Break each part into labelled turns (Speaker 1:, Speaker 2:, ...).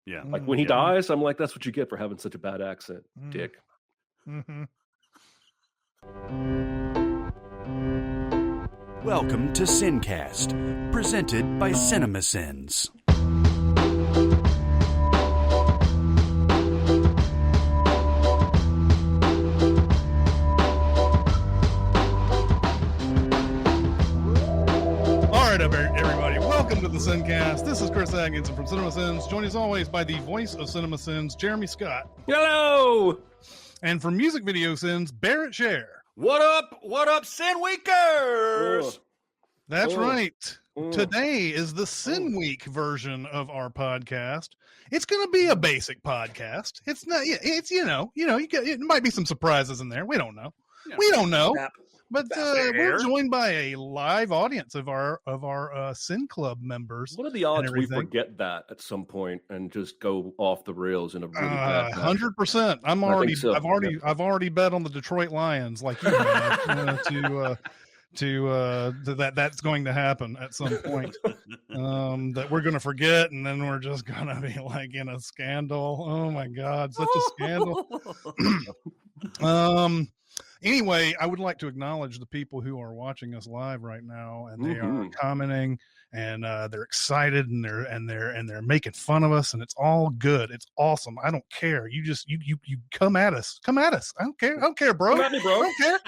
Speaker 1: Yeah.
Speaker 2: Like when he dies, I'm like, that's what you get for having such a bad accent, dick.
Speaker 1: Welcome to SinCast, presented by Cinemasins.
Speaker 3: Everybody, welcome to the SinCast. This is Chris Atkinson from Cinemasins, joined as always by the voice of Cinemasins, Jeremy Scott.
Speaker 2: Hello!
Speaker 3: And from Music Video Sins, Barrett Share.
Speaker 1: What up, Sin Weekers?
Speaker 3: That's right. Today is the Sin Week version of our podcast. It's going to be a basic podcast. It's not, it's, it might be some surprises in there. We don't know. We don't know. But we're joined by a live audience of our Sin Club members.
Speaker 2: What are the odds we forget that at some point and just go off the rails in a really bad
Speaker 3: 100%. I've already bet on the Detroit Lions, like you have, that's going to happen at some point. That we're going to forget, and then we're just going to be like in a scandal. Oh my God, such a scandal. Anyway, I would like to acknowledge the people who are watching us live right now, and they are commenting, and they're excited, and they're making fun of us, and it's all good. It's awesome. I don't care. You come at us. Come at us. I don't care, bro.
Speaker 2: Come at me, bro.
Speaker 3: I don't care.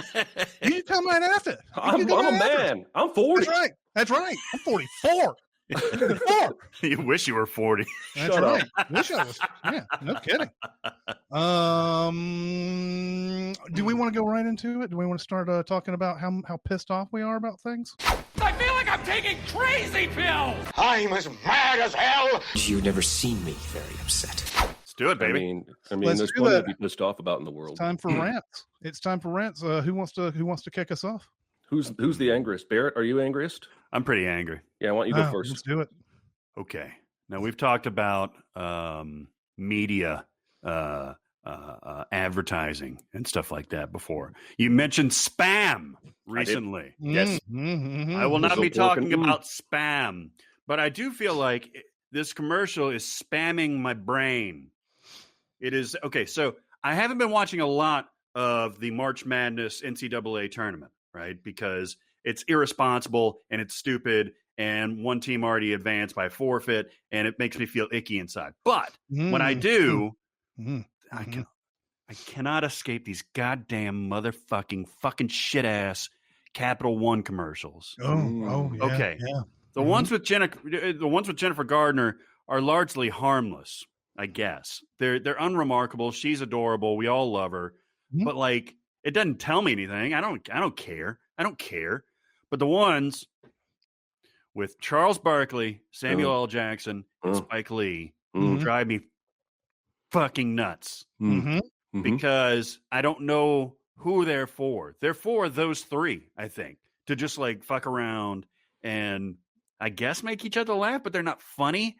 Speaker 3: You come right after it.
Speaker 2: I'm a man. I'm 40.
Speaker 3: That's right. I'm 44.
Speaker 1: You wish you were 40.
Speaker 3: That's
Speaker 2: Shut
Speaker 3: right.
Speaker 2: up.
Speaker 3: Wish I was. Yeah, no kidding. Do we want to go right into it? Do we want to start talking about how pissed off we are about things?
Speaker 4: I feel like I'm taking crazy pills!
Speaker 5: I'm as mad as hell!
Speaker 6: You've never seen me very upset.
Speaker 1: Let's do it, baby.
Speaker 2: I mean, there's plenty to be pissed off about in the world.
Speaker 3: It's time for rants. It's time for rants. Who wants to kick us off?
Speaker 2: Who's the angriest? Barrett, are you angriest?
Speaker 1: I'm pretty angry.
Speaker 2: Yeah, why don't you go first?
Speaker 3: Let's do it.
Speaker 1: Okay. Now we've talked about media advertising and stuff like that before. You mentioned spam recently.
Speaker 2: Yes.
Speaker 1: I will not be talking about spam, but I do feel like this commercial is spamming my brain. It is okay. So I haven't been watching a lot of the March Madness NCAA tournament, right? Because it's irresponsible and it's stupid, and one team already advanced by forfeit, and it makes me feel icky inside. But when I do, I cannot escape these goddamn motherfucking fucking shit ass Capital One commercials.
Speaker 3: Oh, yeah,
Speaker 1: okay.
Speaker 3: Yeah.
Speaker 1: The ones with Jennifer Gardner are largely harmless, I guess. They're unremarkable. She's adorable. We all love her, but like it doesn't tell me anything. I don't care. I don't care. But the ones with Charles Barkley, Samuel L. Jackson, and Spike Lee drive me fucking nuts. Because I don't know who they're for. They're for those three, I think, to just like fuck around and I guess make each other laugh, but they're not funny.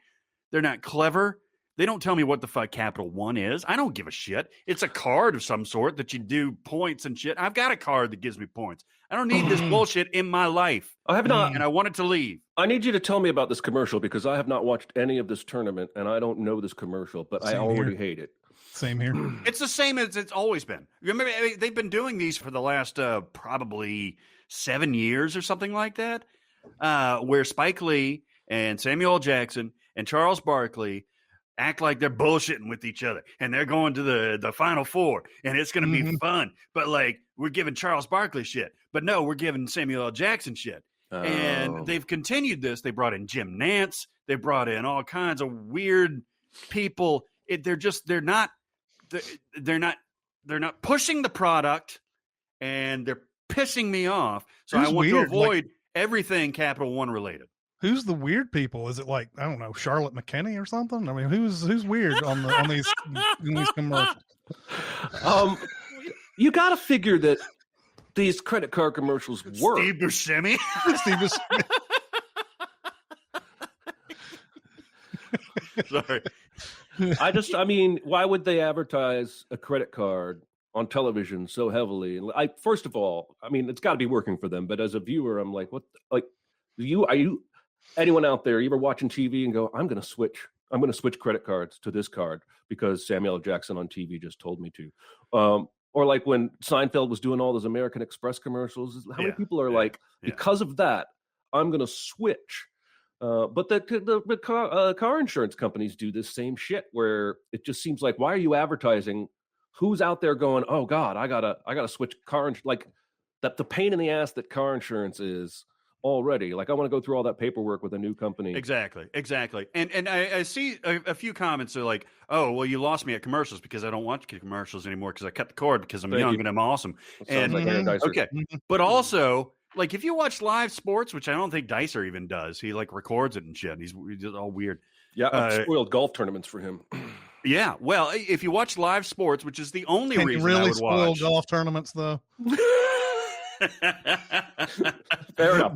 Speaker 1: They're not clever. They don't tell me what the fuck Capital One is. I don't give a shit. It's a card of some sort that you do points and shit. I've got a card that gives me points. I don't need this bullshit in my life.
Speaker 2: I have not.
Speaker 1: And I want it to leave.
Speaker 2: I need you to tell me about this commercial because I have not watched any of this tournament and I don't know this commercial, but I already hate it.
Speaker 3: Same here.
Speaker 1: It's the same as it's always been. Remember, they've been doing these for the last probably 7 years or something like that, where Spike Lee and Samuel L. Jackson and Charles Barkley act like they're bullshitting with each other and they're going to the Final Four and it's going to be fun. But like we're giving Charles Barkley shit, but no, we're giving Samuel L. Jackson shit. And they've continued this. They brought in Jim Nantz. They brought in all kinds of weird people. They're not pushing the product and they're pissing me off. So I want to avoid everything Capital One related.
Speaker 3: Who's the weird people? Is it like, I don't know, Charlotte McKinney or something? I mean, who's weird on these in these commercials?
Speaker 2: You got to figure that these credit card commercials work.
Speaker 1: Steve Buscemi. Sorry.
Speaker 2: I mean, why would they advertise a credit card on television so heavily? And first of all, I mean, it's got to be working for them. But as a viewer, I'm like, what? Like, are you anyone out there? You ever watching TV and go, I'm going to switch I'm going to switch credit cards to this card because Samuel L. Jackson on TV just told me to. Or like when Seinfeld was doing all those American Express commercials, how many people are like, because of that, I'm going to switch. But the car insurance companies do this same shit where it just seems like, why are you advertising? Who's out there going, oh God, I gotta switch car insurance? Like that, the pain in the ass that car insurance is already. Like I want to go through all that paperwork with a new company.
Speaker 1: Exactly. And I see a few comments are like, oh, well, you lost me at commercials because I don't watch commercials anymore because I cut the cord because I'm young and I'm awesome. And okay, but also like if you watch live sports, which I don't think Dicer even does, he like records it and shit. And he's all weird.
Speaker 2: Yeah, I've spoiled golf tournaments for him.
Speaker 1: Yeah, well, if you watch live sports, which is the only reason
Speaker 3: really
Speaker 1: I would watch
Speaker 3: golf tournaments, though.
Speaker 2: Fair enough.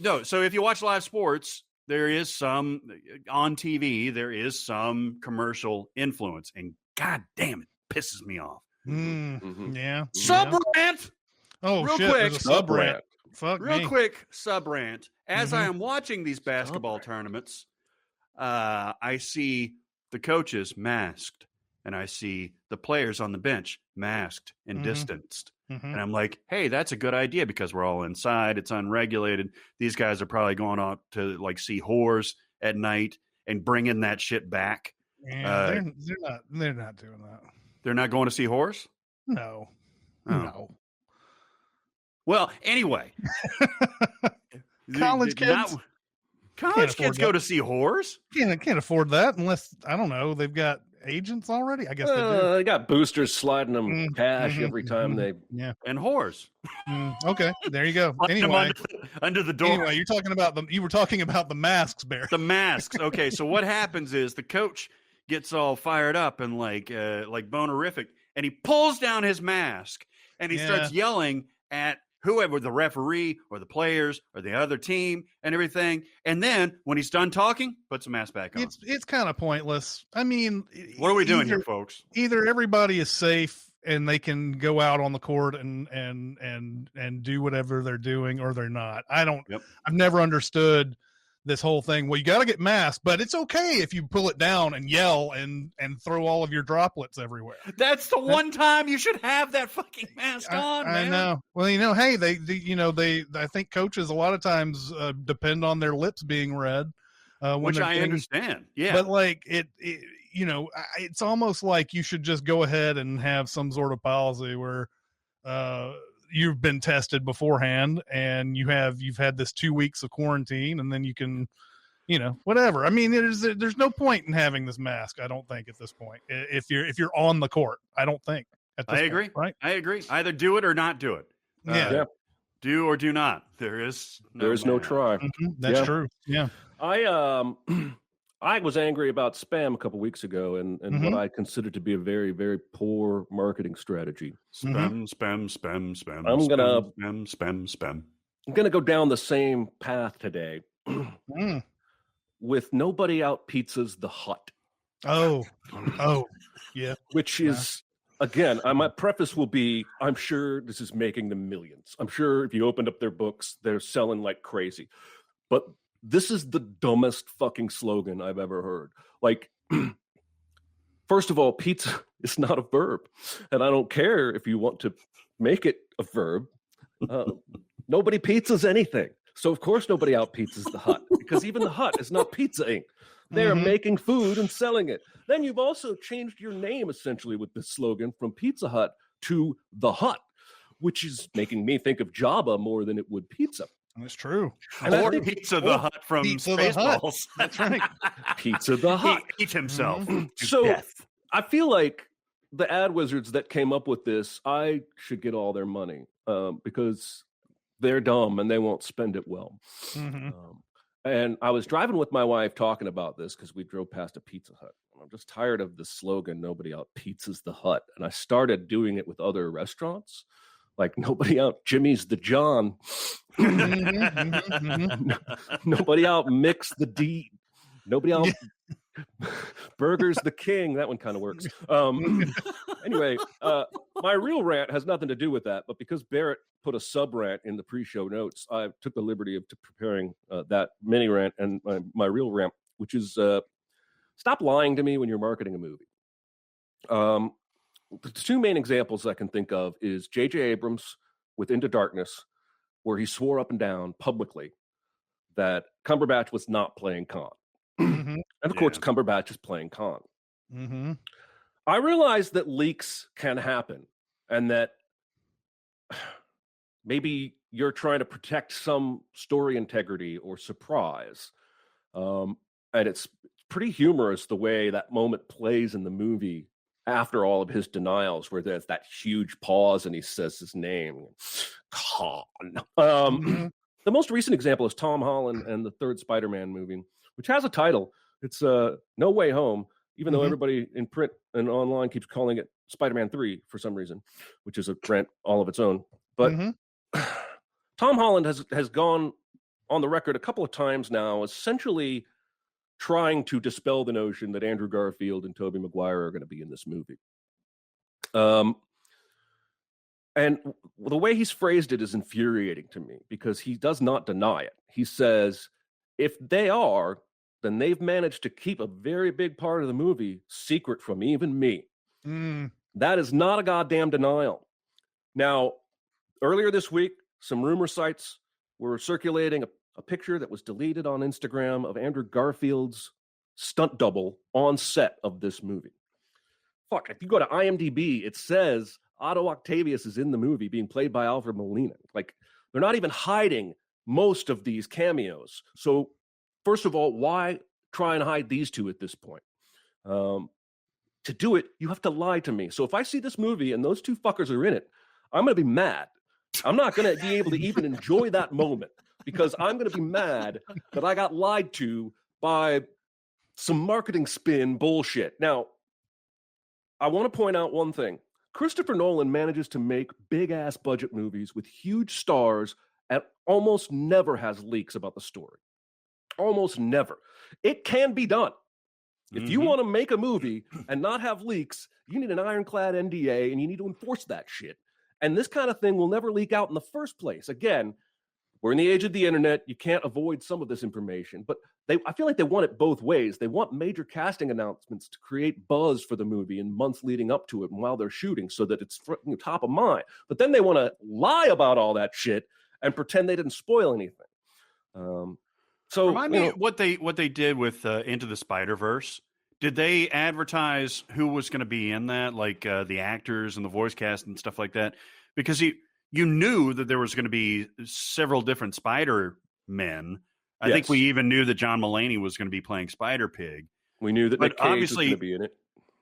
Speaker 1: No, so if you watch live sports, there is some on TV. There is some commercial influence, and god damn it, pisses me off.
Speaker 3: Yeah.
Speaker 1: Sub rant.
Speaker 3: Oh,
Speaker 1: real
Speaker 3: shit,
Speaker 1: quick.
Speaker 3: Sub rant. Fuck
Speaker 1: real
Speaker 3: me.
Speaker 1: quick sub rant. As I am watching these basketball tournaments, I see the coaches masked, and I see the players on the bench masked and distanced. And I'm like, hey, that's a good idea because we're all inside. It's unregulated. These guys are probably going out to like see whores at night and bringing that shit back.
Speaker 3: Yeah, they're not doing that.
Speaker 1: They're not going to see whores?
Speaker 3: No.
Speaker 1: Oh.
Speaker 3: No.
Speaker 1: Well, anyway.
Speaker 3: College kids.
Speaker 1: College kids go to see whores?
Speaker 3: Can't afford that unless, I don't know, they've got agents already. I guess they do.
Speaker 2: They got boosters sliding them cash every time they.
Speaker 3: Yeah.
Speaker 1: And whores.
Speaker 3: Okay, there you go. Anyway,
Speaker 1: under the door.
Speaker 3: Anyway, you were talking about the masks, Bear.
Speaker 1: The masks. Okay, so what happens is the coach gets all fired up and like bonerific, and he pulls down his mask and he starts yelling at whoever, the referee or the players or the other team and everything. And then when he's done talking, puts the mask back on.
Speaker 3: It's kind of pointless. I mean,
Speaker 1: what are we doing here, folks?
Speaker 3: Either everybody is safe and they can go out on the court and do whatever they're doing, or they're not. I've never understood this whole thing. Well, you got to get masked, but it's okay if you pull it down and yell and throw all of your droplets everywhere.
Speaker 1: That's the one time you should have that fucking mask on, man.
Speaker 3: I know. Well, hey, I think coaches a lot of times depend on their lips being read,
Speaker 1: which I understand. Yeah,
Speaker 3: but like it's almost like you should just go ahead and have some sort of policy where you've been tested beforehand and you've had this 2 weeks of quarantine, and then you can, whatever. I mean, there's no point in having this mask. I don't think at this point, if you're on the court, I don't think.
Speaker 1: I agree.
Speaker 3: Point, right?
Speaker 1: I agree. Either do it or not do it. Do or do not. There's
Speaker 2: no try.
Speaker 3: That's true. Yeah.
Speaker 2: I was angry about spam a couple weeks ago and what I considered to be a very, very poor marketing strategy.
Speaker 1: Spam.
Speaker 2: I'm gonna go down the same path today with Nobody Out Pizza's The Hut.
Speaker 3: Oh, yeah.
Speaker 2: Which is, again, my preface will be, I'm sure this is making them millions. I'm sure if you opened up their books, they're selling like crazy. But this is the dumbest fucking slogan I've ever heard. Like, first of all, pizza is not a verb. And I don't care if you want to make it a verb. Nobody pizzas anything. So, of course, nobody out pizzas the Hut, because even the Hut is not Pizza Inc. They're making food and selling it. Then you've also changed your name, essentially, with this slogan from Pizza Hut to The Hut, which is making me think of Jabba more than it would pizza.
Speaker 3: That's true.
Speaker 1: Or Pizza the Hut from Spaceballs.
Speaker 3: That's right.
Speaker 2: Pizza the Hut.
Speaker 1: He ate himself to
Speaker 2: so
Speaker 1: death.
Speaker 2: I feel like the ad wizards that came up with this, I should get all their money because they're dumb and they won't spend it well. And I was driving with my wife talking about this because we drove past a Pizza Hut. I'm just tired of the slogan, Nobody Out Pizzas the Hut. And I started doing it with other restaurants. Like Nobody Out Jimmy's the John. Nobody out Mix the D. Nobody out Burgers the King. That one kind of works. Anyway, my real rant has nothing to do with that, but because Barrett put a sub rant in the pre-show notes. I took the liberty of preparing that mini rant and my real rant, which is stop lying to me when you're marketing a movie. The two main examples I can think of is J.J. Abrams with Into Darkness, where he swore up and down publicly that Cumberbatch was not playing Khan.
Speaker 3: Mm-hmm.
Speaker 2: And of course, Cumberbatch is playing Khan.
Speaker 3: Mm-hmm.
Speaker 2: I realize that leaks can happen and that maybe you're trying to protect some story integrity or surprise. And it's pretty humorous the way that moment plays in the movie after all of his denials, where there's that huge pause and he says his name, Khan. The most recent example is Tom Holland and the third Spider-Man movie, which has a title. It's No Way Home, even though everybody in print and online keeps calling it Spider-Man 3 for some reason, which is a rant all of its own. But Tom Holland has gone on the record a couple of times now, essentially trying to dispel the notion that Andrew Garfield and Tobey Maguire are going to be in this movie. And the way he's phrased it is infuriating to me because he does not deny it. He says, if they are, then they've managed to keep a very big part of the movie secret from even me. That is not a goddamn denial. Now, earlier this week, some rumor sites were circulating a picture that was deleted on Instagram of Andrew Garfield's stunt double on set of this movie. Fuck, if you go to IMDb, it says Otto Octavius is in the movie being played by Alfred Molina. Like, they're not even hiding most of these cameos. So, first of all, why try and hide these two at this point? To do it, you have to lie to me. So if I see this movie and those two fuckers are in it, I'm going to be mad. I'm not going to be able to even enjoy that moment because I'm going to be mad that I got lied to by some marketing spin bullshit. Now, I want to point out one thing. Christopher Nolan manages to make big-ass budget movies with huge stars and almost never has leaks about the story. Almost never. It can be done. If you want to make a movie and not have leaks, you need an ironclad NDA and you need to enforce that shit. And this kind of thing will never leak out in the first place. Again, we're in the age of the internet. You can't avoid some of this information. But I feel like they want it both ways. They want major casting announcements to create buzz for the movie in months leading up to it and while they're shooting so that it's top of mind. But then they want to lie about all that shit and pretend they didn't spoil anything. So
Speaker 1: remind me what they did with Into the Spider-Verse. Did they advertise who was going to be in that, like the actors and the voice cast and stuff like that? Because you knew that there was going to be several different Spider-Men. I think we even knew that John Mulaney was going to be playing Spider-Pig.
Speaker 2: We knew that Nick Cage was going to be in it.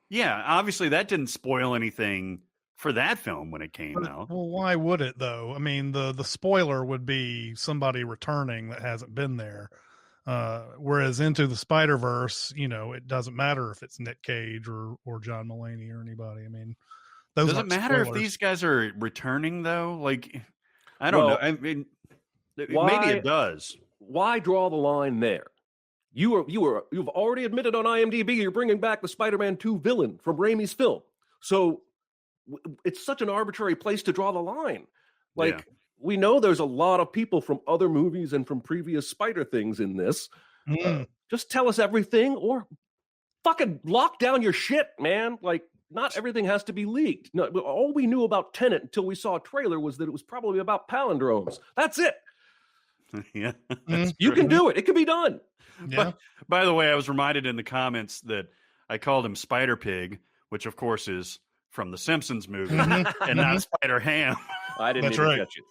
Speaker 1: Yeah, obviously that didn't spoil anything for that film when it came out.
Speaker 3: Well, why would it though? I mean, the spoiler would be somebody returning that hasn't been there. Whereas Into the Spider-Verse, it doesn't matter if it's Nick Cage or John Mulaney or anybody. I mean,
Speaker 1: does it matter if these guys are returning though? Like, I don't know. I mean, maybe it does.
Speaker 2: Why draw the line there? You've already admitted on IMDb you're bringing back the Spider-Man 2 villain from Raimi's film. So it's such an arbitrary place to draw the line. Like, we know there's a lot of people from other movies and from previous Spider things in this. Just tell us everything or fucking lock down your shit, man. Like, not everything has to be leaked. No, all we knew about Tenet until we saw a trailer was that it was probably about palindromes. That's it.
Speaker 1: Yeah,
Speaker 2: you can do it. It can be done.
Speaker 3: Yeah.
Speaker 1: By the way, I was reminded in the comments that I called him Spider Pig, which of course is from the Simpsons movie, and not Spider Ham.
Speaker 2: I didn't even catch it.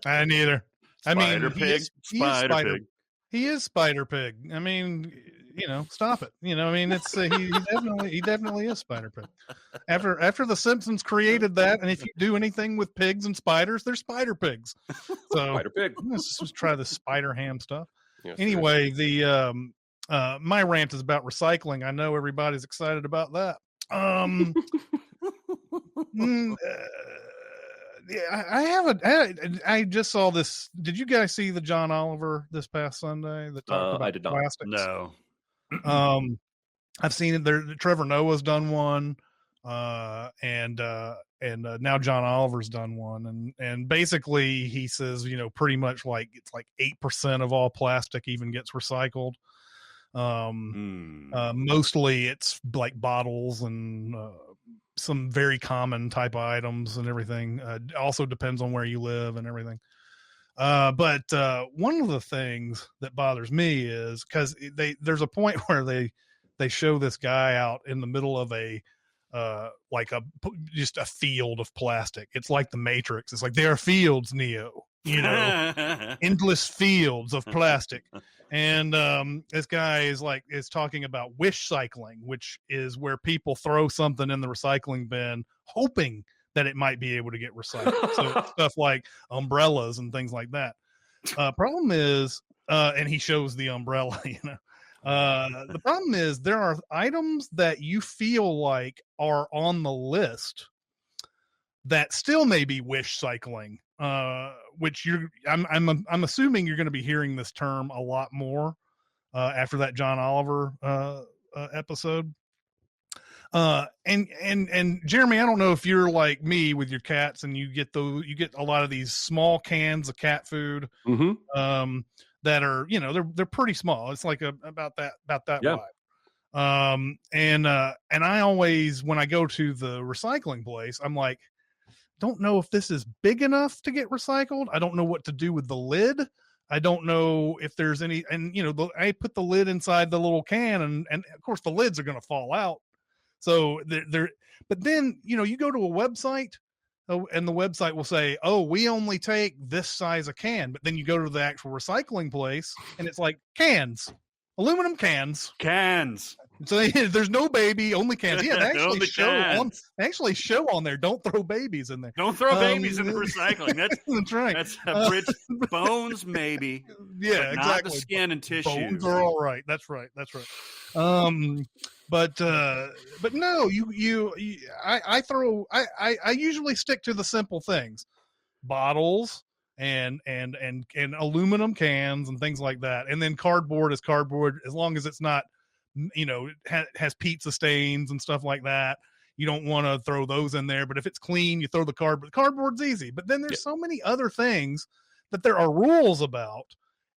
Speaker 3: I didn't either.
Speaker 1: Spider Pig.
Speaker 3: He is Spider Pig. I mean, stop it. I mean, it's he definitely is Spider Pig. After the Simpsons created that, and if you do anything with pigs and spiders, they're Spider Pigs. So
Speaker 2: Spider Pig.
Speaker 3: Let's just try the Spider Ham stuff.
Speaker 2: Yes,
Speaker 3: anyway, my rant is about recycling. I know everybody's excited about that. I just saw this. Did you guys see the John Oliver this past Sunday that talked about
Speaker 2: I did not.
Speaker 3: plastics?
Speaker 1: No.
Speaker 3: I've seen it there. Trevor Noah's done one. And now John Oliver's done one, and basically he says, pretty much like it's like 8% of all plastic even gets recycled. Mostly it's like bottles and some very common type of items and everything. Also depends on where you live and everything. But one of the things that bothers me is because there's a point where they show this guy out in the middle of just a field of plastic. It's like the Matrix. It's like there are fields, Neo, endless fields of plastic. And this guy is talking about wishcycling, which is where people throw something in the recycling bin, hoping that it might be able to get recycled. So stuff like umbrellas and things like that. Problem is, and he shows the umbrella, the problem is there are items that you feel like are on the list that still may be wish cycling, which I'm assuming you're going to be hearing this term a lot more after that John Oliver episode. And Jeremy, I don't know if you're like me with your cats and you get a lot of these small cans of cat food, that are, they're pretty small. It's like about that wide. And I always, when I go to the recycling place, I'm like, don't know if this is big enough to get recycled. I don't know what to do with the lid. I don't know if there's any, and I put the lid inside the little can and of course the lids are going to fall out. So but then, you go to a website and the website will say, oh, we only take this size of can. But then you go to the actual recycling place and it's like cans, aluminum cans. So there's no baby, only cans. Yeah, they actually show on there, don't throw babies in there.
Speaker 1: Don't throw babies in the recycling.
Speaker 3: That's right.
Speaker 1: That's a bridge. Bones, maybe.
Speaker 3: Yeah, exactly.
Speaker 1: Not the skin and tissue.
Speaker 3: Bones are all right. That's right. But no, I usually stick to the simple things, bottles and aluminum cans and things like that. And then cardboard is cardboard, as long as it's not, has pizza stains and stuff like that. You don't want to throw those in there, but if it's clean, you throw the cardboard. Cardboard's easy, but then there's so many other things that there are rules about,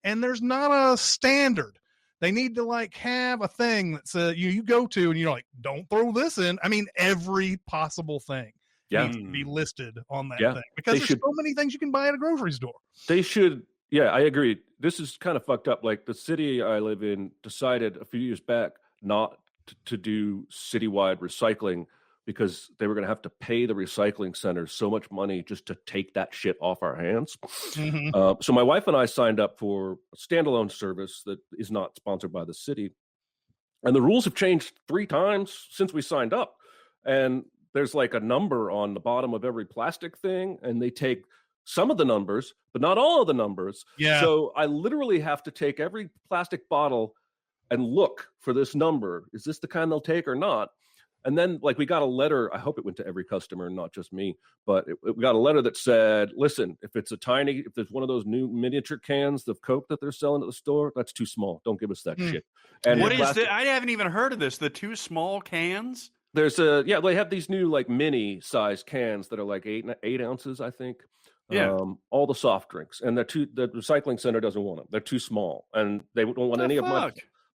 Speaker 3: and there's not a standard. They need to have a thing that you go to and you're like, don't throw this in. I mean, every possible thing needs to be listed on that thing, because there's so many things you can buy at a grocery store.
Speaker 2: They should. Yeah, I agree. This is kind of fucked up. Like the city I live in decided a few years back not to do citywide recycling because they were going to have to pay the recycling centers so much money just to take that shit off our hands. So my wife and I signed up for a standalone service that is not sponsored by the city. And the rules have changed 3 times since we signed up. And there's like a number on the bottom of every plastic thing, and they take some of the numbers, but not all of the numbers.
Speaker 3: Yeah.
Speaker 2: So I literally have to take every plastic bottle and look for this number. Is this the kind they'll take or not? And then we got a letter. I hope it went to every customer, not just me, but we got a letter that said, listen, if there's one of those new miniature cans of Coke that they're selling at the store, that's too small. Don't give us that shit. And
Speaker 1: what is that? I haven't even heard of this. The 2 small cans?
Speaker 2: There's they have these new mini size cans that are like 8 ounces, I think.
Speaker 1: Yeah.
Speaker 2: All the soft drinks, and the recycling center doesn't want them. They're too small, and they don't want any of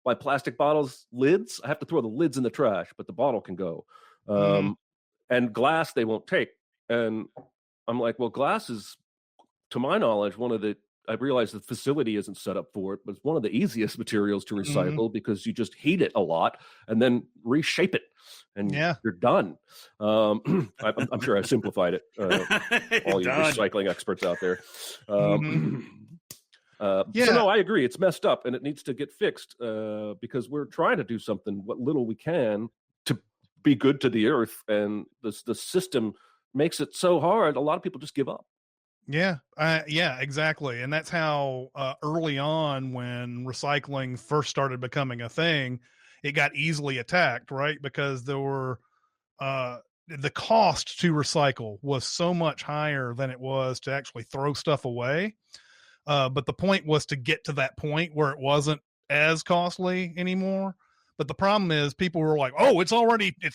Speaker 2: my plastic bottles lids. I have to throw the lids in the trash, but the bottle can go. And glass they won't take. And I'm like, well, glass is, to my knowledge, I realize the facility isn't set up for it, but it's one of the easiest materials to recycle because you just heat it a lot and then reshape it, and you're done. I'm sure I simplified it. All you recycling experts out there. So no, I agree. It's messed up and it needs to get fixed because we're trying to do something, what little we can, to be good to the earth, and the system makes it so hard. A lot of people just give up.
Speaker 3: Yeah, exactly. And that's how early on, when recycling first started becoming a thing, it got easily attacked, right? Because there were the cost to recycle was so much higher than it was to actually throw stuff away. But the point was to get to that point where it wasn't as costly anymore. But the problem is people were like, oh, it's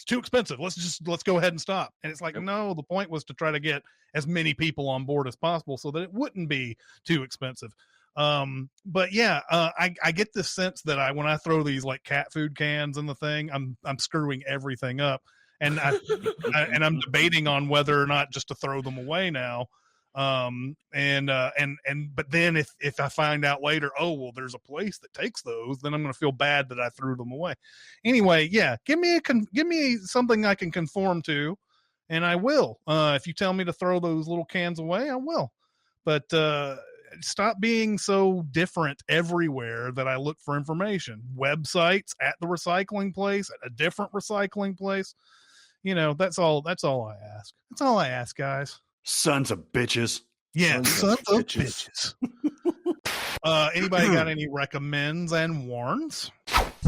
Speaker 3: too expensive. Let's go ahead and stop. And it's like, no, the point was to try to get as many people on board as possible so that it wouldn't be too expensive. But yeah, I get this sense that when I throw these like cat food cans in the thing, I'm screwing everything up. And I'm debating on whether or not just to throw them away now. But then if I find out later, oh, well, there's a place that takes those, then I'm going to feel bad that I threw them away. Anyway, yeah, give me something I can conform to, and I will. If you tell me to throw those little cans away, I will. But stop being so different everywhere that I look for information. Websites at the recycling place, at a different recycling place. That's all I ask. That's all I ask, guys.
Speaker 1: Sons of bitches.
Speaker 3: Yeah, sons of bitches. Anybody got any recommends and warns?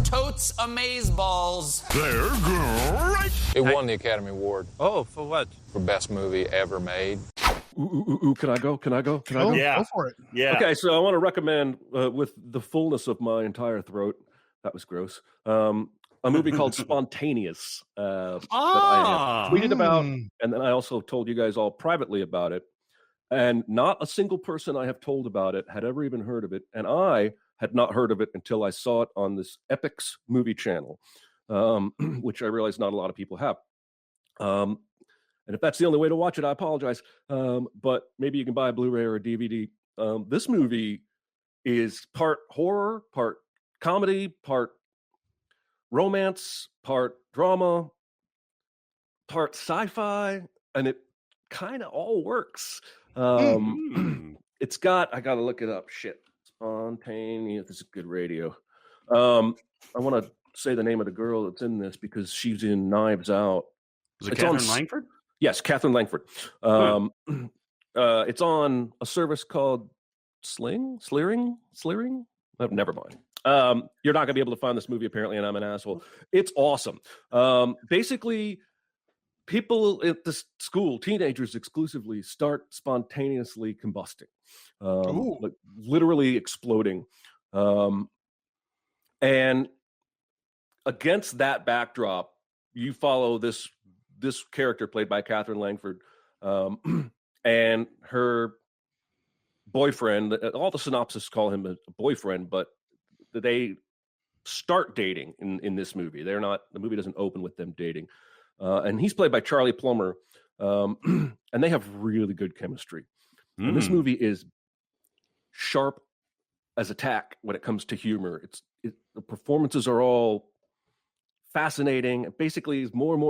Speaker 7: Totes Amazeballs.
Speaker 8: They're great.
Speaker 9: It won the Academy Award.
Speaker 8: Oh, for what?
Speaker 9: For best movie ever made.
Speaker 2: Ooh, can I go?
Speaker 1: Yeah.
Speaker 3: Go for it.
Speaker 1: Yeah.
Speaker 2: Okay, so I want to recommend, with the fullness of my entire throat, that was gross, a movie called Spontaneous that I tweeted about, and then I also told you guys all privately about it. And not a single person I have told about it had ever even heard of it, and I had not heard of it until I saw it on this Epix movie channel, which I realize not a lot of people have. And if that's the only way to watch it, I apologize. But maybe you can buy a Blu-ray or a DVD. This movie is part horror, part comedy, part romance, part drama, part sci-fi, and it kind of all works. It's got, I gotta look it up. Shit. Spontaneous. This is good radio. I want to say the name of the girl that's in this because she's in Knives Out.
Speaker 1: Was it Catherine Langford?
Speaker 2: Yes, Catherine Langford. It's on a service called Slearing? Oh, never mind. You're not going to be able to find this movie, apparently, and I'm an asshole. It's awesome. Basically, people at this school, teenagers exclusively, start spontaneously combusting, like literally exploding. And against that backdrop, you follow this character played by Catherine Langford and her boyfriend. All the synopsis call him a boyfriend, but they start dating in this movie. The movie doesn't open with them dating. And he's played by Charlie Plummer. And they have really good chemistry. And this movie is sharp as a tack when it comes to humor. The performances are all fascinating. Basically, as more and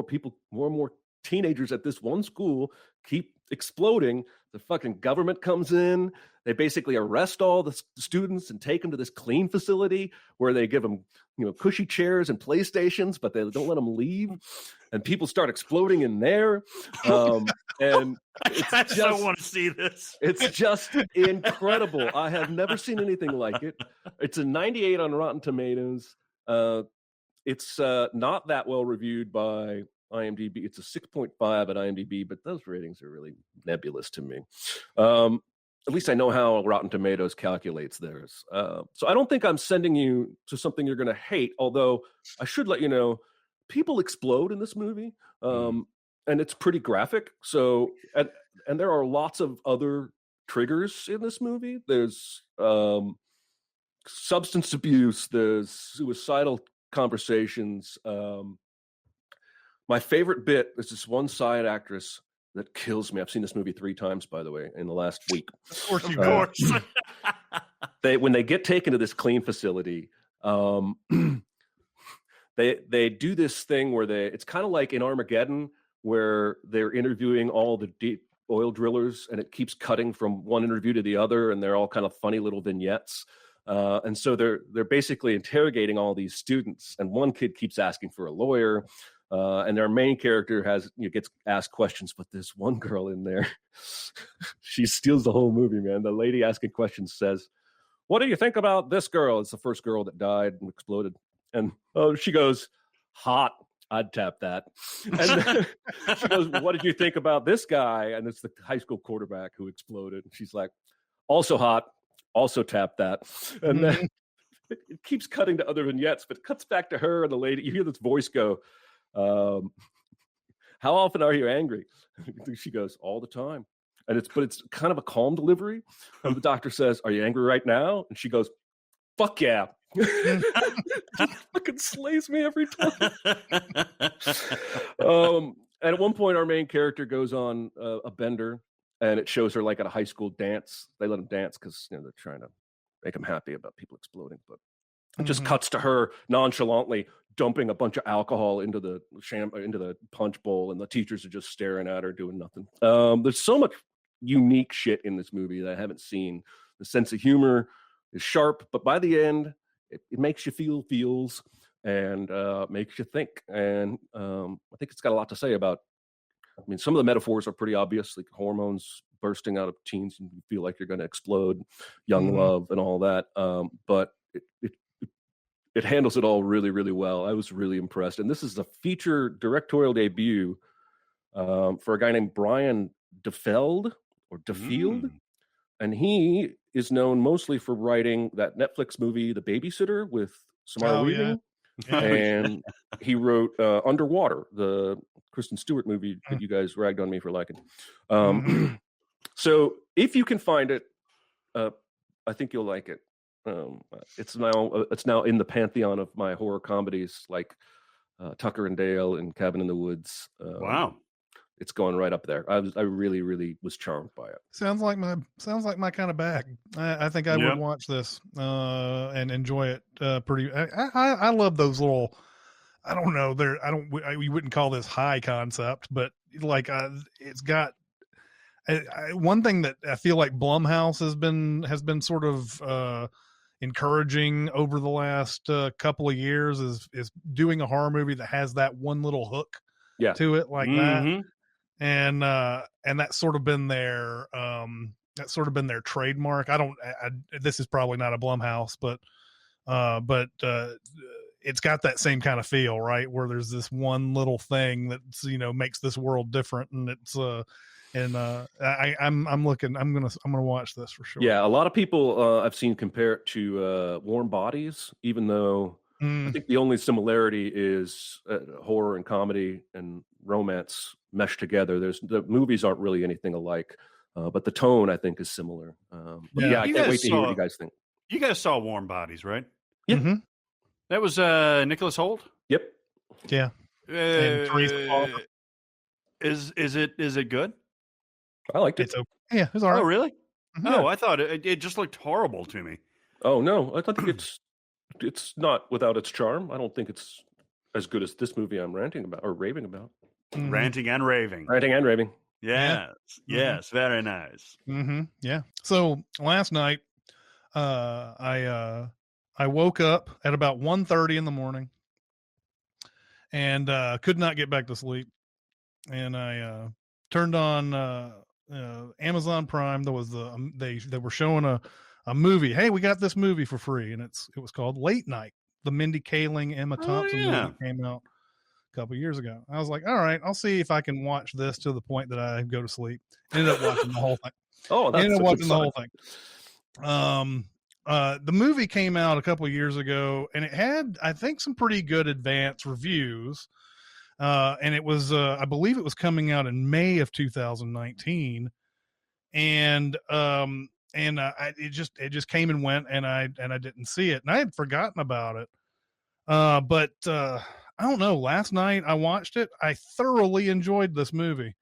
Speaker 2: more teenagers at this one school keep exploding, the fucking government comes in. They basically arrest all the students and take them to this clean facility where they give them, cushy chairs and PlayStations, but they don't let them leave. And people start exploding in there. And
Speaker 1: I just want to see this.
Speaker 2: It's just incredible. I have never seen anything like it. It's a 98 on Rotten Tomatoes. It's not that well reviewed by IMDb. It's a 6.5 at IMDb, but those ratings are really nebulous to me. At least I know how Rotten Tomatoes calculates theirs. So I don't think I'm sending you to something you're going to hate, although I should let you know, people explode in this movie, and it's pretty graphic. So, and there are lots of other triggers in this movie. There's substance abuse, there's suicidal conversations. My favorite bit is this one side actress that kills me. I've seen this movie 3 times, by the way, in the last week.
Speaker 3: Of course.
Speaker 2: When they get taken to this clean facility, they do this thing where it's kind of like in Armageddon, where they're interviewing all the deep oil drillers, and it keeps cutting from one interview to the other, and they're all kind of funny little vignettes. And so they're basically interrogating all these students, and one kid keeps asking for a lawyer. And their main character gets asked questions, but there's one girl in there. She steals the whole movie, man. The lady asking questions says, "What do you think about this girl?" It's the first girl that died and exploded. And she goes, "Hot. I'd tap that." And she goes, "What did you think about this guy?" And it's the high school quarterback who exploded. And she's like, "Also hot. Also tap that." And then it keeps cutting to other vignettes, but it cuts back to her and the lady. You hear this voice go, "How often are you angry?" She goes, "All the time." And it's kind of a calm delivery. And the doctor says, "Are you angry right now?" And she goes, "Fuck yeah." Just fucking slays me every time. And at one point, our main character goes on a bender, and it shows her like at a high school dance. They let him dance because they're trying to make him happy about people exploding. But it just cuts to her nonchalantly dumping a bunch of alcohol into the punch bowl, and the teachers are just staring at her doing nothing. There's so much unique shit in this movie that I haven't seen. The sense of humor is sharp, but by the end, it makes you feel feels and makes you think. And I think it's got a lot to say about. I mean, some of the metaphors are pretty obvious, like hormones bursting out of teens, and you feel like you're going to explode, young love, and all that. But it handles it all really, really well. I was really impressed. And this is a feature directorial debut for a guy named Brian DeFeld. And he is known mostly for writing that Netflix movie, The Babysitter, with Samara Weaving. Yeah. And he wrote Underwater, the Kristen Stewart movie that you guys ragged on me for liking. So if you can find it, I think you'll like it. It's now in the pantheon of my horror comedies, like Tucker and Dale and Cabin in the Woods.
Speaker 1: Wow.
Speaker 2: It's going right up there. I really, really was charmed by it.
Speaker 3: Sounds like my kind of bag. I think I would watch this and enjoy it pretty. I love those little. I don't know. We wouldn't call this high concept, but like it's got. One thing that I feel like Blumhouse has been sort of encouraging over the last couple of years is doing a horror movie that has that one little hook to it like that. And that's sort of been their trademark. This is probably not a Blumhouse, but it's got that same kind of feel, right? Where there's this one little thing that's, makes this world different. And it's, I'm gonna watch this for sure.
Speaker 2: Yeah. A lot of people I've seen compare it to Warm Bodies, even though I think the only similarity is horror and comedy and romance meshed together. The movies aren't really anything alike, but the tone I think is similar. I can't wait to hear what you guys think.
Speaker 1: You guys saw Warm Bodies, right?
Speaker 2: Yeah,
Speaker 1: that was Nicholas Hoult.
Speaker 2: Yep.
Speaker 3: Yeah. And Teresa Palmer.
Speaker 1: Is it good?
Speaker 2: I liked it.
Speaker 3: It's all right.
Speaker 1: Oh, really?
Speaker 3: Mm-hmm.
Speaker 1: Oh, I thought it just looked horrible to me.
Speaker 2: Oh no, I think it's not without its charm. I don't think it's as good as this movie I'm ranting about or raving about.
Speaker 1: Ranting and raving.
Speaker 2: Yes.
Speaker 1: Yes, very nice.
Speaker 3: Yeah. So last night, I woke up at about 1:30 in the morning and could not get back to sleep. And I turned on Amazon Prime. There was they were showing a movie. Hey, we got this movie for free, and it was called Late Night, the Mindy Kaling, Emma Thompson movie came out a couple years ago. I was like, all right, I'll see if I can watch this to the point that I go to sleep. Ended up watching the whole thing. Ended up watching the whole thing. The movie came out a couple of years ago, and it had, I think, some pretty good advance reviews. And it was, I believe it was coming out in May of 2019. And it just came and went, and I didn't see it, and I had forgotten about it. But I don't know. Last night I watched it. I thoroughly enjoyed this movie.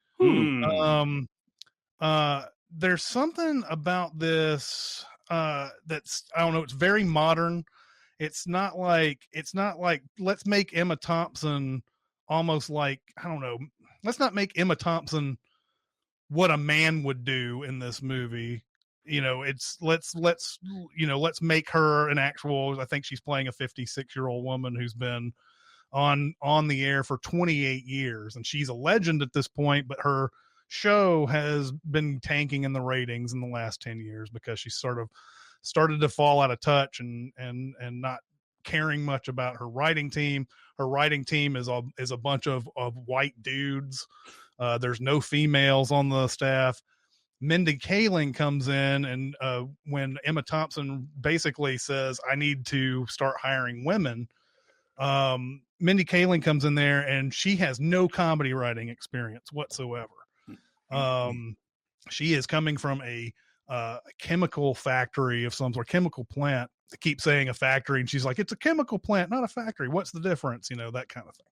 Speaker 3: There's something about this that's, I don't know. It's very modern. It's not like let's make Emma Thompson almost like, I don't know. Let's not make Emma Thompson what a man would do in this movie. It's let's make her an actual, I think she's playing a 56-year-old woman who's been on the air for 28 years. And she's a legend at this point, but her show has been tanking in the ratings in the last 10 years because she sort of started to fall out of touch and not caring much about her writing team. Her writing team is a bunch of white dudes. There's no females on the staff. Mindy Kaling comes in, and when Emma Thompson basically says, I need to start hiring women, Mindy Kaling comes in there, and she has no comedy writing experience whatsoever. She is coming from a chemical factory of some sort, chemical plant. I keep saying a factory, and she's like, it's a chemical plant, not a factory. What's the difference? That kind of thing.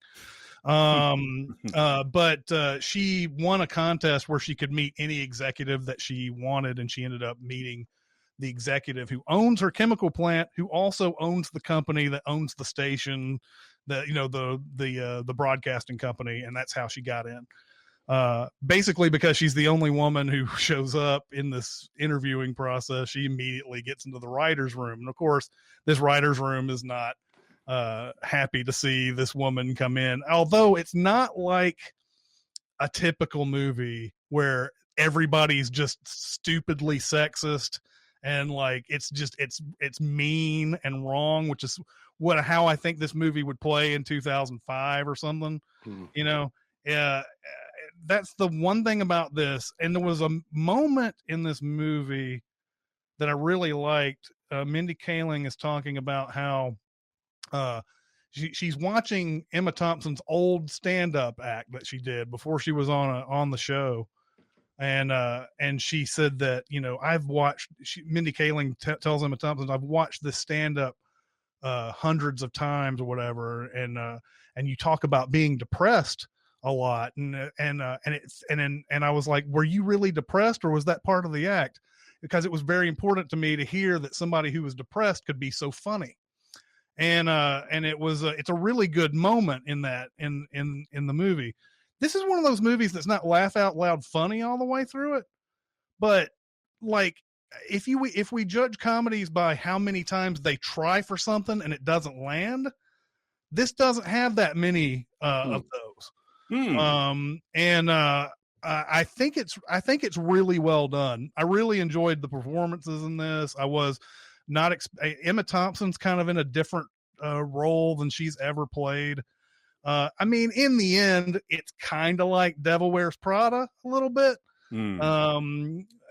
Speaker 3: But she won a contest where she could meet any executive that she wanted, and she ended up meeting the executive who owns her chemical plant, who also owns the company that owns the station, the broadcasting company, and that's how she got in. Basically because she's the only woman who shows up in this interviewing process, she immediately gets into the writer's room. And of course, this writer's room is not happy to see this woman come in, although it's not like a typical movie where everybody's just stupidly sexist and like it's mean and wrong, which is how I think this movie would play in 2005 or something. That's the one thing about this. And there was a moment in this movie that I really liked. Mindy Kaling is talking about how she's watching Emma Thompson's old stand-up act that she did before she was on the show. And she said that, I've watched, Mindy Kaling tells Emma Thompson, I've watched this stand-up hundreds of times or whatever. And you talk about being depressed a lot. And I was like, were you really depressed, or was that part of the act? Because it was very important to me to hear that somebody who was depressed could be so funny. And it was, it's a really good moment in that, in the movie. This is one of those movies that's not laugh out loud funny all the way through it. But like, if we judge comedies by how many times they try for something and it doesn't land, this doesn't have that many of those. I think it's really well done. I really enjoyed the performances in this. I was not Emma Thompson's kind of in a different role than she's ever played. I mean, in the end, it's kind of like Devil Wears Prada a little bit.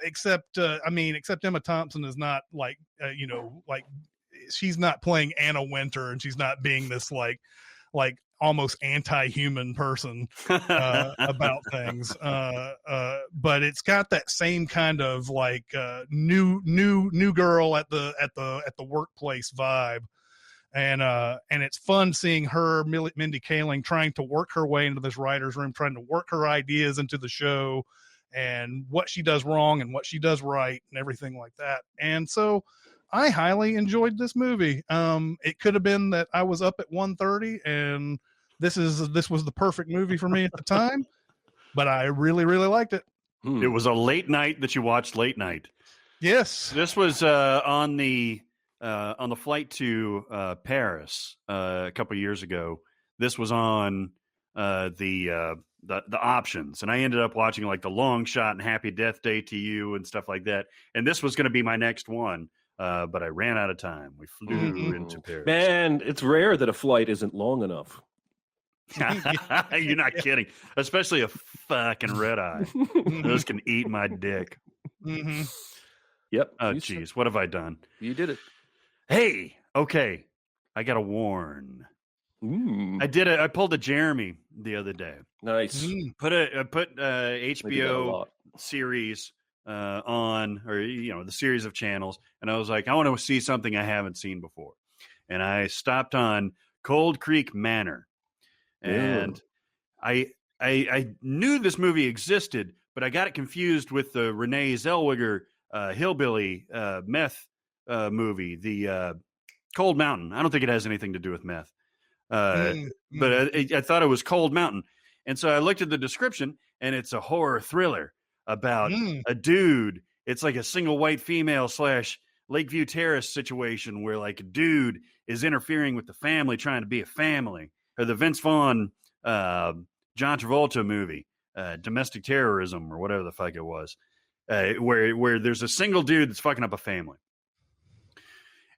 Speaker 3: Except Emma Thompson is not like, like she's not playing Anna Wintour, and she's not being this like almost anti-human person about things. But it's got that same kind of like new girl at the workplace vibe. And it's fun seeing her, Mindy Kaling, trying to work her way into this writer's room, trying to work her ideas into the show, and what she does wrong and what she does right and everything like that. And so I highly enjoyed this movie. It could have been that I was up at 1:30 and this was the perfect movie for me at the time, but I really, really liked it.
Speaker 1: It was a late night that you watched late night.
Speaker 3: Yes.
Speaker 1: This was on the flight to Paris a couple of years ago. This was on the options, and I ended up watching like The Long Shot and Happy Death Day to You and stuff like that. And this was going to be my next one, but I ran out of time. We flew into Paris.
Speaker 2: Man, it's rare that a flight isn't long enough.
Speaker 1: You're not kidding. Especially a fucking red eye. Those can eat my dick.
Speaker 3: Mm-hmm.
Speaker 2: Yep.
Speaker 1: Oh, geez. What have I done?
Speaker 2: You did it.
Speaker 1: Hey, okay. I got to warn. I pulled a Jeremy the other day.
Speaker 2: Nice.
Speaker 1: I put HBO series on, or the series of channels, and I was like, I want to see something I haven't seen before, and I stopped on Cold Creek Manor, and I knew this movie existed, but I got it confused with the Renee Zellweger hillbilly meth movie, the Cold Mountain. I don't think it has anything to do with meth. But I thought it was Cold Mountain. And so I looked at the description, and it's a horror thriller about a dude. It's like a single white female / Lakeview Terrace situation where like a dude is interfering with the family, trying to be a family, or the Vince Vaughn, John Travolta movie, Domestic Terrorism or whatever the fuck it was, where there's a single dude that's fucking up a family.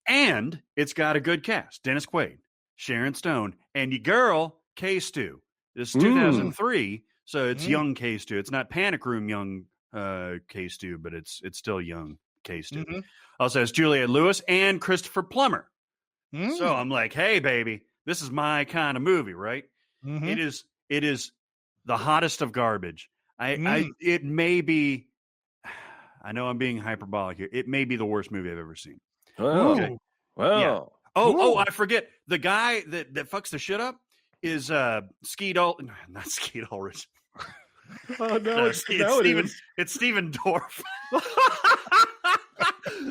Speaker 1: And it's got a good cast. Dennis Quaid, Sharon Stone, and your girl, K-Stu. This is 2003, so it's young K-Stu. It's not Panic Room young K-Stu, but it's still young K-Stu.
Speaker 3: Mm-hmm.
Speaker 1: Also has Juliette Lewis and Christopher Plummer.
Speaker 3: Mm.
Speaker 1: So I'm like, hey, baby, this is my kind of movie, right?
Speaker 3: Mm-hmm.
Speaker 1: It is the hottest of garbage. It may be, I know I'm being hyperbolic here. It may be the worst movie I've ever seen.
Speaker 2: Oh,
Speaker 1: Okay.
Speaker 2: wow.
Speaker 1: Yeah. Oh, I forget. The guy that fucks the shit up is Skeet Ulrich. Not Skeet Ulrich.
Speaker 2: Oh, no,
Speaker 1: it's Steven Dorff.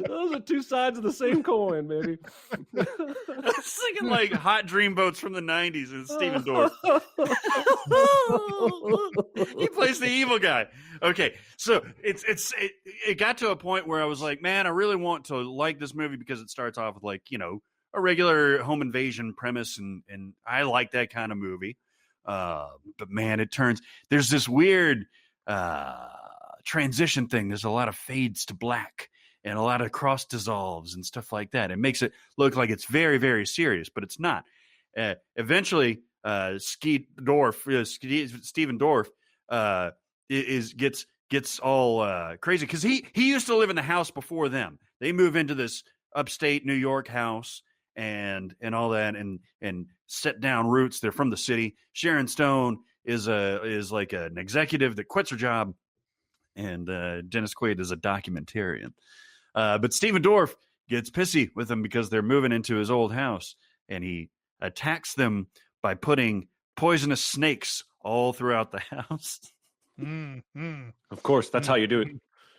Speaker 2: Those are two sides of the same coin, baby.
Speaker 1: I was thinking like Hot Dreamboats from the 90s and Steven Dorff. He plays the evil guy. Okay, so it got to a point where I was like, man, I really want to like this movie because it starts off with like, a regular home invasion premise, and I like that kind of movie. But man, there's this weird transition thing. There's a lot of fades to black and a lot of cross dissolves and stuff like that. It makes it look like it's very, very serious, but it's not. Eventually, Steven Dorff gets all crazy because he used to live in the house before them. They move into this upstate New York house and all that and set down roots. They're from the city. Sharon Stone is like an executive that quits her job, and Dennis Quaid is a documentarian. But Steven Dorff gets pissy with them because they're moving into his old house, and he attacks them by putting poisonous snakes all throughout the house.
Speaker 2: Of course, that's how you do it.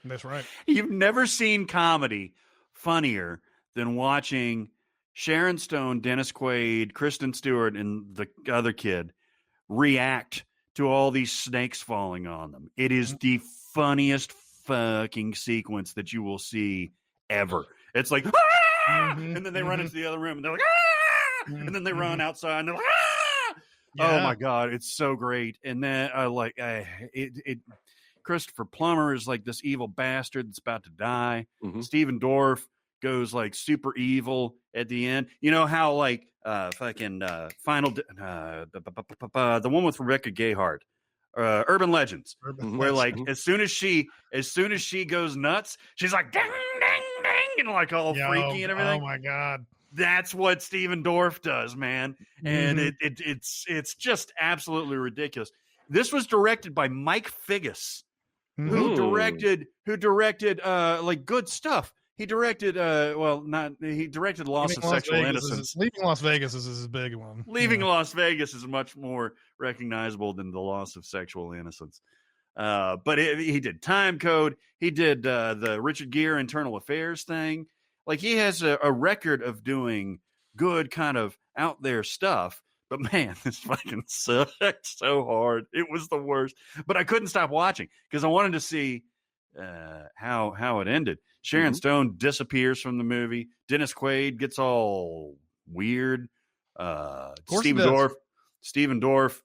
Speaker 3: That's right.
Speaker 1: You've never seen comedy funnier than watching Sharon Stone, Dennis Quaid, Kristen Stewart, and the other kid react to all these snakes falling on them. It is the funniest fucking sequence that you will see ever. It's like, and then they run into the other room, and they're like, and then they run outside, and they're like,
Speaker 3: Yeah.
Speaker 1: Oh my god, it's so great. And then Christopher Plummer is like this evil bastard that's about to die. Steven Dorff goes like super evil at the end. You know how like the one with Rebecca Gayheart, Urban Legends, where like as soon as she goes nuts, she's like ding ding ding and like all freaky and everything.
Speaker 3: Oh my god.
Speaker 1: That's what Steven Dorff does, man. And it's just absolutely ridiculous. This was directed by Mike Figgis, who directed like good stuff. He directed Loss of Sexual Innocence.
Speaker 3: Leaving Las Vegas is his big one.
Speaker 1: Leaving Las Vegas is much more recognizable than The Loss of Sexual Innocence. But he did Time Code. He did the Richard Gere Internal Affairs thing. Like he has a record of doing good kind of out there stuff. But man, this fucking sucked so hard. It was the worst. But I couldn't stop watching because I wanted to see how it ended. Sharon Stone disappears from the movie. Dennis Quaid gets all weird. Steven Dorff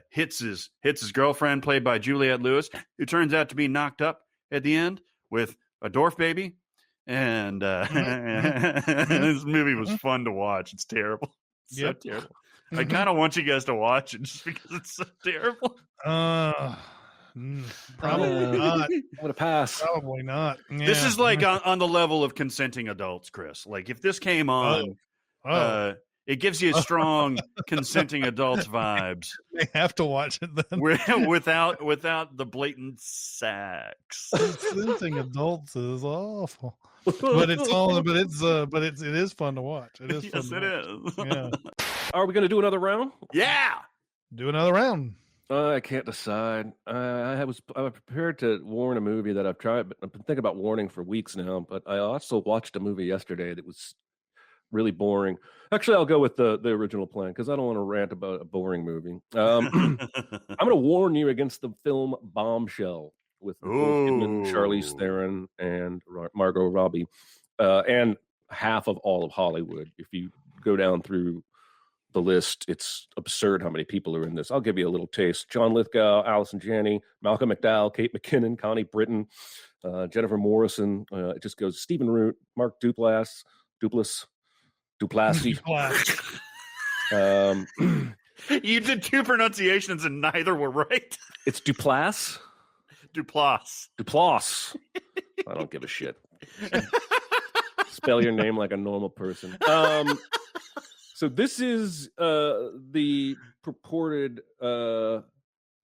Speaker 1: hits his girlfriend, played by Juliette Lewis, who turns out to be knocked up at the end with a Dorff baby. And this movie was fun to watch. It's terrible. It's so terrible. I kind of want you guys to watch it just because it's so terrible.
Speaker 3: Probably not.
Speaker 2: I'm gonna pass.
Speaker 3: Probably not. Yeah.
Speaker 1: This is like on the level of consenting adults, Chris. Like if this came on, it gives you strong consenting adults vibes.
Speaker 3: They have to watch it then.
Speaker 1: without the blatant sex.
Speaker 3: Consenting adults is awful. But it is fun to watch. It is fun.
Speaker 1: Yes, it is.
Speaker 3: Yeah.
Speaker 2: Are we gonna do another round?
Speaker 1: Yeah.
Speaker 3: Do another round.
Speaker 2: I can't decide. I was prepared to warn a movie that I've been thinking about warning for weeks now, but I also watched a movie yesterday that was really boring. Actually, I'll go with the original plan because I don't want to rant about a boring movie. I'm going to warn you against the film Bombshell with Kidman, Charlize Theron, and Margot Robbie, and half of all of Hollywood. If you go down through the list, it's absurd how many people are in this. I'll give you a little taste. John Lithgow, Allison Janney, Malcolm McDowell, Kate McKinnon, Connie Britton, Jennifer Morrison. It just goes Stephen Root, Mark Duplass.
Speaker 1: You did two pronunciations and neither were right.
Speaker 2: It's Duplass.
Speaker 1: Duplass.
Speaker 2: I don't give a shit. Spell your name like a normal person. So this is the purported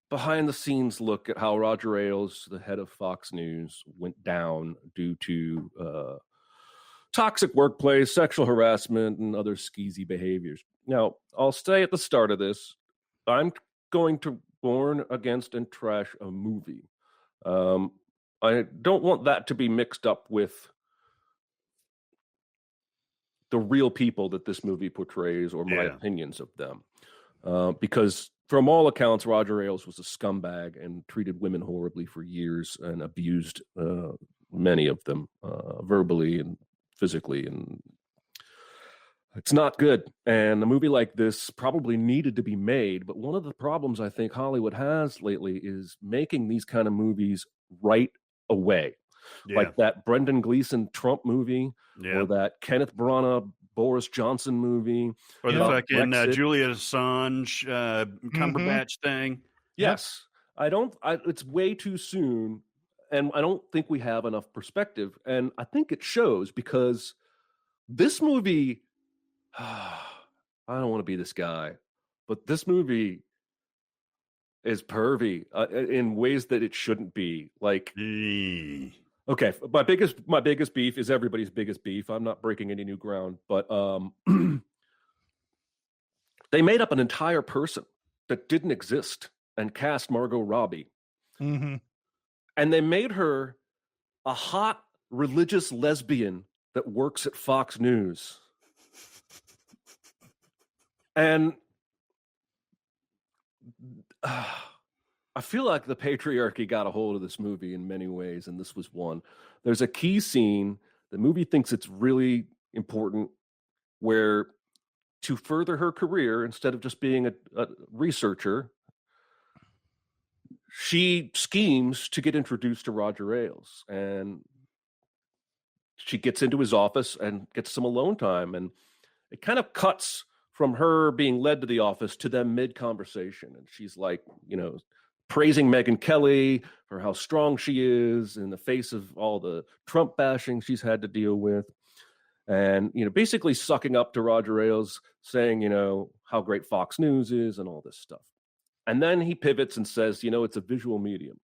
Speaker 2: behind-the-scenes look at how Roger Ailes, the head of Fox News, went down due to toxic workplace, sexual harassment, and other skeezy behaviors. Now, I'll say at the start of this, I'm going to warn against and trash a movie. I don't want that to be mixed up with the real people that this movie portrays or my opinions of them. Because from all accounts, Roger Ailes was a scumbag and treated women horribly for years and abused many of them verbally and physically. And it's not good. And a movie like this probably needed to be made. But one of the problems I think Hollywood has lately is making these kind of movies right away. Like that Brendan Gleeson Trump movie, or that Kenneth Branagh Boris Johnson movie,
Speaker 1: or the fucking Julia Assange Cumberbatch thing.
Speaker 2: Yes, it's way too soon, and I don't think we have enough perspective, and I think it shows because this movie. I don't want to be this guy, but this movie is pervy in ways that it shouldn't be. Like. Okay, my biggest beef is everybody's biggest beef. I'm not breaking any new ground, but they made up an entire person that didn't exist and cast Margot Robbie.
Speaker 3: Mm-hmm.
Speaker 2: And they made her a hot religious lesbian that works at Fox News. And I feel like the patriarchy got a hold of this movie in many ways, and this was one. There's a key scene. The movie thinks it's really important where to further her career, instead of just being a researcher, she schemes to get introduced to Roger Ailes. And she gets into his office and gets some alone time. And it kind of cuts from her being led to the office to them mid-conversation. And she's like, praising Megyn Kelly for how strong she is in the face of all the Trump bashing she's had to deal with. And, basically sucking up to Roger Ailes, saying, how great Fox News is and all this stuff. And then he pivots and says, it's a visual medium.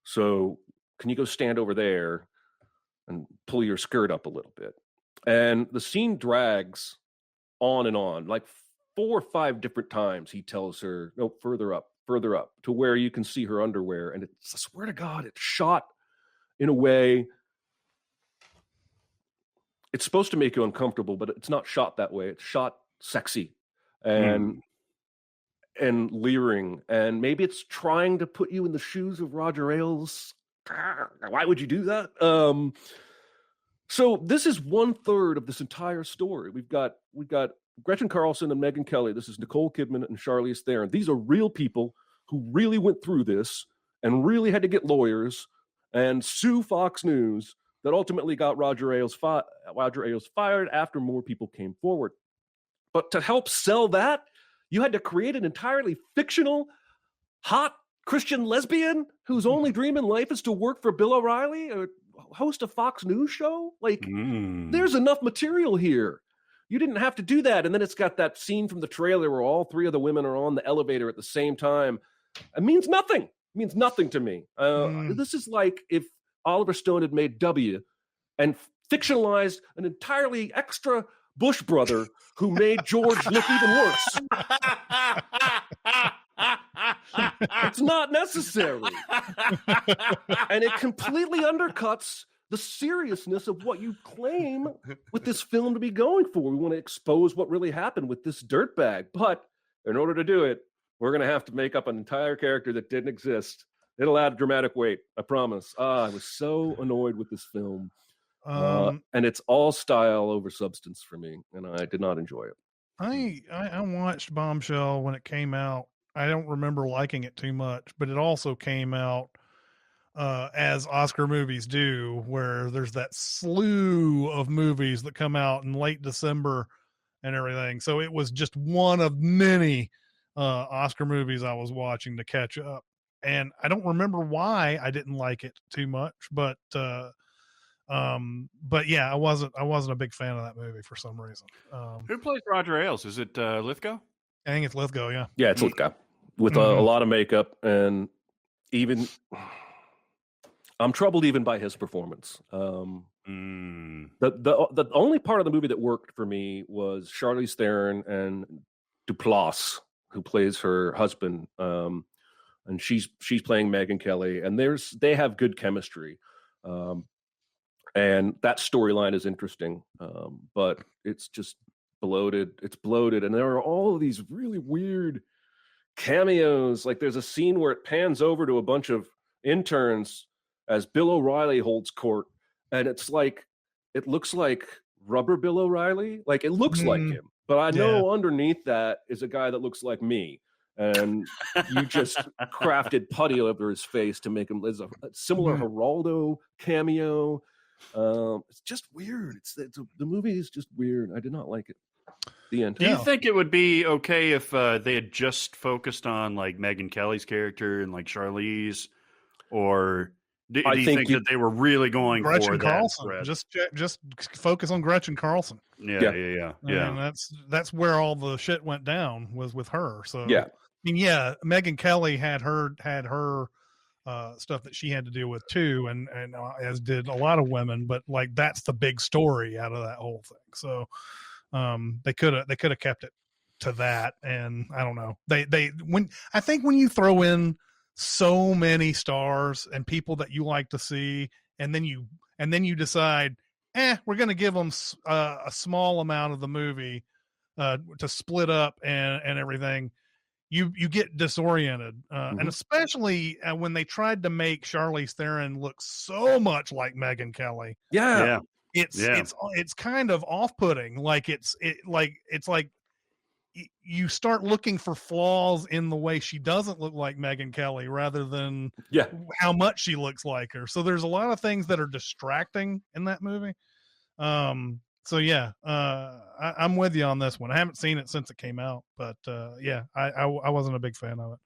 Speaker 2: So can you go stand over there and pull your skirt up a little bit? And the scene drags on and on, like 4 or 5 different times. He tells her, no, further up, to where you can see her underwear. And it's, I swear to God, it's shot in a way. It's supposed to make you uncomfortable, but it's not shot that way. It's shot sexy and leering. And maybe it's trying to put you in the shoes of Roger Ailes. Why would you do that? So this is 1/3 of this entire story. We've got Gretchen Carlson and Megyn Kelly. This is Nicole Kidman and Charlize Theron. These are real people who really went through this and really had to get lawyers and sue Fox News that ultimately got Roger Ailes fired after more people came forward. But to help sell that, you had to create an entirely fictional, hot Christian lesbian whose only dream in life is to work for Bill O'Reilly or host a Fox News show? Like, there's enough material here. You didn't have to do that. And then it's got that scene from the trailer where all 3 of the women are on the elevator at the same time. It means nothing. It means nothing to me. This is like if Oliver Stone had made W and fictionalized an entirely extra Bush brother who made George look even worse. It's not necessary. And it completely undercuts the seriousness of what you claim with this film to be going for. We want to expose what really happened with this dirtbag. But in order to do it, we're going to have to make up an entire character that didn't exist. It'll add dramatic weight, I promise. I was so annoyed with this film. And it's all style over substance for me, and I did not enjoy it.
Speaker 3: I watched Bombshell when it came out. I don't remember liking it too much, but it also came out as Oscar movies do, where there's that slew of movies that come out in late December and everything. So it was just one of many Oscar movies I was watching to catch up. and I don't remember why I didn't like it too much, but yeah, I wasn't a big fan of that movie for some reason.
Speaker 1: Who plays Roger Ailes? Is it Lithgow?
Speaker 3: I think it's Lithgow. Yeah.
Speaker 2: Yeah, it's Lithgow with a lot of makeup, and even I'm troubled even by his performance. The only part of the movie that worked for me was Charlize Theron and Duplass, who plays her husband, and she's playing Megyn Kelly, and they have good chemistry, and that storyline is interesting, but it's just bloated. It's bloated, and there are all of these really weird cameos. Like there's a scene where it pans over to a bunch of interns as Bill O'Reilly holds court, and it looks like rubber Bill O'Reilly. Like it looks like him, but I know underneath that is a guy that looks like me, and you just crafted putty over his face to make him. There's a similar Geraldo cameo. It's just weird. The movie is just weird. I did not like it. The end.
Speaker 1: Do you think it would be okay if they had just focused on like Megyn Kelly's character and like Charlize, or do you think that they were really going
Speaker 3: Gretchen
Speaker 1: for
Speaker 3: Carlson?
Speaker 1: that?
Speaker 3: Just focus on Gretchen Carlson.
Speaker 1: Yeah.
Speaker 3: And that's where all the shit went down, was with her. So
Speaker 2: yeah,
Speaker 3: I mean, yeah, Megyn Kelly had her stuff that she had to deal with too, and as did a lot of women. But like that's the big story out of that whole thing. So they could have kept it to that, and I don't know. I think when you throw in so many stars and people that you like to see, and then you decide, we're going to give them a small amount of the movie to split up and everything, you get disoriented, and especially when they tried to make Charlize Theron look so much like Megyn Kelly.
Speaker 2: Yeah.
Speaker 3: It's kind of off-putting. Like it's like you start looking for flaws in the way she doesn't look like Megyn Kelly rather than how much she looks like her. So there's a lot of things that are distracting in that movie. So yeah, I'm with you on this one. I haven't seen it since it came out, but yeah, I wasn't a big fan of it.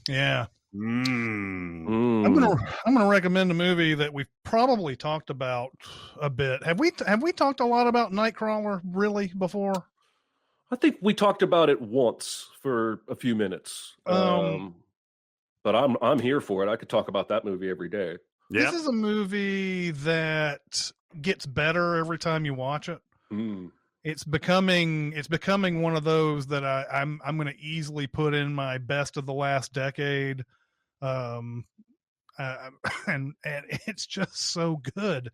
Speaker 3: Yeah. I'm gonna recommend a movie that we've probably talked about a bit. Have we talked a lot about Nightcrawler really before?
Speaker 2: I think we talked about it once for a few minutes. But I'm here for it. I could talk about that movie every day.
Speaker 3: This is a movie that gets better every time you watch it. It's becoming one of those that I'm going to easily put in my best of the last decade. And it's just so good.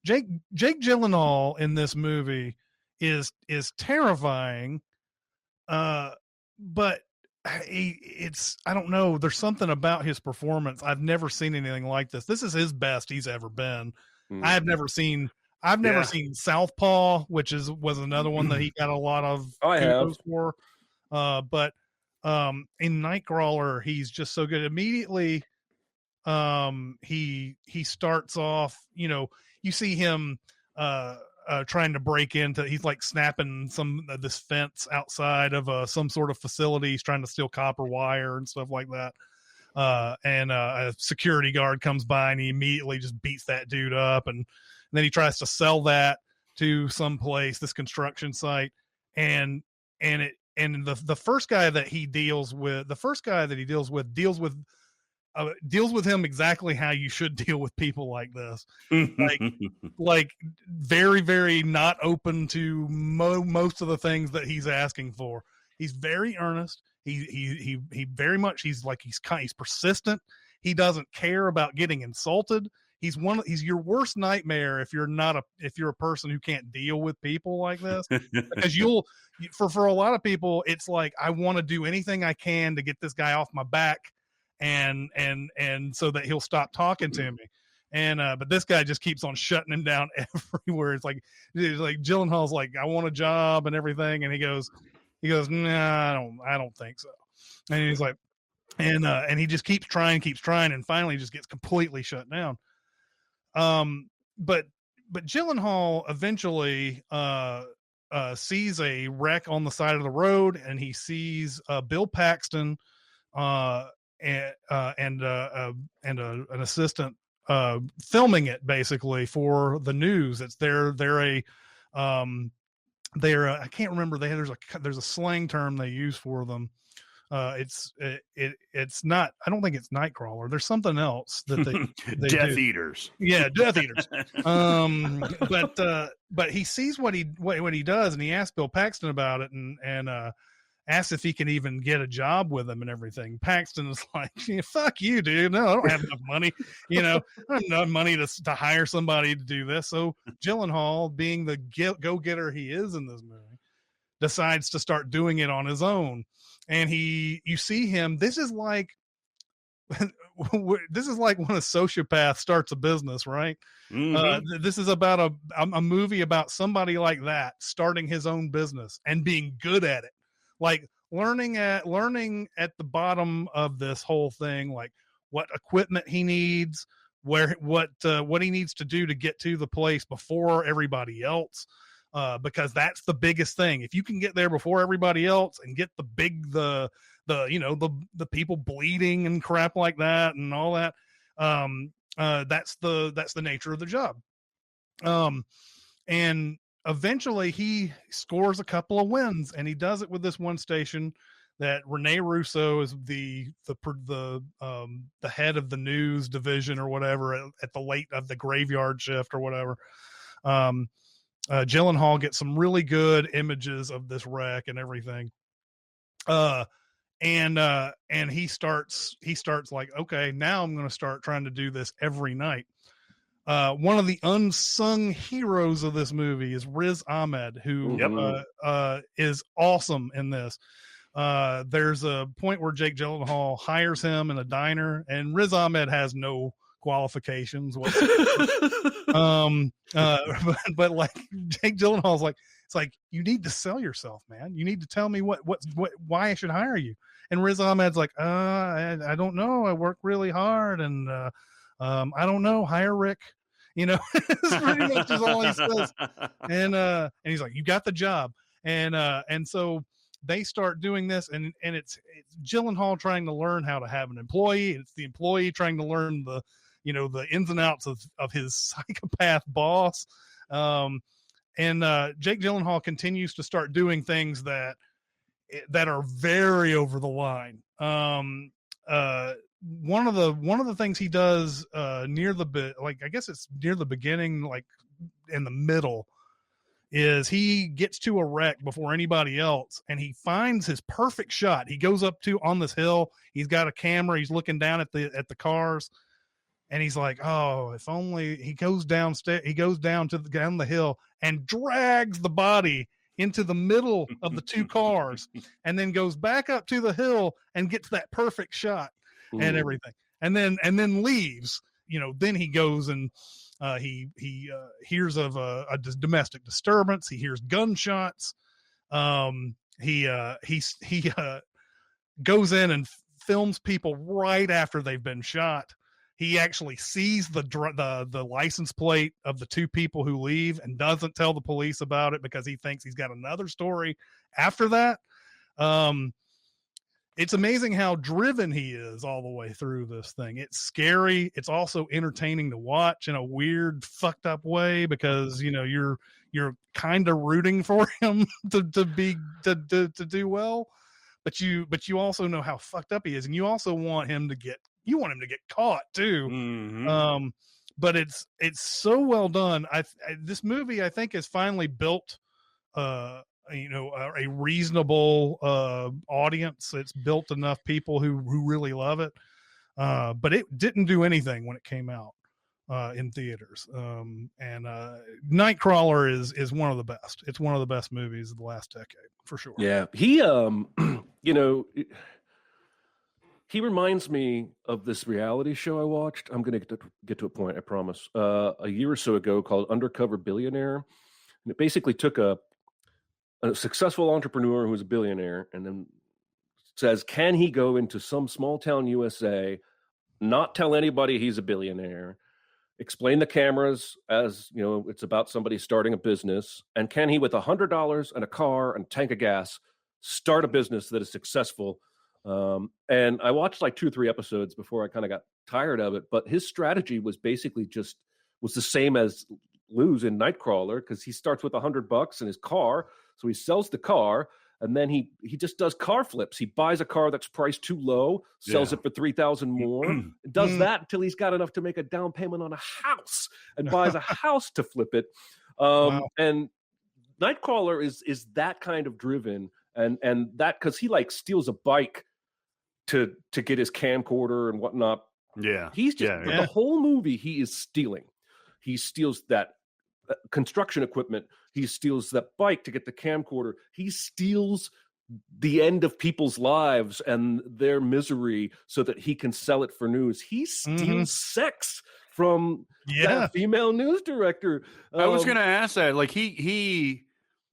Speaker 3: Jake Gyllenhaal in this movie is terrifying. But I don't know. There's something about his performance. I've never seen anything like this. This is his best he's ever been. I've nenever seen Southpaw, which was another one that he got a lot of kudos for. But in Nightcrawler, he's just so good. Immediately, he starts off. You see him trying to break into. He's like snapping this fence outside of some sort of facility. He's trying to steal copper wire and stuff like that. And a security guard comes by and he immediately just beats that dude up, and then he tries to sell that to some place, this construction site, and the first guy that he deals with, deals with him exactly how you should deal with people like this, like very, very not open to most of the things that he's asking for. He's very earnest. He very much, he's persistent. He doesn't care about getting insulted. He's your worst nightmare if you're a person who can't deal with people like this, because for a lot of people, it's like, I want to do anything I can to get this guy off my back and so that he'll stop talking to me. And but this guy just keeps on shutting him down everywhere. It's like Gyllenhaal's like, I want a job and everything, and he goes, nah, I don't think so. And he's like, and he just keeps trying, and finally just gets completely shut down. But Gyllenhaal eventually sees a wreck on the side of the road, and he sees Bill Paxton and an assistant filming it basically for the news. It's they're I can't remember. There's a slang term they use for them. It's not. I don't think it's Nightcrawler. There's something else that they
Speaker 1: Death
Speaker 3: do.
Speaker 1: Eaters.
Speaker 3: Yeah, Death Eaters. But he sees what he does, and he asks Bill Paxton about it, and asks if he can even get a job with him and everything. Paxton is like, yeah, "Fuck you, dude. No, I don't have enough money. I don't have enough money to hire somebody to do this." So Gyllenhaal, being the go-getter he is in this movie, decides to start doing it on his own. And you see him. This is like when a sociopath starts a business, right? Mm-hmm. This is about a movie about somebody like that starting his own business and being good at it. Like learning at the bottom of this whole thing, like what equipment he needs, what he needs to do to get to the place before everybody else, because that's the biggest thing. If you can get there before everybody else and get the people bleeding and crap like that and all that, that's the nature of the job. And eventually he scores a couple of wins, and he does it with this one station that Rene Russo is the head of the news division or whatever at the late of the graveyard shift or whatever. Gyllenhaal gets some really good images of this wreck and everything. And he starts like, okay, now I'm going to start trying to do this every night. One of the unsung heroes of this movie is Riz Ahmed, who is awesome in this. There's a point where Jake Gyllenhaal hires him in a diner, and Riz Ahmed has no qualifications whatsoever. But like Jake Gyllenhaal's like, it's like, you need to sell yourself, man. You need to tell me why I should hire you. And Riz Ahmed's like, I don't know. I work really hard, and I don't know. Hire Rick. It's pretty much just all he says. And he's like, you got the job. And so they start doing this, and it's Gyllenhaal trying to learn how to have an employee. It's the employee trying to learn the ins and outs of his psychopath boss. And Jake Gyllenhaal continues to start doing things that are very over the line. One of the things he does near the beginning, like in the middle, is he gets to a wreck before anybody else, and he finds his perfect shot. He goes up on this hill. He's got a camera. He's looking down at the cars, and he's like, "Oh, if only." He goes downstairs. He goes down the hill and drags the body into the middle of the two cars, and then goes back up to the hill and gets that perfect shot. Ooh. And everything, and then leaves. Then he goes and he hears of a domestic disturbance. He hears gunshots. He goes in and films people right after they've been shot. He actually sees the license plate of the two people who leave and doesn't tell the police about it because he thinks he's got another story after that. It's amazing how driven he is all the way through this thing. It's scary. It's also entertaining to watch in a weird, fucked up way because you're kind of rooting for him to do well, but you also know how fucked up he is, and you also want him to get caught too. Mm-hmm. But it's so well done. This movie I think has finally built a reasonable audience. It's built enough people who really love it, but it didn't do anything when it came out in theaters. And Nightcrawler is one of the best. It's one of the best movies of the last decade for sure.
Speaker 2: Yeah, he he reminds me of this reality show I watched. I'm going to get to a point, I promise. A year or so ago, called Undercover Billionaire, and it basically took a successful entrepreneur who's a billionaire and then says, can he go into some small town USA, not tell anybody he's a billionaire, explain the cameras as, you know, it's about somebody starting a business? And can he, with $100 and a car and a tank of gas, start a business that is successful? And I watched like 2 or 3 episodes before I kind of got tired of it. But his strategy was basically was the same as Lou's in Nightcrawler, because he starts with $100 in his car. So he sells the car, and then he just does car flips. He buys a car that's priced too low, sells it for $3,000 more, does that until he's got enough to make a down payment on a house, and buys a house to flip it. And Nightcrawler is that kind of driven, and that because he like steals a bike to get his camcorder and whatnot.
Speaker 1: Yeah,
Speaker 2: he's just the whole movie he is stealing. He steals that construction equipment. He steals that bike to get the camcorder. He steals the end of people's lives and their misery so that he can sell it for news. He steals sex from that female news director.
Speaker 1: I was going to ask that. Like he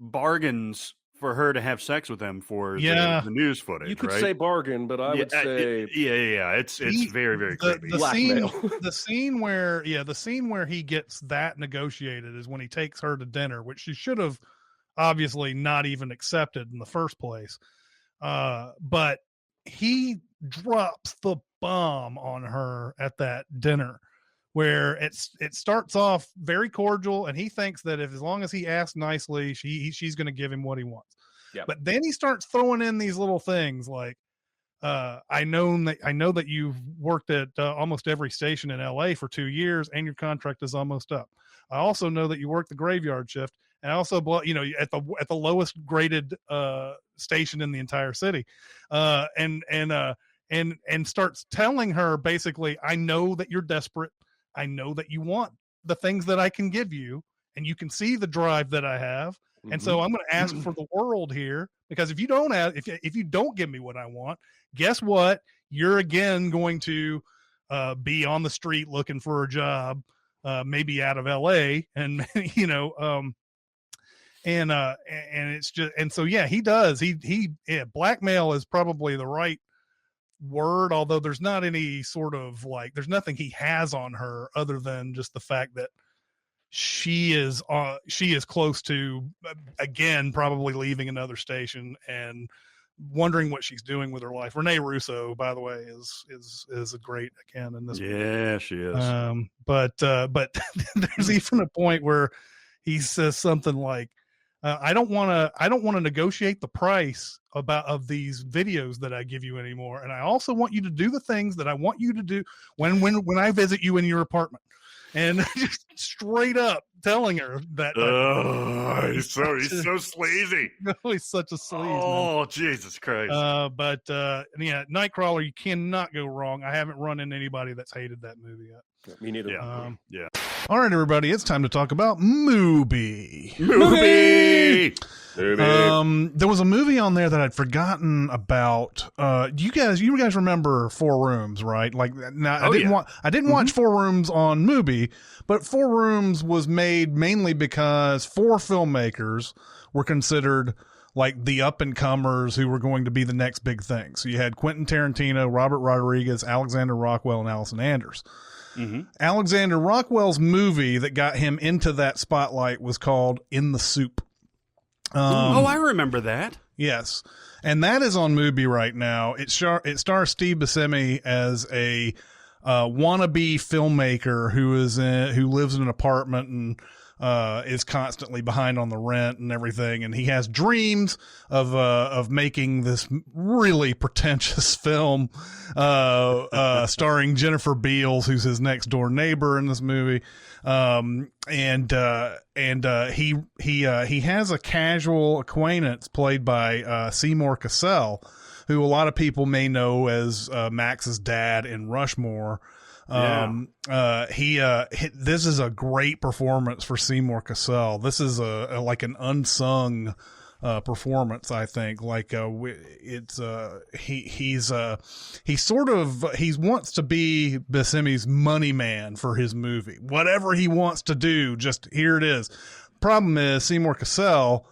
Speaker 1: bargains for her to have sex with him for the news footage.
Speaker 2: You could
Speaker 1: right?
Speaker 2: say bargain, but I would say
Speaker 1: it's very, very creepy.
Speaker 3: The scene where he gets that negotiated is when he takes her to dinner, which she should have obviously not even accepted in the first place. But he drops the bomb on her at that dinner, where it starts off very cordial, and he thinks that as long as he asks nicely, she's going to give him what he wants. Yeah. But then he starts throwing in these little things like, I know that you've worked at almost every station in LA for 2 years, and your contract is almost up. I also know that you work the graveyard shift, and I also, at the lowest graded station in the entire city, and starts telling her basically, I know that you're desperate. I know that you want the things that I can give you, and you can see the drive that I have. And so I'm going to ask for the world here, because if you don't give me what I want, guess what? You're again going to be on the street looking for a job, maybe out of LA, and and it's just, and so he does. Blackmail is probably the right word, although there's not any sort of there's nothing he has on her other than just the fact that she is close to, again, probably leaving another station and wondering what she's doing with her life. Renee Russo, by the way, is a great, again, in this movie.
Speaker 1: She is.
Speaker 3: But there's even a point where he says something like, I don't want to negotiate the price of these videos that I give you anymore. And I also want you to do the things that I want you to do when I visit you in your apartment. And just straight up telling her that.
Speaker 1: He's so sleazy.
Speaker 3: He's such a sleaze.
Speaker 1: Oh,
Speaker 3: man.
Speaker 1: Jesus Christ.
Speaker 3: But Nightcrawler, you cannot go wrong. I haven't run into anybody that's hated that movie yet.
Speaker 2: Yeah, me neither.
Speaker 1: Yeah.
Speaker 3: All right, everybody, it's time to talk about Movie. There was a movie on there that I'd forgotten about. You guys remember Four Rooms, right? Like, now I didn't watch Four Rooms on Mubi, but Four Rooms was made mainly because 4 filmmakers were considered like the up and comers who were going to be the next big thing. So you had Quentin Tarantino, Robert Rodriguez, Alexander Rockwell, and Allison Anders. Alexander Rockwell's movie that got him into that spotlight was called In the Soup.
Speaker 1: I remember that.
Speaker 3: Yes. And that is on Mubi right now. It stars Steve Buscemi as a wannabe filmmaker who lives in an apartment and is constantly behind on the rent and everything. And he has dreams of making this really pretentious film, starring Jennifer Beals, who's his next door neighbor in this movie. He has a casual acquaintance played by Seymour Cassel, who a lot of people may know as Max's dad in Rushmore. This is a great performance for Seymour Cassel. This is like an unsung performance, I think. Like he wants to be Buscemi's money man for his movie. Whatever he wants to do, just here it is. Problem is Seymour Cassel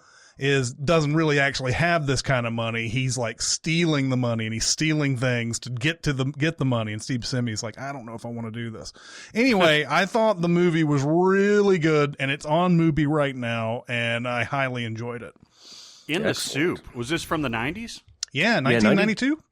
Speaker 3: doesn't really actually have this kind of money. He's like stealing the money, and he's stealing things to get the money. And Steve Buscemi's like, I don't know if I want to do this. Anyway, I thought the movie was really good, and it's on Mubi right now, and I highly enjoyed it.
Speaker 1: In the Soup. Was this from the 90s?
Speaker 3: Yeah, 1992.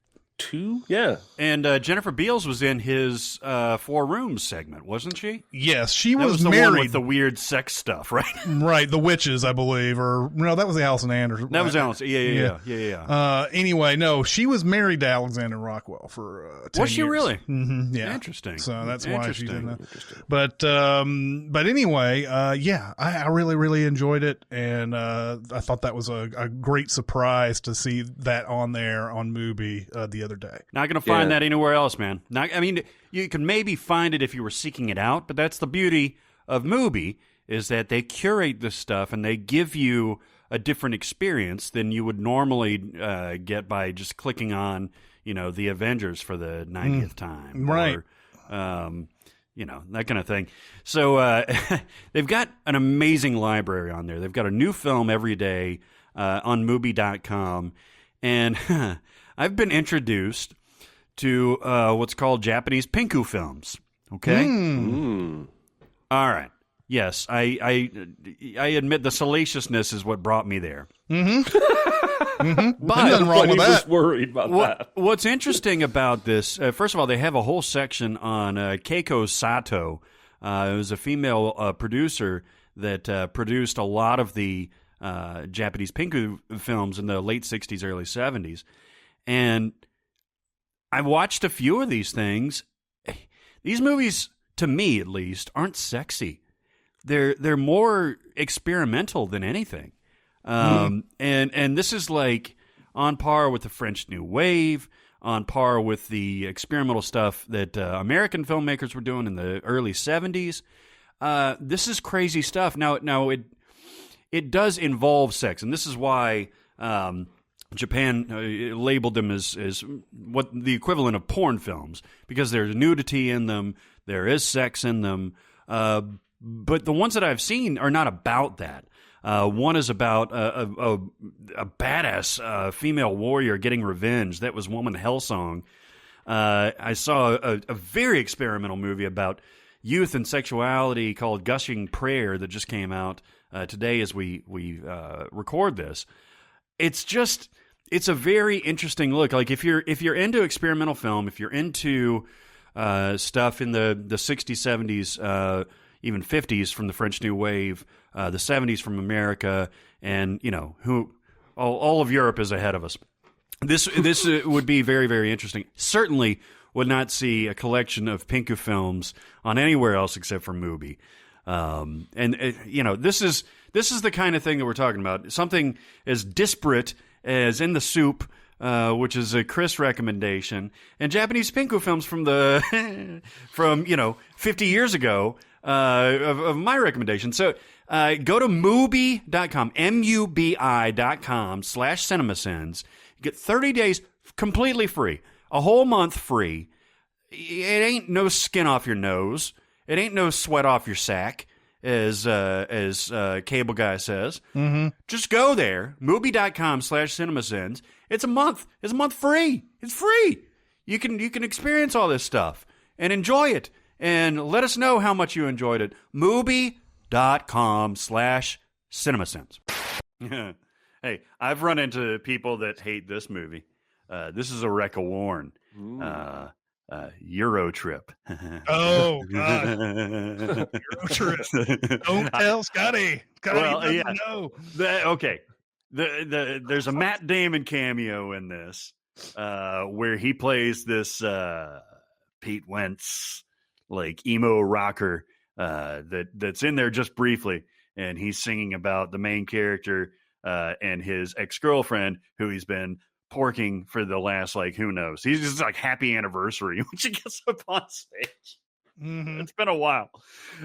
Speaker 2: Yeah.
Speaker 1: And Jennifer Beals was in his 4 Rooms segment, wasn't she?
Speaker 3: Yes, she
Speaker 1: That
Speaker 3: was
Speaker 1: the
Speaker 3: married.
Speaker 1: one with the weird sex stuff, right?
Speaker 3: Right, the witches, I believe, or no, that was the Allison Anderson.
Speaker 1: That was Allison. Yeah.
Speaker 3: Anyway, no, she was married to Alexander Rockwell for 10
Speaker 1: Was she
Speaker 3: years.
Speaker 1: really?
Speaker 3: Mm-hmm, yeah.
Speaker 1: Interesting.
Speaker 3: So that's why she's in that. But anyway, I really, really enjoyed it, and I thought that was a great surprise to see that on there on Mubi the other day.
Speaker 1: Not going to find that anywhere else, man. I mean, you can maybe find it if you were seeking it out, but that's the beauty of Mubi, is that they curate this stuff and they give you a different experience than you would normally get by just clicking on, the Avengers for the 90th time.
Speaker 3: Right.
Speaker 1: Or, that kind of thing. So they've got an amazing library on there. They've got a new film every day on Mubi.com. And I've been introduced to what's called Japanese pinku films. Okay? All right. Yes, I admit the salaciousness is what brought me there.
Speaker 3: Mm-hmm.
Speaker 1: But
Speaker 3: nothing wrong with that.
Speaker 2: Worried about that.
Speaker 1: What's interesting about this, first of all, they have a whole section on Keiko Sato. It was a female producer that produced a lot of the Japanese pinku films in the late 60s, early 70s. And I watched a few of these things. These movies, to me at least, aren't sexy. They're more experimental than anything. And this is like on par with the French New Wave, on par with the experimental stuff that American filmmakers were doing in the early 70s. This is crazy stuff. Now it does involve sex, and this is why Japan labeled them as what the equivalent of porn films, because there's nudity in them, there is sex in them, but the ones that I've seen are not about that. One is about a badass female warrior getting revenge. That was Woman Hellsong. I saw a very experimental movie about youth and sexuality called Gushing Prayer that just came out today as we record this. It's a very interesting look. Like if you're into experimental film, if you're into stuff in the 60s, 70s, even 50s from the French New Wave, the 70s from America, and all of Europe is ahead of us. This would be very, very interesting. Certainly would not see a collection of pinku films on anywhere else except for Mubi. This is the kind of thing that we're talking about. Something as disparate as In the Soup, which is a Chris recommendation, and Japanese pinku films from 50 years ago of my recommendation. So go to Mubi.com, MUBI.com/Cinemasins. You get 30 days completely free, a whole month free. It ain't no skin off your nose. It ain't no sweat off your sack, as Cable Guy says.
Speaker 3: Mm-hmm.
Speaker 1: Just go there, Mubi.com/Cinemasins. It's a month. It's a month free. It's free. You can experience all this stuff and enjoy it. And let us know how much you enjoyed it. Mubi.com/Cinemasins. Hey, I've run into people that hate this movie. This is a wreck of Warren. EuroTrip.
Speaker 3: Oh, God. EuroTrip. Don't tell Scotty. Scotty doesn't know.
Speaker 1: Okay. There's a Matt Damon cameo in this where he plays this Pete Wentz, like emo rocker that's in there just briefly, and he's singing about the main character and his ex-girlfriend who he's been porking for the last, like, who knows. He's just like happy anniversary when she gets up on stage.
Speaker 3: Mm-hmm.
Speaker 1: It's been a while.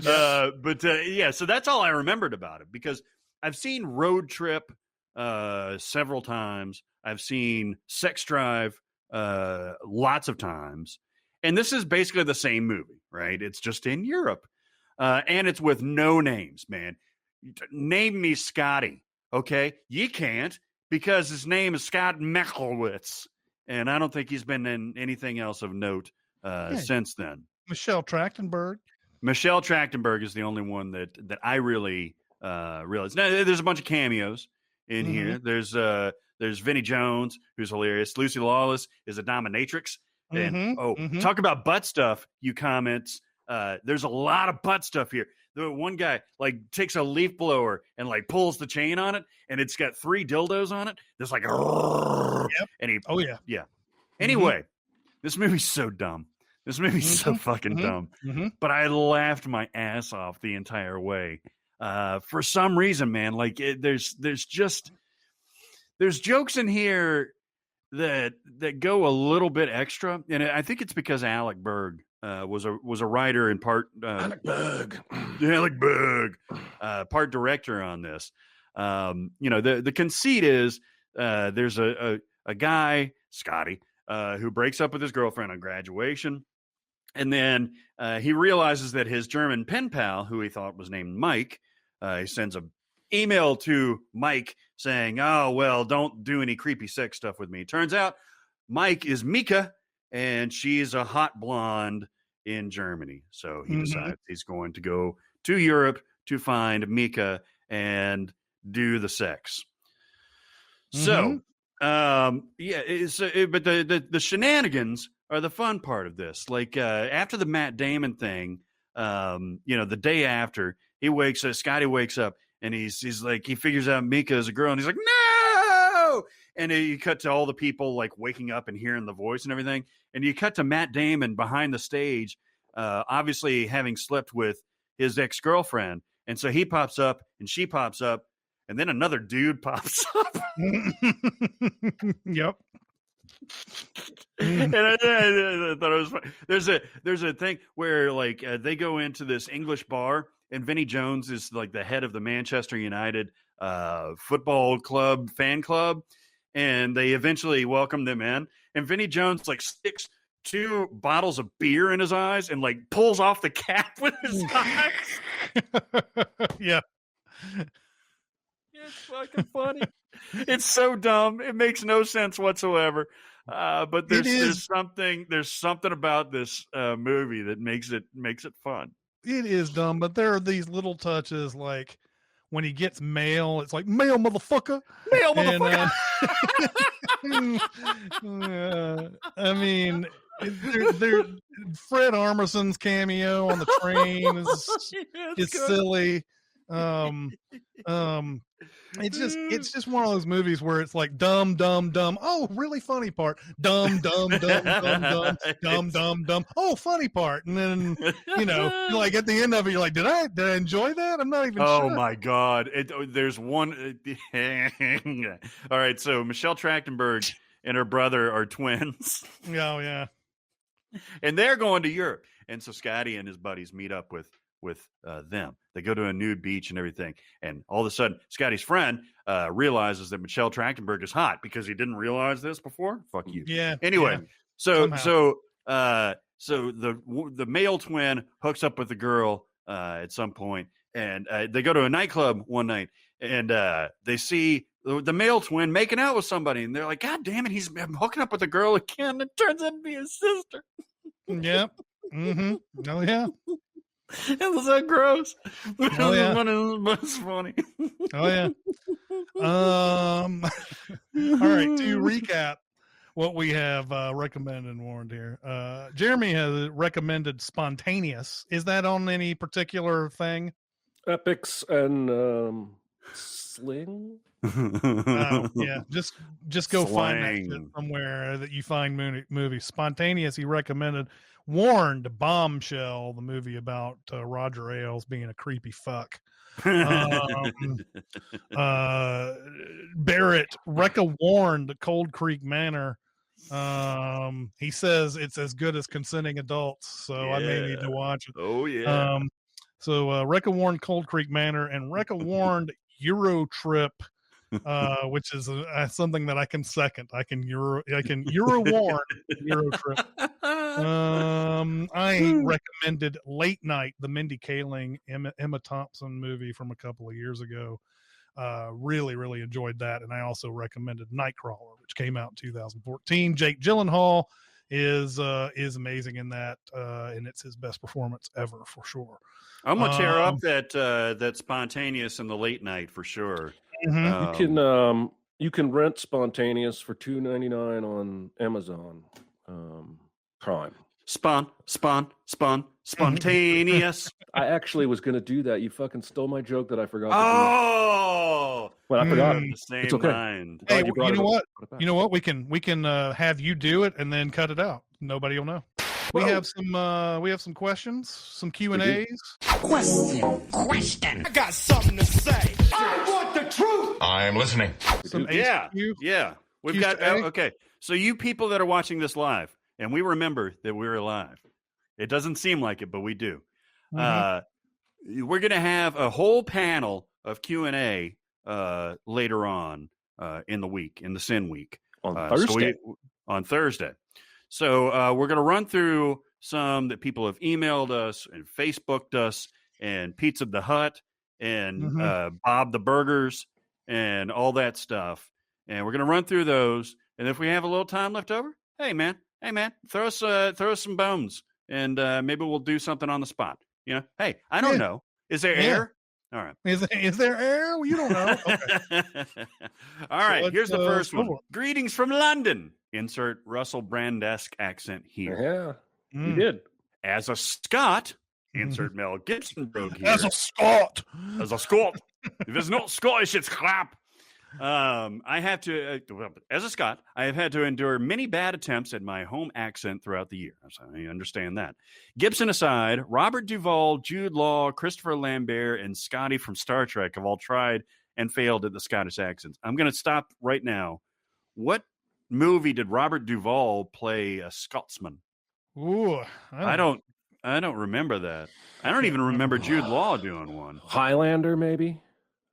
Speaker 1: Yes. So that's all I remembered about it, because I've seen Road Trip several times. I've seen Sex Drive lots of times. And this is basically the same movie, right? It's just in Europe. And it's with no names, man. Name me Scotty. Okay, you can't because his name is Scott Michelwitz, and I don't think he's been in anything else of note since then.
Speaker 3: Michelle Trachtenberg.
Speaker 1: Michelle Trachtenberg is the only one that I really realized. Now, there's a bunch of cameos in here. There's Vinnie Jones, who's hilarious. Lucy Lawless is a dominatrix. And talk about butt stuff, you comments. There's a lot of butt stuff here. The one guy like takes a leaf blower and like pulls the chain on it, and it's got 3 dildos on it. There's like, and he, Anyway, this movie's so dumb. This movie's so fucking dumb. But I laughed my ass off the entire way. For some reason, man, like there's jokes in here that go a little bit extra, and I think it's because Alec Berg was a writer and part Alec Berg, part director on this. The conceit is there's a guy, Scotty, who breaks up with his girlfriend on graduation, and then he realizes that his German pen pal, who he thought was named Mike, he sends a email to Mike saying, "Oh, well, don't do any creepy sex stuff with me." Turns out Mike is Mika, and she's a hot blonde in Germany. So he decides he's going to go to Europe to find Mika and do the sex. So, but the shenanigans are the fun part of this. Like after the Matt Damon thing, the day after, Scotty wakes up, and he's like, he figures out Mika is a girl, and he's like, no! And you cut to all the people like waking up and hearing the voice and everything. And you cut to Matt Damon behind the stage, obviously having slept with his ex-girlfriend. And so he pops up and she pops up, and then another dude pops up.
Speaker 3: Yep.
Speaker 1: And I thought it was funny. There's a thing where like they go into this English bar, and Vinnie Jones is like the head of the Manchester United football club fan club, and they eventually welcome them in. And Vinnie Jones like sticks 2 bottles of beer in his eyes and like pulls off the cap with his eyes.
Speaker 3: Yeah.
Speaker 1: It's fucking funny. It's so dumb. It makes no sense whatsoever. But there's something about this movie that makes it fun.
Speaker 3: It is dumb, but there are these little touches, like when he gets mail, it's like, mail, motherfucker.
Speaker 1: Mail, motherfucker.
Speaker 3: I mean, Fred Armisen's cameo on the train is silly. It's just one of those movies where it's like dumb. Oh, really funny part. Dumb. Oh, funny part. And then like at the end of it, you're like, did I enjoy that? I'm not even sure.
Speaker 1: Oh my God. There's one. All right. So Michelle Trachtenberg and her brother are twins.
Speaker 3: Oh yeah.
Speaker 1: And they're going to Europe. And so Scotty and his buddies meet up with them. They go to a nude beach and everything. And all of a sudden, Scotty's friend realizes that Michelle Trachtenberg is hot because he didn't realize this before. Fuck you.
Speaker 3: Yeah.
Speaker 1: Anyway,
Speaker 3: yeah.
Speaker 1: So the male twin hooks up with the girl at some point, and they go to a nightclub one night, and they see the male twin making out with somebody, and they're like, "God damn it, he's hooking up with a girl again." It turns out to be his sister.
Speaker 3: Yep. Oh yeah.
Speaker 1: It was so gross.
Speaker 3: Oh, yeah.
Speaker 1: It was funny.
Speaker 3: Oh yeah. All right. To recap what we have recommended and warned here, Jeremy has recommended Spontaneous. Is that on any particular thing?
Speaker 2: Epics and Sling.
Speaker 3: Yeah, just go find that
Speaker 1: Slang.
Speaker 3: shit somewhere that you find movies. Spontaneous, he recommended. Warned, Bombshell, the movie about Roger Ailes being a creepy fuck. Barrett, Recca warned Cold Creek Manor. He says it's as good as Consenting Adults, so I may need to watch it.
Speaker 1: Oh yeah.
Speaker 3: So Recca warned Cold Creek Manor, and Recca warned EuroTrip, which is something that I can second. I can Euro warn EuroTrip. I recommended Late Night, the Mindy Kaling Emma Thompson movie from a couple of years ago. Really, really enjoyed that. And I also recommended Nightcrawler, which came out in 2014. Jake Gyllenhaal is amazing in that, and it's his best performance ever for sure.
Speaker 1: I'm gonna tear up that Spontaneous in the late night for sure.
Speaker 2: You can rent Spontaneous for $2.99 on Amazon Prime.
Speaker 1: Spontaneous.
Speaker 2: I actually was going to do that. You fucking stole my joke that I forgot. Well, I forgot.
Speaker 1: The same
Speaker 2: it's okay.
Speaker 1: mind.
Speaker 3: Hey, you know what? You know what? We can have you do it and then cut it out. Nobody will know. We have some questions, some Q&As.
Speaker 4: Question. I got something to say.
Speaker 5: I want the truth.
Speaker 8: I'm listening.
Speaker 3: Some
Speaker 1: Yeah. We've got
Speaker 3: Q&A.
Speaker 1: okay. So you people that are watching this live, and we remember that we're alive. It doesn't seem like it, but we do.
Speaker 3: Mm-hmm.
Speaker 1: We're going to have a whole panel of Q&A later on in the week, in the Sin Week.
Speaker 2: On Thursday.
Speaker 1: On Thursday. So we're going to run through some that people have emailed us and Facebooked us and Pizza the Hut and Bob the Burgers and all that stuff. And we're going to run through those. And if we have a little time left over, hey, man, throw us some bones. And maybe we'll do something on the spot. You know, hey, I don't know. Is there air? All right.
Speaker 3: Is there air? Well, you don't know. Okay.
Speaker 1: All right. Here's the first one.
Speaker 3: over.
Speaker 1: Greetings from London. Insert Russell Brand-esque accent here.
Speaker 2: Yeah, you did.
Speaker 1: As a Scot, insert Mel Gibson brogue here.
Speaker 3: As a Scot.
Speaker 1: If it's not Scottish, it's crap. I have to, as a Scot, I have had to endure many bad attempts at my home accent throughout the year. So I understand that. Gibson aside, Robert Duvall, Jude Law, Christopher Lambert, and Scotty from Star Trek have all tried and failed at the Scottish accents. I'm going to stop right now. What movie did Robert Duvall play a Scotsman?
Speaker 3: Ooh,
Speaker 1: I don't remember that. I don't even remember Jude Law doing one.
Speaker 2: Highlander, maybe?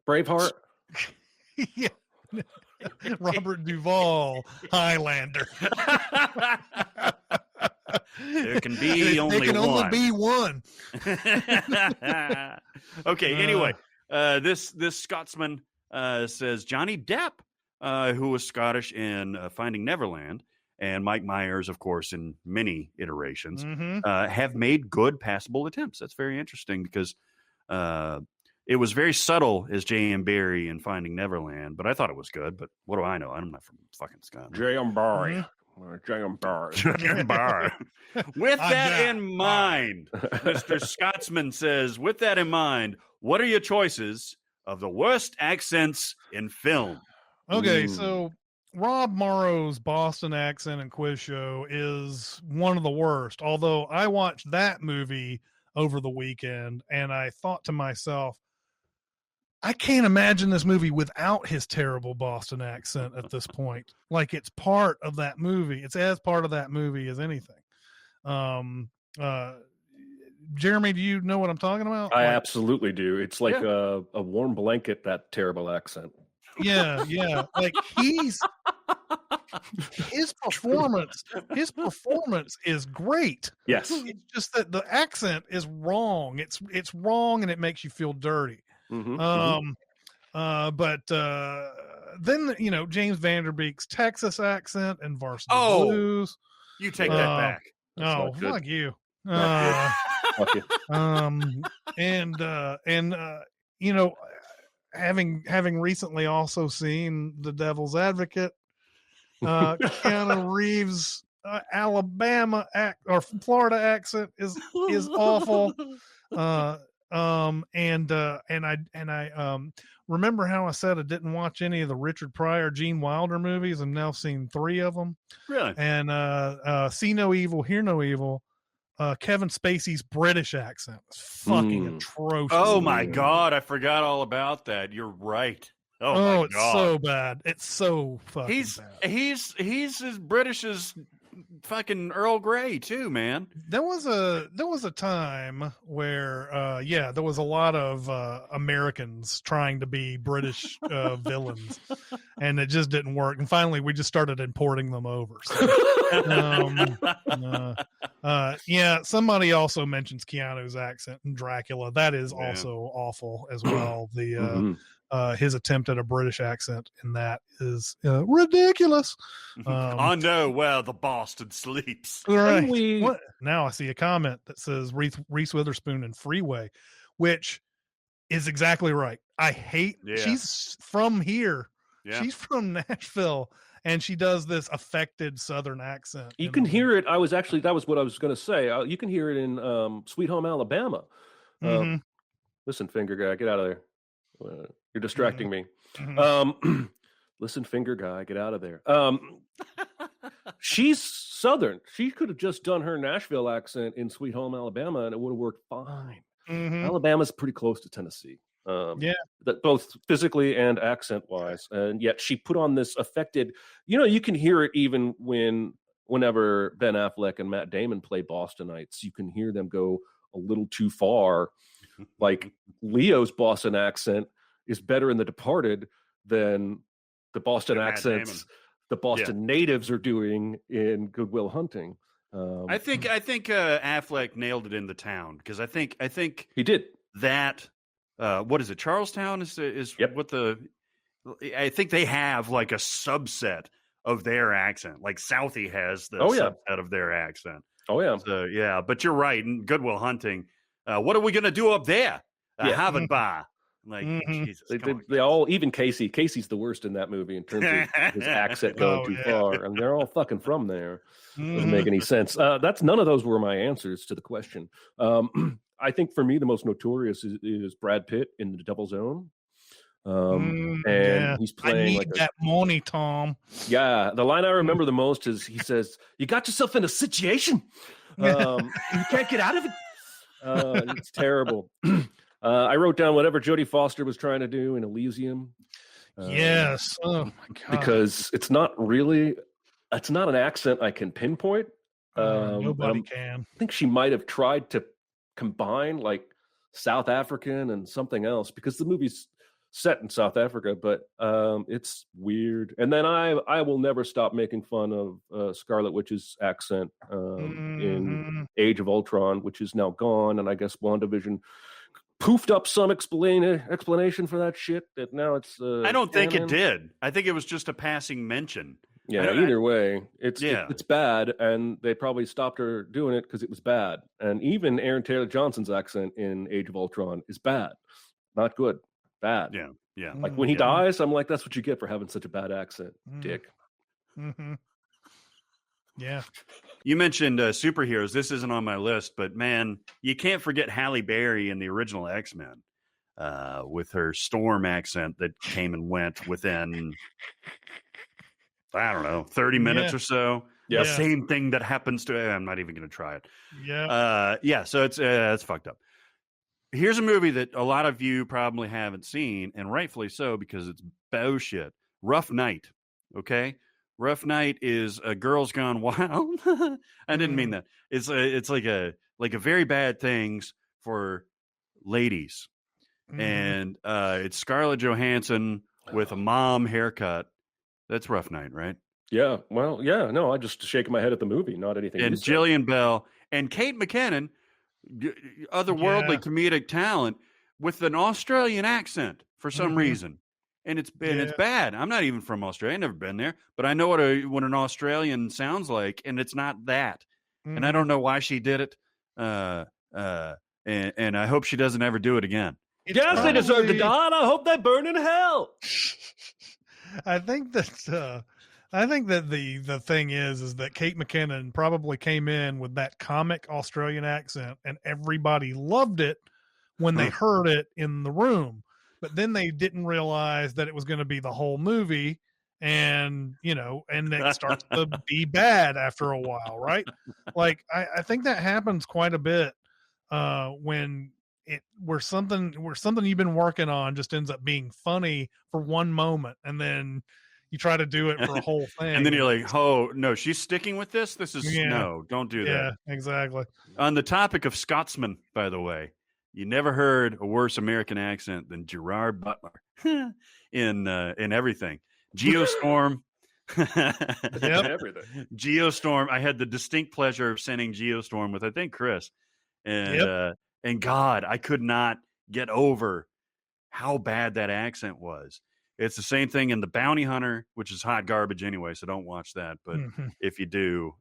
Speaker 2: Braveheart?
Speaker 3: Yeah. Robert Duvall, Highlander.
Speaker 1: There can be only one.
Speaker 3: Only be one.
Speaker 1: Okay, anyway, this Scotsman says Johnny Depp, who was Scottish in Finding Neverland, and Mike Myers, of course, in many iterations, have made good passable attempts. That's very interesting because it was very subtle as J.M. Barrie in Finding Neverland, but I thought it was good. But what do I know? I'm not from fucking Scotland.
Speaker 2: J.M. Barrie. J.M. Barrie.
Speaker 1: With that in mind, Mr. Scotsman says, with that in mind, what are your choices of the worst accents in film?
Speaker 3: Okay, so Rob Morrow's Boston accent and quiz show is one of the worst. Although I watched that movie over the weekend and I thought to myself, I can't imagine this movie without his terrible Boston accent at this point. Like it's part of that movie. It's as part of that movie as anything. Jeremy, do you know what I'm talking about?
Speaker 2: I absolutely do. It's like a warm blanket, that terrible accent.
Speaker 3: Yeah. Like his performance is great.
Speaker 2: Yes.
Speaker 3: It's just that the accent is wrong. It's wrong and it makes you feel dirty. But then James Vanderbeek's Texas accent and Varsity Blues.
Speaker 1: You take that back.
Speaker 3: Fuck you.
Speaker 2: Fuck you.
Speaker 3: Having recently also seen The Devil's Advocate, Keanu Reeves' Alabama or Florida accent is awful. And I remember how I said I didn't watch any of the Richard Pryor, Gene Wilder movies. I've now seen 3 of them.
Speaker 1: Really?
Speaker 3: And See No Evil, Hear No Evil. Kevin Spacey's British accent is fucking atrocious.
Speaker 1: Oh my God, I forgot all about that. You're right. Oh my
Speaker 3: it's
Speaker 1: God.
Speaker 3: so bad. It's so fucking bad.
Speaker 1: He's as British as fucking Earl Grey too, man.
Speaker 3: There was a time where there was a lot of Americans trying to be British villains, and it just didn't work. And finally, we just started importing them over. So, somebody also mentions Keanu's accent in Dracula. That is also awful as well. his attempt at a British accent in that is ridiculous.
Speaker 1: I know where the Boston sleeps.
Speaker 3: Right. Now I see a comment that says Reese Witherspoon in Freeway, which is exactly right. I hate. She's from here. Yeah. She's from Nashville, and she does this affected Southern accent.
Speaker 2: You can hear it. That was what I was going to say. You can hear it in Sweet Home Alabama. Listen, finger guy, get out of there. You're distracting me. Listen, finger guy, get out of there. She's Southern. She could have just done her Nashville accent in Sweet Home Alabama, and it would have worked fine. Alabama's pretty close to Tennessee. That both physically and accent wise, and yet she put on this affected. You can hear it even whenever Ben Affleck and Matt Damon play Bostonites. You can hear them go a little too far. Like Leo's Boston accent is better in The Departed than the Boston accents the Boston natives are doing in Good Will Hunting.
Speaker 1: I think Affleck nailed it in The Town, because I think
Speaker 2: he did
Speaker 1: that. What is it? Charlestown is what the. I think they have like a subset of their accent, like Southie has the subset of their accent.
Speaker 2: Oh yeah.
Speaker 1: So yeah, but you're right. In Good Will Hunting, what are we gonna do up there? Harvard Bar. Like Jesus,
Speaker 2: they all, even Casey's the worst in that movie in terms of his accent going too far, and they're all fucking from there. Doesn't make any sense. None of those were my answers to the question. I think for me the most notorious is Brad Pitt in The Devil's Own. He's playing
Speaker 3: I need that money, Tom.
Speaker 2: Yeah, the line I remember the most is he says, "You got yourself in a situation. You can't get out of it." It's terrible. I wrote down whatever Jodie Foster was trying to do in Elysium.
Speaker 3: Yes. Oh my God.
Speaker 2: Because it's not an accent I can pinpoint.
Speaker 3: Nobody can.
Speaker 2: I think she might have tried to combine like South African and something else, because the movie's set in South Africa, but it's weird. And then I will never stop making fun of Scarlet Witch's accent in Age of Ultron, which is now gone, and I guess WandaVision poofed up some explanation for that shit that now it's
Speaker 1: I don't think it did. I think it was just a passing mention.
Speaker 2: Yeah, either way, it's bad, and they probably stopped her doing it because it was bad. And even Aaron Taylor Johnson's accent in Age of Ultron is bad. Not good. Bad.
Speaker 1: Yeah.
Speaker 2: Like when he dies, I'm like, that's what you get for having such a bad accent, dick.
Speaker 3: Yeah.
Speaker 1: You mentioned superheroes. This isn't on my list, but man, you can't forget Halle Berry in the original X-Men with her Storm accent that came and went within, I don't know, 30 minutes or so.
Speaker 2: Yeah.
Speaker 1: The same thing that happens to, I'm not even going to try it.
Speaker 3: Yeah.
Speaker 1: So it's fucked up. Here's a movie that a lot of you probably haven't seen, and rightfully so, because it's bullshit. Rough Night. Okay? Rough Night is a Girls Gone Wild. I didn't mean that. It's like a very bad things for ladies. And it's Scarlett Johansson with a mom haircut. That's Rough Night, right?
Speaker 2: Yeah. Well, yeah. No, I just shaking my head at the movie, not anything.
Speaker 1: And Jillian Bell and Kate McKinnon, otherworldly comedic talent with an Australian accent for some reason. And it's bad. I'm not even from Australia. I've never been there, but I know what an Australian sounds like, and it's not that. And I don't know why she did it. And I hope she doesn't ever do it again.
Speaker 2: Yes, they deserve to die, and I hope they burn in hell.
Speaker 3: I think that the thing is that Kate McKinnon probably came in with that comic Australian accent, and everybody loved it when they heard it in the room. But then they didn't realize that it was going to be the whole movie, and it starts to be bad after a while, right? Like I think that happens quite a bit when where something you've been working on just ends up being funny for one moment, and then you try to do it for a whole thing.
Speaker 1: And then you're like, oh, no, she's sticking with this? This is, no, don't do that.
Speaker 3: Yeah, exactly.
Speaker 1: On the topic of Scotsman, by the way, you never heard a worse American accent than Gerard Butler in everything. Geostorm.
Speaker 2: Everything.
Speaker 1: Geostorm. I had the distinct pleasure of sending Geostorm with, I think, Chris. And God, I could not get over how bad that accent was. It's the same thing in The Bounty Hunter, which is hot garbage anyway, so don't watch that. But if you do,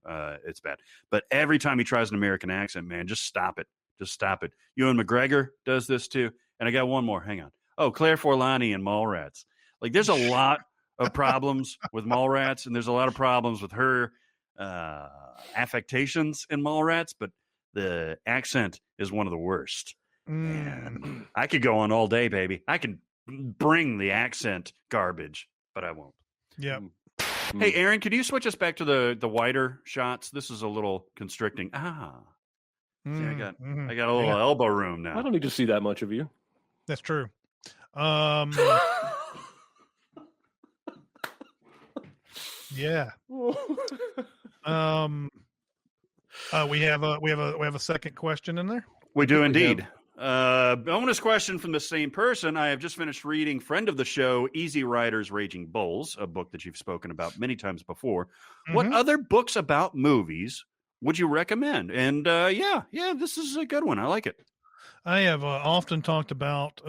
Speaker 1: it's bad. But every time he tries an American accent, man, just stop it. Just stop it. Ewan McGregor does this too. And I got one more. Hang on. Oh, Claire Forlani and Mallrats. Like, there's a lot of problems with Mallrats, and there's a lot of problems with her affectations in Mallrats, but the accent is one of the worst. And I could go on all day, baby. I can bring the accent garbage, but I won't.
Speaker 3: Yeah.
Speaker 1: Hey, Aaron, could you switch us back to the wider shots? This is a little constricting. See, I got a little elbow room now.
Speaker 2: I don't need to see that much of you.
Speaker 3: That's true. Yeah. We have a second question in there.
Speaker 1: We do indeed. Bonus question from the same person. I have just finished reading friend of the show, Easy Riders Raging Bulls, a book that you've spoken about many times before. What other books about movies would you recommend? And this is a good one. I like it.
Speaker 3: I have often talked about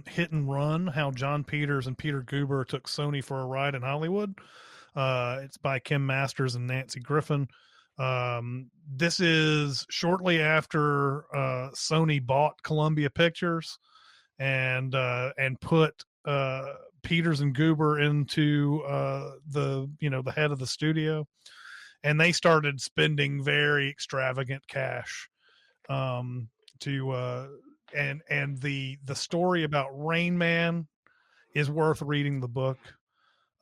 Speaker 3: Hit and Run, how John Peters and Peter Guber took Sony for a ride in Hollywood. It's by Kim Masters and Nancy Griffin. This is shortly after Sony bought Columbia Pictures and put Peters and Guber into the head of the studio, and they started spending very extravagant cash and the story about Rain Man is worth reading the book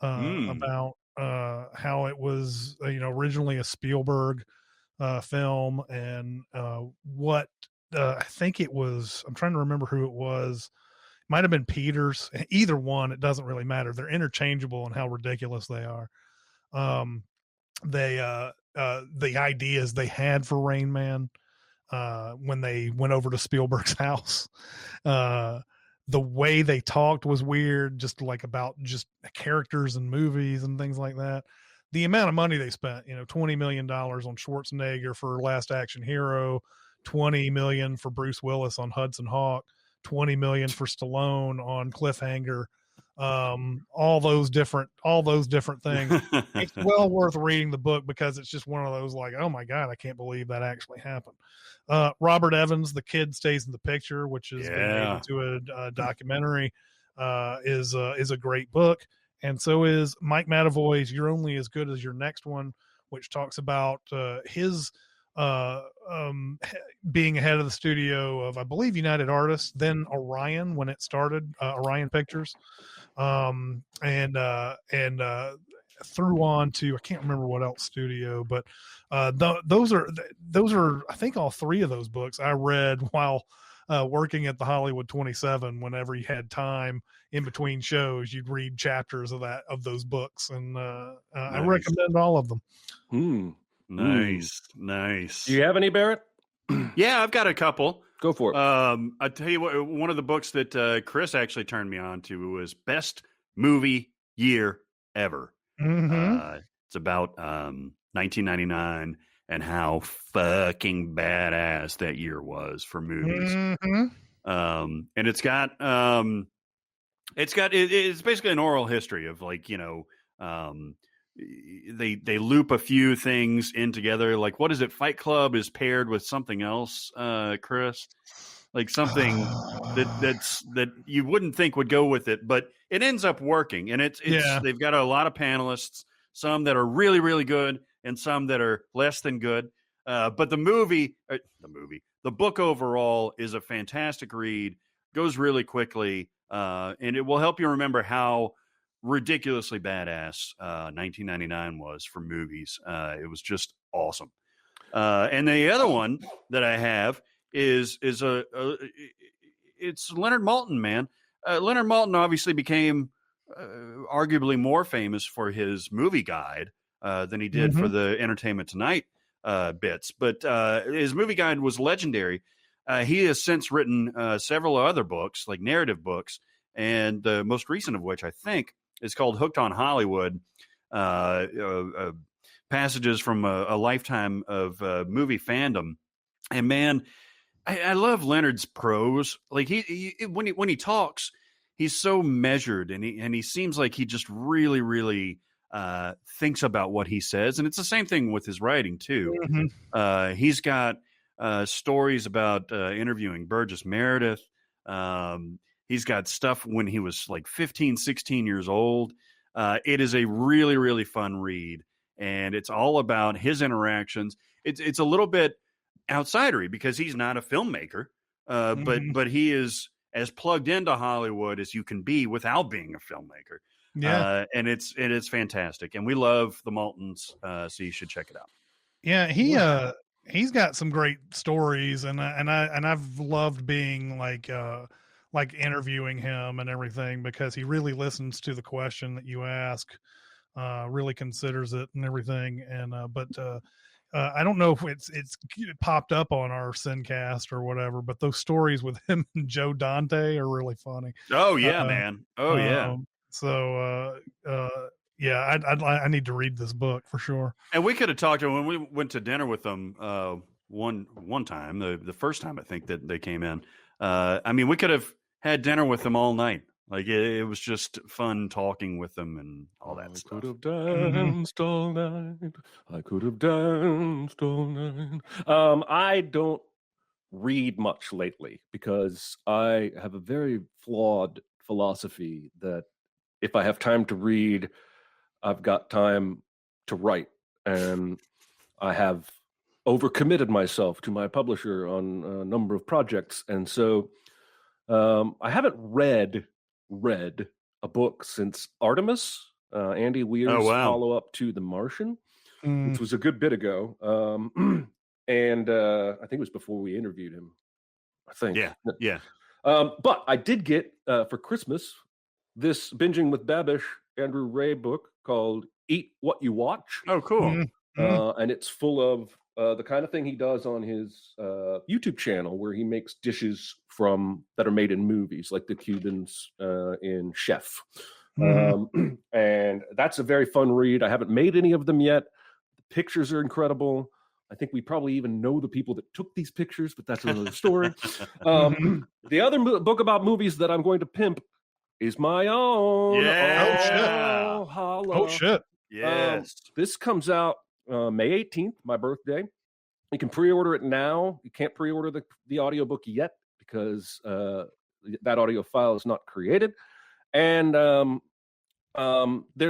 Speaker 3: about how it was originally a Spielberg film, and what I think it was, I'm trying to remember who it was. It might have been Peters. Either one, it doesn't really matter. They're interchangeable in how ridiculous they are. The ideas they had for Rain Man when they went over to Spielberg's house, the way they talked was weird, just like about just characters and movies and things like that. The amount of money they spent, $20 million on Schwarzenegger for Last Action Hero, $20 million for Bruce Willis on Hudson Hawk, $20 million for Stallone on Cliffhanger. All those different things. It's well worth reading the book because it's just one of those like, oh my God, I can't believe that actually happened. Robert Evans, The Kid Stays in the Picture, which is been made into a documentary, is a great book. And so is Mike Madavoy's You're Only as Good as Your Next One, which talks about his being ahead of the studio of, I believe, United Artists, then Orion when it started, Orion Pictures, and through on to, I can't remember what else studio, but those are I think all three of those books I read while working at the Hollywood 27. Whenever you had time in between shows, you'd read chapters of those books, and nice. I recommend all of them.
Speaker 1: Nice.
Speaker 2: Do you have any, Barrett?
Speaker 1: Yeah, I've got a couple.
Speaker 2: Go for it.
Speaker 1: I tell you what, one of the books that Chris actually turned me on to was Best Movie Year Ever. It's about 1999 and how fucking badass that year was for movies. And it's basically an oral history of, like, they loop a few things in together. Like, what is it? Fight Club is paired with something else, Chris, like something that you wouldn't think would go with it, but it ends up working. And they've got a lot of panelists, some that are really, really good and some that are less than good. But the book overall is a fantastic read, goes really quickly, and it will help you remember how ridiculously badass 1999 was for movies. It was just awesome. And the other one that I have is it's Leonard Maltin, man. Leonard Maltin obviously became arguably more famous for his movie guide than he did for the Entertainment Tonight bits, but his movie guide was legendary. He has since written several other books, like narrative books, and the most recent of which I think is called Hooked on Hollywood, passages from a lifetime of movie fandom. And man, I love Leonard's prose. Like he when he talks, he's so measured, and he seems like he just really, really thinks about what he says. And it's the same thing with his writing too. He's got stories about interviewing Burgess Meredith. He's got stuff when he was like 15, 16 years old. It is a really, really fun read, and it's all about his interactions. It's a little bit outsidery because he's not a filmmaker, but he is as plugged into Hollywood as you can be without being a filmmaker.
Speaker 3: Yeah.
Speaker 1: And it's fantastic, and we love the Maltons, so you should check it out.
Speaker 3: Yeah, he's got some great stories, and I've loved being like interviewing him and everything, because he really listens to the question that you ask, really considers it and everything. And I don't know if it's popped up on our SinCast or whatever, but those stories with him and Joe Dante are really funny.
Speaker 1: Oh yeah, man. Oh yeah.
Speaker 3: So yeah, I need to read this book for sure.
Speaker 1: And we could have talked to him when we went to dinner with them one time, the first time I think that they came in. I mean, we could have had dinner with them all night. Like it was just fun talking with them and all that stuff.
Speaker 2: I could have danced all night. I could have danced all night. I don't read much lately because I have a very flawed philosophy that if I have time to read, I've got time to write. And I have overcommitted myself to my publisher on a number of projects. And so I haven't read a book since Artemis, Andy Weir's follow-up to The Martian, which was a good bit ago. And I think it was before we interviewed him, I think.
Speaker 1: Yeah.
Speaker 2: But I did get, for Christmas, this Binging with Babish, Andrew Ray book called Eat What You Watch.
Speaker 1: Oh, cool.
Speaker 2: And it's full of the kind of thing he does on his YouTube channel, where he makes dishes that are made in movies, like the Cubans in Chef. And that's a very fun read. I haven't made any of them yet. The pictures are incredible. I think we probably even know the people that took these pictures, but that's another story. The other book about movies that I'm going to pimp is my own.
Speaker 1: Yeah.
Speaker 3: Oh shit.
Speaker 1: Yes.
Speaker 2: This comes out May 18th, my birthday. You can pre-order it now. You can't pre-order the audiobook yet because that audio file is not created. And there's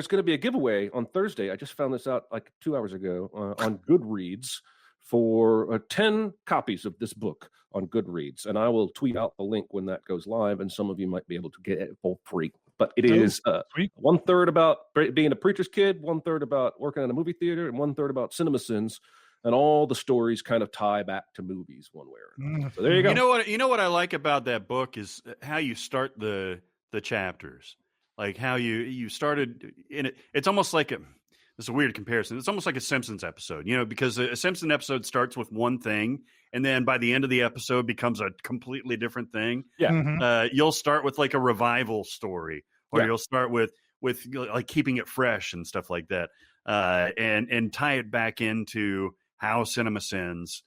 Speaker 2: going to be a giveaway on Thursday. I just found this out like 2 hours ago on Goodreads for 10 copies of this book on Goodreads. And I will tweet out the link when that goes live, and some of you might be able to get it for free. But it is 1/3 about being a preacher's kid, 1/3 about working in a movie theater, and 1/3 about Cinemasins. And all the stories kind of tie back to movies one way or another. So there you go.
Speaker 1: You know what I like about that book is how you start the chapters. Like how you started in it. It's almost like it's a weird comparison. It's almost like a Simpsons episode, because a Simpsons episode starts with one thing, and then by the end of the episode becomes a completely different thing.
Speaker 2: Yeah.
Speaker 1: You'll start with like a revival story, or you'll start with like keeping it fresh and stuff like that, and tie it back into how Cinemasins,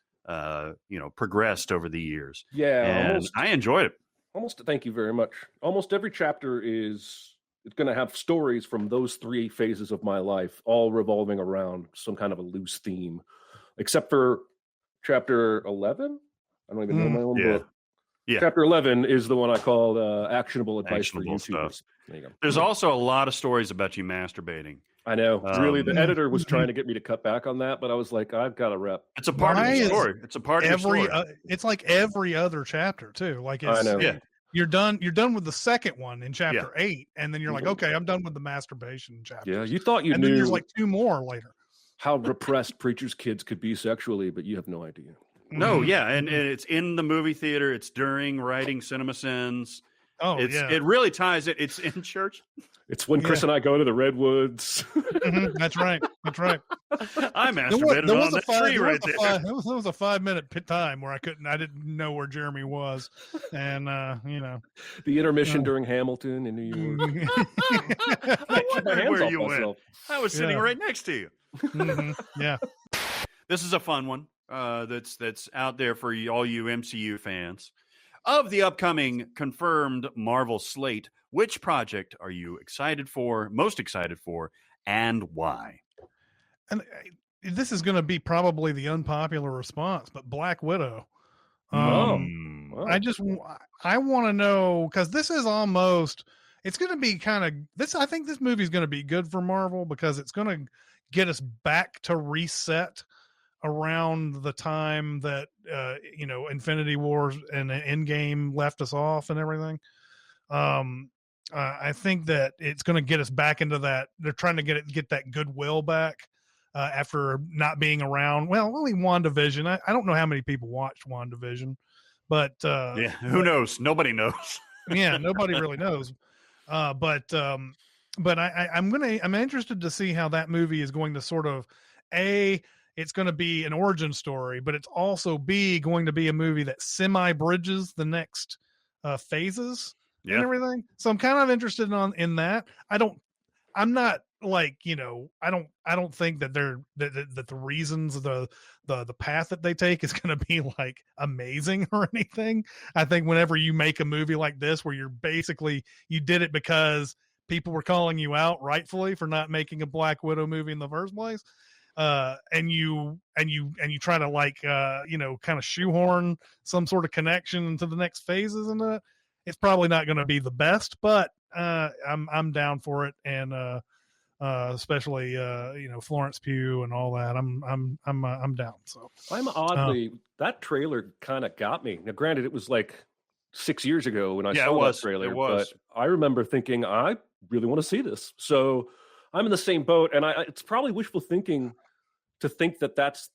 Speaker 1: progressed over the years.
Speaker 2: Yeah.
Speaker 1: And I enjoyed it.
Speaker 2: Thank you very much. Almost every chapter it's going to have stories from those 3 phases of my life, all revolving around some kind of a loose theme, except for chapter 11. I don't even know my own book. Yeah. Chapter 11 is the one I called actionable advice for YouTubers.
Speaker 1: Stuff. There you go. There's also a lot of stories about you masturbating.
Speaker 2: I know. Really, the editor was trying to get me to cut back on that, but I was like, I've got to rep.
Speaker 1: It's a part of the story. It's a part of the story.
Speaker 3: It's like every other chapter too. Like
Speaker 2: I know.
Speaker 3: Yeah. You're done with the second one in chapter 8, and then you're like, okay, I'm done with the masturbation chapter.
Speaker 2: Yeah, you thought you
Speaker 3: knew. And then there's like 2 more later.
Speaker 2: How repressed preachers' kids could be sexually, but you have no idea.
Speaker 1: No, yeah, and it's in the movie theater. It's during writing Cinemasins.
Speaker 3: Oh,
Speaker 1: it really ties it. It's in church.
Speaker 2: It's when Chris and I go to the Redwoods.
Speaker 3: That's right.
Speaker 1: I masturbated on that tree right there.
Speaker 3: There was a 5-minute time where I didn't know where Jeremy was, and
Speaker 2: the intermission during Hamilton in New York.
Speaker 1: I wondered where you went. I was sitting right next to you.
Speaker 3: Yeah,
Speaker 1: this is a fun one. That's out there for all you MCU fans. Of the upcoming confirmed Marvel slate, Which project are you most excited for, and why?
Speaker 3: And this is going to be probably the unpopular response, but Black Widow.
Speaker 2: Wow.
Speaker 3: I want to know, because this is almost, it's going to be kind of this. I think this movie is going to be good for Marvel because it's going to get us back to reset around the time that Infinity Wars and Endgame left us off and everything. I think that it's going to get us back into that. They're trying to get that goodwill back after not being around. Well, really, WandaVision. I don't know how many people watched WandaVision, but
Speaker 1: who knows? Nobody knows.
Speaker 3: Yeah, nobody really knows. But I'm interested to see how that movie is going to sort of it's going to be an origin story, but it's also going to be a movie that semi-bridges the next phases and everything. So I'm kind of interested in that. I'm not like, I don't think that that the reasons the path that they take is going to be like amazing or anything. I think whenever you make a movie like this, where you did it because people were calling you out rightfully for not making a Black Widow movie in the first place. And you try to kind of shoehorn some sort of connection into the next phases, and it's probably not going to be the best, but I'm down for it, and especially Florence Pugh and all that. I'm down. So
Speaker 2: I'm oddly that trailer kind of got me. Now, granted, it was like 6 years ago when I saw that trailer, but I remember thinking I really want to see this. So I'm in the same boat, and it's probably wishful thinking to think that that's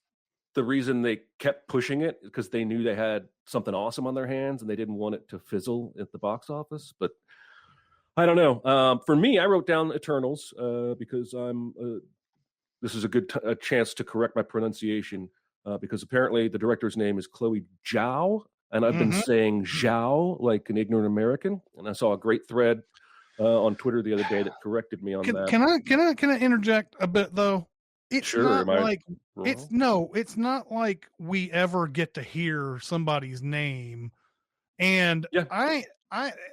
Speaker 2: the reason they kept pushing it, because they knew they had something awesome on their hands and they didn't want it to fizzle at the box office. But I don't know. For me, I wrote down Eternals because this is a good chance to correct my pronunciation because apparently the director's name is Chloe Zhao, and I've been saying Zhao like an ignorant American. And I saw a great thread on Twitter the other day that corrected me on that.
Speaker 3: Can I interject a bit though? It's
Speaker 2: sure.
Speaker 3: not like it's not like we ever get to hear somebody's name. And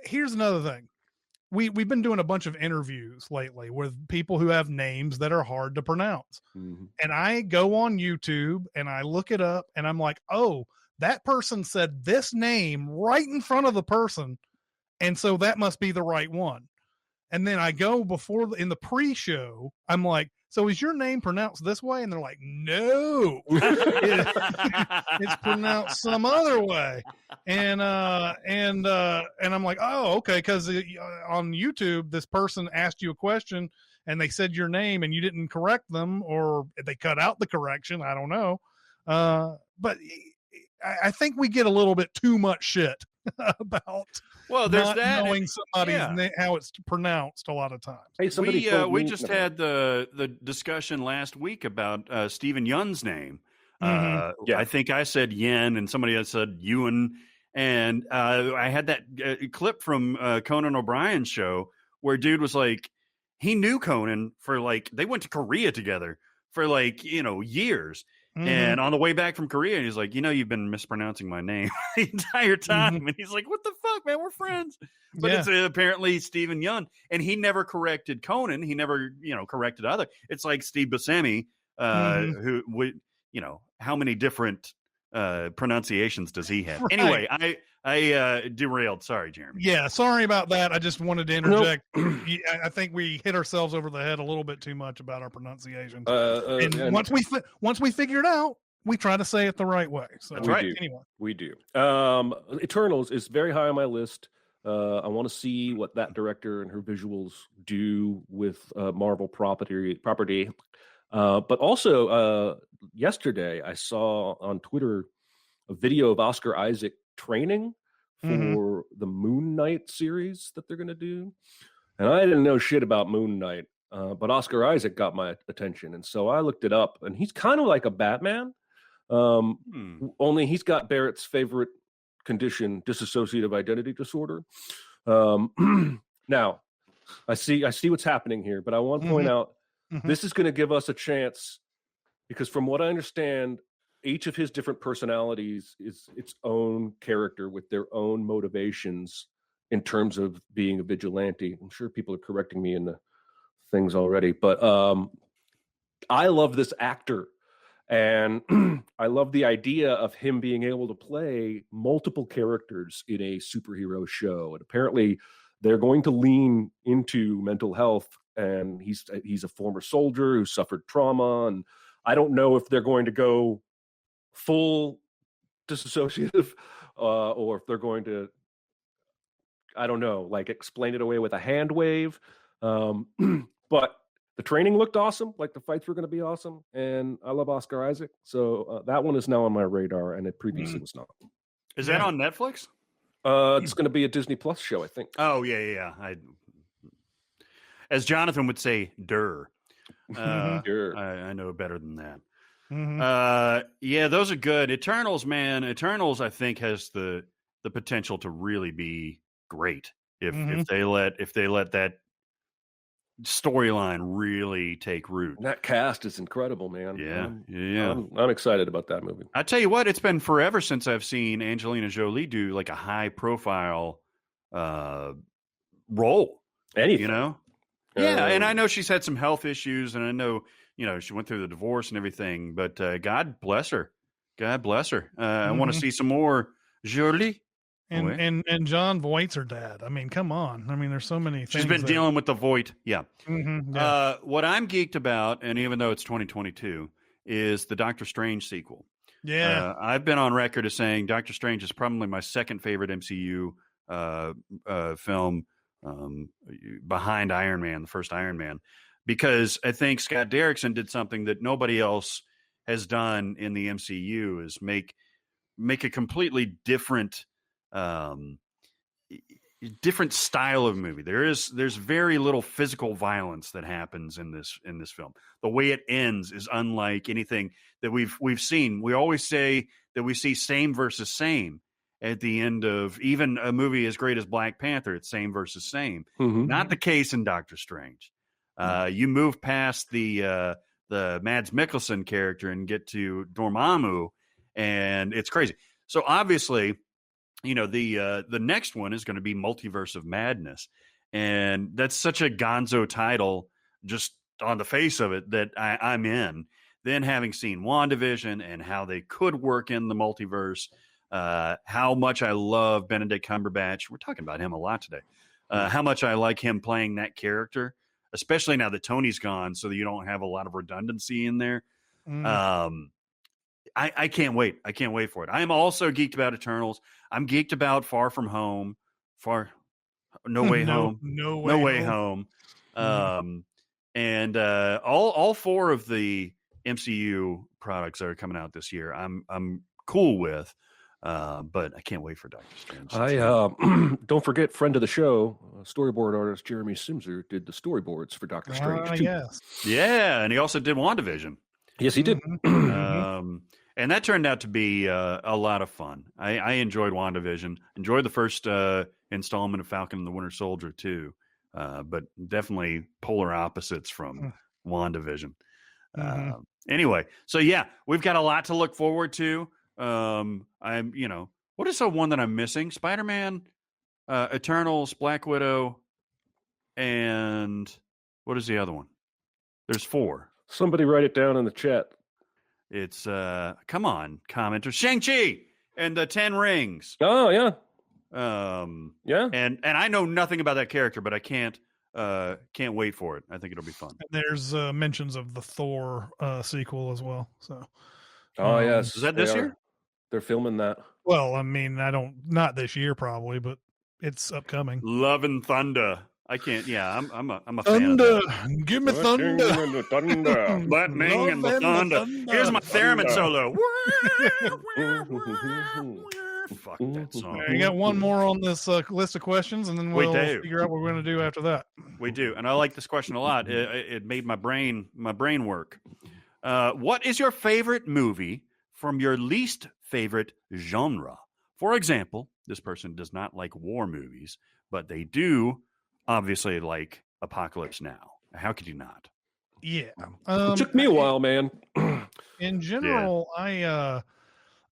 Speaker 3: here's another thing. We've been doing a bunch of interviews lately with people who have names that are hard to pronounce. Mm-hmm. And I go on YouTube and I look it up and I'm like, oh, that person said this name right in front of the person. And so that must be the right one. And then I go in the pre-show, I'm like, so is your name pronounced this way? And they're like, no, it's pronounced some other way. And I'm like, oh, okay. Cause on YouTube, this person asked you a question and they said your name and you didn't correct them, or they cut out the correction. I don't know. But I think we get a little bit too much shit about
Speaker 1: there's
Speaker 3: not knowing somebody's how it's pronounced a lot of times.
Speaker 2: Hey,
Speaker 1: we just had the discussion last week about Stephen Yeun's name. I think I said Yen and somebody else said Ewan, and I had that clip from Conan O'Brien's show where dude was like, he knew Conan for they went to Korea together for years. Mm-hmm. And on the way back from Korea, he's like, you've been mispronouncing my name the entire time. Mm-hmm. And he's like, what the fuck, man? We're friends. But it's apparently Stephen Yeun. And he never corrected Conan. He never, corrected other. It's like Steve Buscemi, who would, how many different pronunciations does he have? Right. Anyway, I derailed. Sorry, Jeremy.
Speaker 3: Yeah, sorry about that. I just wanted to interject. Nope. I think we hit ourselves over the head a little bit too much about our pronunciations. And once we figure it out, we try to say it the right way. So
Speaker 1: that's right.
Speaker 3: Anyway,
Speaker 2: we do. Eternals is very high on my list. I want to see what that director and her visuals do with Marvel property. But also, yesterday I saw on Twitter a video of Oscar Isaac training for the Moon Knight series that they're going to do. And I didn't know shit about Moon Knight, but Oscar Isaac got my attention. And so I looked it up, and he's kind of like a Batman, only he's got Barrett's favorite condition, dissociative identity disorder. Now, I see what's happening here, but I want to point out this is going to give us a chance, because from what I understand, each of his different personalities is its own character with their own motivations in terms of being a vigilante. I'm sure people are correcting me in the things already, but I love this actor, and I love the idea of him being able to play multiple characters in a superhero show. And apparently they're going to lean into mental health, and he's a former soldier who suffered trauma, and I don't know if they're going to go full disassociative or if they're going to, I don't know, like explain it away with a hand wave. But the training looked awesome. Like the fights were going to be awesome. And I love Oscar Isaac. So that one is now on my radar, and it previously was not.
Speaker 1: Is that on Netflix?
Speaker 2: It's going to be a Disney Plus show, I think.
Speaker 1: Oh, yeah. As Jonathan would say, "Durr." I know better than that. Yeah, those are good. Eternals, man. Eternals, I think, has the potential to really be great if they let that storyline really take root.
Speaker 2: And that cast is incredible, man.
Speaker 1: Yeah.
Speaker 2: I'm excited about that movie.
Speaker 1: I tell you what, it's been forever since I've seen Angelina Jolie do like a high profile role.
Speaker 2: Anything,
Speaker 1: you know? Yeah, and I know she's had some health issues, and I know, she went through the divorce and everything, but God bless her. God bless her. I want to see some more Jolie.
Speaker 3: And John Voight's her dad. I mean, come on. I mean, there's so many things.
Speaker 1: She's been dealing with the Voight. Yeah.
Speaker 3: Yeah.
Speaker 1: What I'm geeked about, and even though it's 2022, is the Doctor Strange sequel.
Speaker 3: Yeah.
Speaker 1: I've been on record as saying Doctor Strange is probably my second favorite MCU film behind Iron Man, the first Iron Man, because I think Scott Derrickson did something that nobody else has done in the MCU, is make a completely different style of movie. There's very little physical violence that happens in this film. The way it ends is unlike anything that we've seen. We always say that we see same versus same at the end of even a movie as great as Black Panther. It's same versus same. Not the case in Doctor Strange. You move past the Mads Mikkelsen character and get to Dormammu, and it's crazy. So obviously, the next one is going to be Multiverse of Madness, and that's such a gonzo title just on the face of it that I'm in. Then having seen WandaVision and how they could work in the multiverse, how much I love Benedict Cumberbatch. We're talking about him a lot today. How much I like him playing that character, especially now that Tony's gone, so that you don't have a lot of redundancy in there. I can't wait. I can't wait for it. I am also geeked about Eternals. I'm geeked about Far From Home. No Way Home.
Speaker 3: No
Speaker 1: Way Home. And all four of the MCU products that are coming out this year, I'm cool with. But I can't wait for Doctor Strange.
Speaker 2: Don't forget, friend of the show, storyboard artist Jeremy Simser did the storyboards for Doctor Strange too.
Speaker 3: Yes.
Speaker 1: Yeah, and he also did WandaVision.
Speaker 2: Yes, he did.
Speaker 1: And that turned out to be a lot of fun. I enjoyed WandaVision. Enjoyed the first installment of Falcon and the Winter Soldier too. But definitely polar opposites from WandaVision. Anyway, so yeah, we've got a lot to look forward to. What is the one that I'm missing? Spider-Man, Eternals, Black Widow, and what is the other one? There's 4.
Speaker 2: Somebody write it down in the chat.
Speaker 1: It's come on, commenter. Shang-Chi and the 10 Rings.
Speaker 2: Oh yeah.
Speaker 1: Yeah. And I know nothing about that character, but I can't wait for it. I think it'll be fun.
Speaker 3: And there's mentions of the Thor sequel as well. So
Speaker 2: yes.
Speaker 1: Is that this year?
Speaker 2: They're filming that.
Speaker 3: Well, I mean, not this year probably, but it's upcoming.
Speaker 1: Love and Thunder. I can't. Yeah, I'm a fan
Speaker 3: Thunder.
Speaker 1: of that.
Speaker 3: Give me thunder.
Speaker 1: Lightning and the thunder. Here's my theremin solo. Fuck that song.
Speaker 3: You got one more on this list of questions, and then we'll figure out what we're going to do after that.
Speaker 1: We do, and I like this question a lot. It made my brain work. What is your favorite movie from your least favorite genre? For example, this person does not like war movies, but they do obviously like Apocalypse Now. How could you not?
Speaker 3: Yeah.
Speaker 2: It took me a while, man.
Speaker 3: In general, I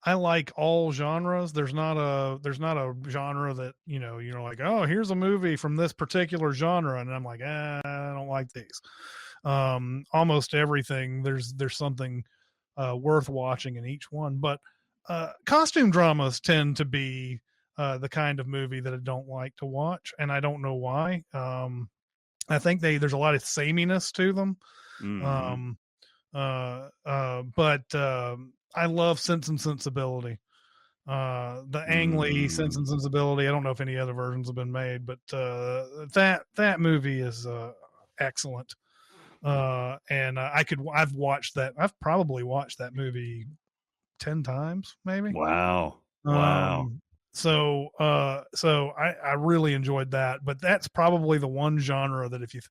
Speaker 3: I like all genres. There's not a genre that, you're like, oh, here's a movie from this particular genre. And I'm like, I don't like these. Almost everything. There's something worth watching in each one, but costume dramas tend to be the kind of movie that I don't like to watch. And I don't know why. I think there's a lot of sameness to them. But I love Sense and Sensibility. The Ang Lee Sense and Sensibility. I don't know if any other versions have been made, but that movie is excellent. And I've watched that. I've probably watched that movie 10 times, maybe.
Speaker 1: Wow.
Speaker 3: So I really enjoyed that, but that's probably the one genre that if you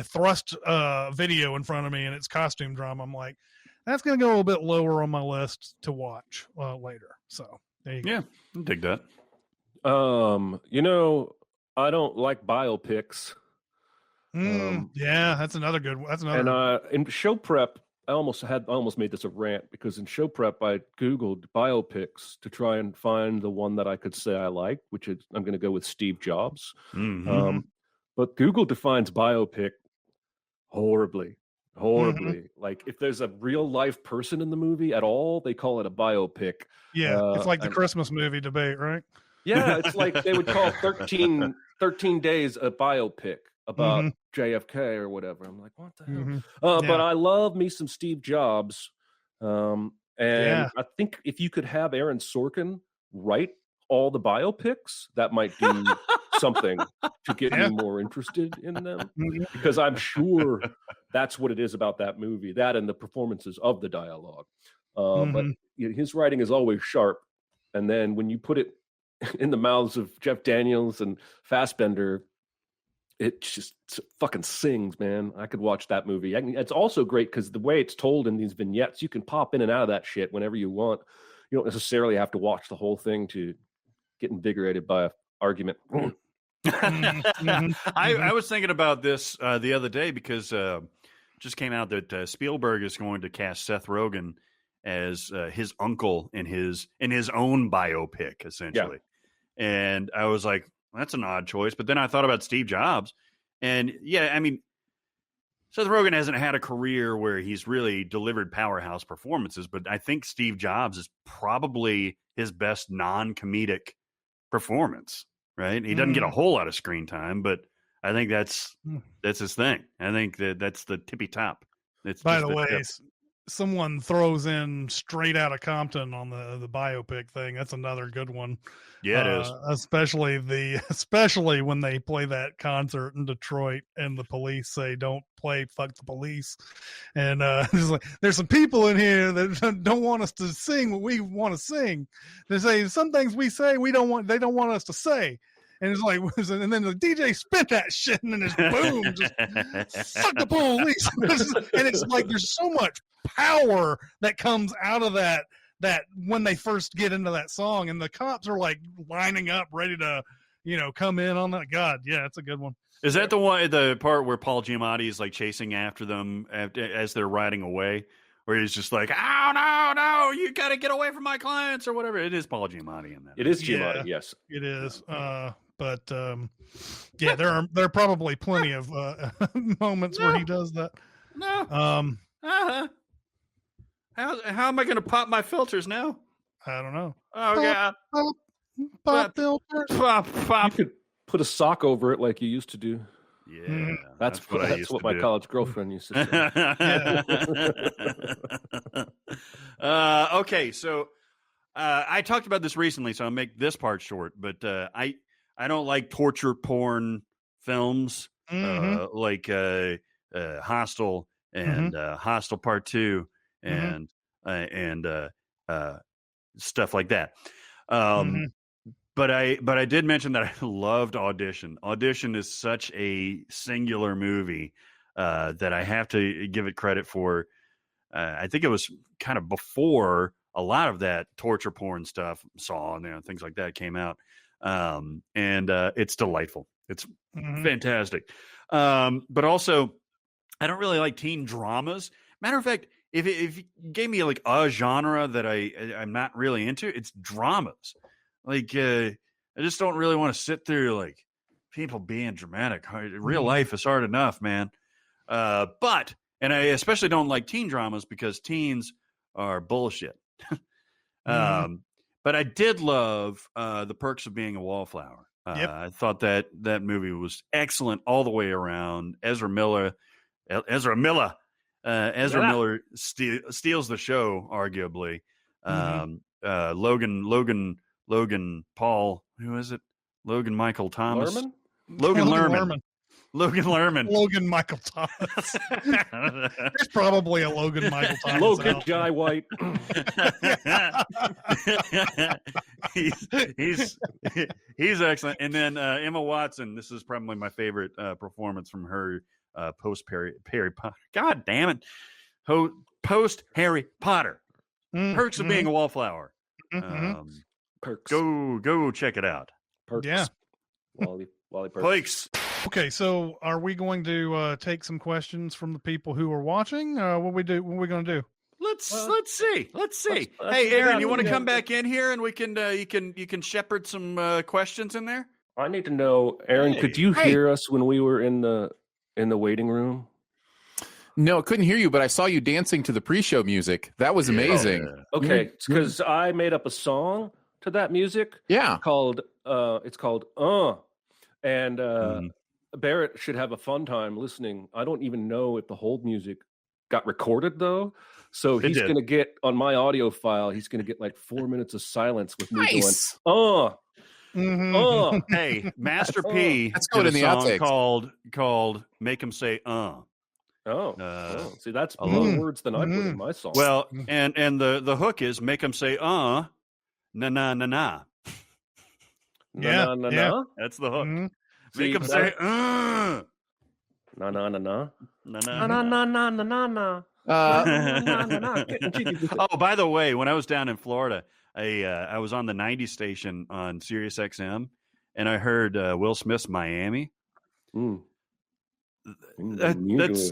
Speaker 3: thrust a video in front of me and it's costume drama, I'm like, that's going to go a little bit lower on my list to watch later. So there you go.
Speaker 1: Yeah, I dig that.
Speaker 2: I don't like biopics.
Speaker 3: Yeah, that's another good one. That's another.
Speaker 2: And in show prep, I almost made this a rant because in show prep I Googled biopics to try and find the one that I could say I liked, which is I'm going to go with Steve Jobs. But Google defines biopic horribly. Like if there's a real life person in the movie at all, they call it a biopic.
Speaker 3: Yeah, it's like the Christmas movie debate, right?
Speaker 2: Yeah, it's like they would call 13 Days a biopic about JFK or whatever. I'm like, what the hell? But I love me some Steve Jobs. And I think if you could have Aaron Sorkin write all the biopics, that might do something to get me more interested in them. Because I'm sure that's what it is about that movie, that and the performances of the dialogue. But his writing is always sharp. And then when you put it in the mouths of Jeff Daniels and Fassbender, it just fucking sings, man. I could watch that movie. It's also great because the way it's told in these vignettes, you can pop in and out of that shit whenever you want. You don't necessarily have to watch the whole thing to get invigorated by an argument.
Speaker 1: I was thinking about this the other day because just came out that Spielberg is going to cast Seth Rogen as his uncle in his own biopic, essentially. Yeah. And I was like, that's an odd choice. But then I thought about Steve Jobs. And yeah, I mean, Seth Rogen hasn't had a career where he's really delivered powerhouse performances, but I think Steve Jobs is probably his best non-comedic performance, right? He doesn't get a whole lot of screen time, but I think that's his thing. I think that's the tippy top.
Speaker 3: By the way, someone throws in Straight Outta Compton on the biopic thing. That's another good one.
Speaker 1: Yeah, it is.
Speaker 3: Especially when they play that concert in Detroit and the police say, "Don't play Fuck the Police." And there's some people in here that don't want us to sing what we want to sing. They say some things we say they don't want us to say. And it's like, and then the DJ spit that shit, and then it's boom, just fuck the police. And it's like there's so much power that comes out of that when they first get into that song, and the cops are like lining up, ready to, come in on that. God, yeah, it's a good one.
Speaker 1: Is that the part where Paul Giamatti is like chasing after them as they're riding away? Where he's just like, oh, no, you got to get away from my clients or whatever. It is Paul Giamatti in that.
Speaker 2: It is Giamatti, yes.
Speaker 3: It is. But there are probably plenty of moments where he does that.
Speaker 1: No. How am I going to pop my filters now?
Speaker 3: I don't know.
Speaker 1: Oh, yeah.
Speaker 3: Pop filters.
Speaker 1: Pop.
Speaker 2: You could put a sock over it like you used to do.
Speaker 1: Yeah,
Speaker 2: that's what my college girlfriend used
Speaker 1: to do. Okay, so I talked about this recently, so I'll make this part short. But I don't like torture porn films like Hostel and Hostel Part 2 and stuff like that. But I did mention that I loved Audition. Audition is such a singular movie that I have to give it credit for. I think it was kind of before a lot of that torture porn stuff, Saw and things like that came out. And it's delightful. It's fantastic. But also, I don't really like teen dramas. Matter of fact, if you gave me like a genre that I'm not really into, it's dramas. Like I just don't really want to sit through like people being dramatic. Real life is hard enough, man. But I especially don't like teen dramas because teens are bullshit. But I did love The Perks of Being a Wallflower. I thought that movie was excellent all the way around. Ezra Miller steals the show, arguably. Logan Paul, who is it? Logan Michael Thomas.
Speaker 2: Lerman?
Speaker 1: Logan Lerman.
Speaker 3: Logan Michael Thomas. There's probably a Logan Michael Thomas.
Speaker 2: Logan Guy White.
Speaker 1: he's excellent. And then Emma Watson. This is probably my favorite performance from her post Harry Potter. God damn it, post Harry Potter. Perks of Being a Wallflower.
Speaker 2: Perks.
Speaker 1: Go check it out.
Speaker 2: Perks.
Speaker 3: Yeah.
Speaker 2: Wally Perks.
Speaker 1: Perks.
Speaker 3: Okay, so are we going to take some questions from the people who are watching? What are we going to do?
Speaker 1: Let's see. Hey, Aaron, you want to come back in here and we can you can shepherd some questions in there?
Speaker 2: I need to know, Aaron. Could you hear us when we were in the waiting room?
Speaker 10: No, I couldn't hear you, but I saw you dancing to the pre-show music. That was amazing.
Speaker 2: Okay, because I made up a song to that music.
Speaker 10: Yeah,
Speaker 2: it's called and Barrett should have a fun time listening. I don't even know if the hold music got recorded though, so he's going to get on my audio file. He's going to get like 4 minutes of silence with me going,
Speaker 1: Hey, Master P.
Speaker 10: Let's go
Speaker 1: did
Speaker 10: to
Speaker 1: a
Speaker 10: the
Speaker 1: song
Speaker 10: outtakes.
Speaker 1: called "Make 'Em Say
Speaker 2: See, that's more words than I put in my song.
Speaker 1: Well, and the hook is "Make 'Em Say na na na na."
Speaker 2: Na.
Speaker 1: That's the hook.
Speaker 2: See,
Speaker 1: Make 'em say
Speaker 2: na na na na
Speaker 1: na
Speaker 2: na na na na na.
Speaker 1: Oh, by the way, when I was down in Florida, I was on the 90 station on Sirius XM, and I heard Will Smith's Miami.
Speaker 2: That's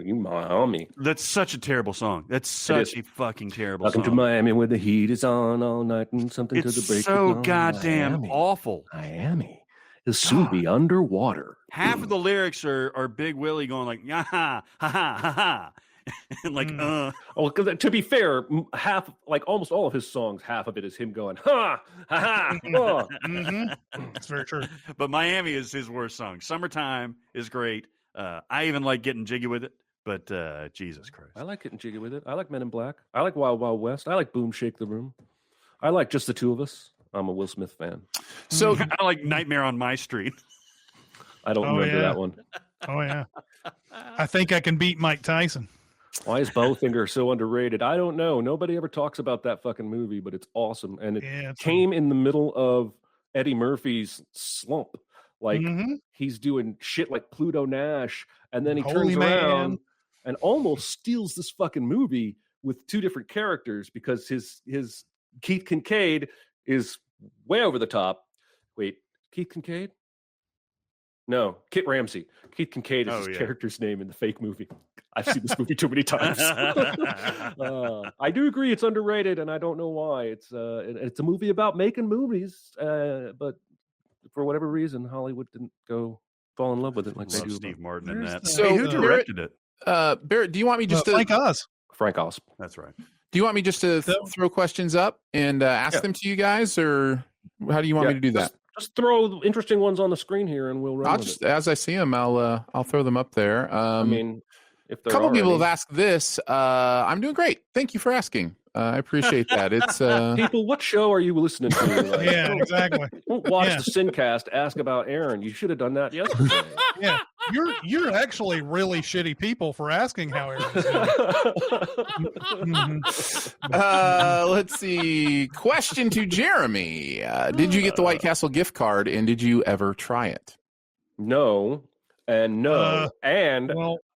Speaker 2: Miami.
Speaker 1: That's such a terrible song. That's such a fucking terrible
Speaker 2: Welcome
Speaker 1: song.
Speaker 2: to Miami where the heat is on all night and something
Speaker 1: It's
Speaker 2: to the break.
Speaker 1: so
Speaker 2: of dawn.
Speaker 1: goddamn awful.
Speaker 2: Miami will soon be underwater.
Speaker 1: Half of the lyrics are Big Willie going like, "Yeah, ha ha ha ha," and like,
Speaker 2: Oh, to be fair, almost all of his songs, half of it is him going, ha ha ha.
Speaker 3: That's very true.
Speaker 1: But Miami is his worst song. Summertime is great. I even like Getting Jiggy with It, but Jesus Christ.
Speaker 2: I like Getting Jiggy with It. I like Men in Black. I like Wild Wild West. I like Boom Shake the Room. I like Just the Two of Us. I'm a Will Smith fan.
Speaker 1: So I like Nightmare on My Street.
Speaker 2: I don't remember that one.
Speaker 3: Oh yeah. I think I can beat Mike Tyson.
Speaker 2: Why is Bowfinger so underrated? I don't know. Nobody ever talks about that fucking movie, but it's awesome. And it came in the middle of Eddie Murphy's slump. Like he's doing shit like Pluto Nash, and then he turns around and almost steals this fucking movie with two different characters because his Keith Kincaid is way over the top. Wait, Keith Kincaid? No, Kit Ramsey. Keith Kincaid is his character's name in the fake movie. I've seen this movie too many times. I do agree it's underrated, and I don't know why. It's a movie about making movies, but for whatever reason, Hollywood didn't go fall in love with it like they do.
Speaker 1: Steve Martin in that.
Speaker 10: So
Speaker 1: hey, who directed it?
Speaker 10: Barrett, do you want me just to
Speaker 3: Frank Oz?
Speaker 1: That's right.
Speaker 10: Do you want me just to throw questions up and ask them to you guys, or how do you want me to do that?
Speaker 2: Just throw interesting ones on the screen here, and we'll run.
Speaker 10: I'll just, as I see them, I'll throw them up there.
Speaker 2: I mean, if
Speaker 10: a couple people have asked this, I'm doing great. Thank you for asking. I appreciate that. It's
Speaker 2: people. What show are you listening to?
Speaker 3: Yeah, exactly.
Speaker 2: Don't watch the SinCast. Ask about Aaron. You should have done that yesterday.
Speaker 3: Yeah, you're actually really shitty people for asking how Aaron's doing.
Speaker 10: Let's see. Question to Jeremy: did you get the White Castle gift card, and did you ever try it?
Speaker 2: No, and no, and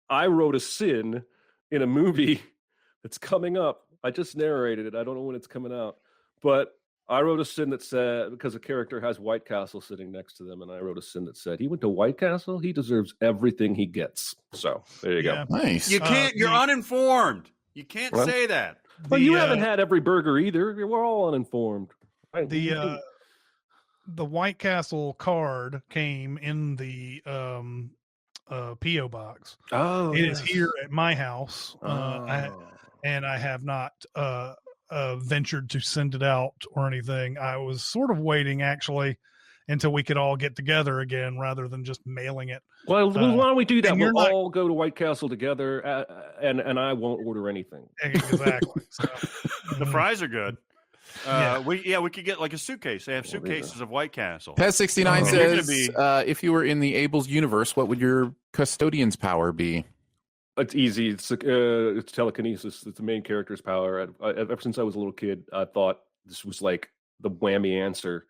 Speaker 2: I wrote a sin in a movie that's coming up. I just narrated it. I don't know when it's coming out, but I wrote a sin that said, because a character has White Castle sitting next to them, and I wrote a sin that said, he went to White Castle. He deserves everything he gets. So there you go.
Speaker 10: Nice.
Speaker 1: You can't. You're uninformed. You can't say that.
Speaker 2: Well, you haven't had every burger either. We're all uninformed.
Speaker 3: The White Castle card came in the P.O. box.
Speaker 2: Oh,
Speaker 3: it is here at my house, and I have not ventured to send it out or anything. I was sort of waiting, actually, until we could all get together again rather than just mailing it.
Speaker 2: Well, why don't we do that? We'll
Speaker 3: not...
Speaker 2: all go to White Castle together, and I won't order anything.
Speaker 3: Exactly. So,
Speaker 1: the fries are good. We could get like a suitcase. They have suitcases of White Castle.
Speaker 10: Pez69 says, if you were in the Abel's universe, what would your custodian's power be?
Speaker 2: It's easy. It's telekinesis. It's the main character's power. Ever since I was a little kid, I thought this was like the whammy answer,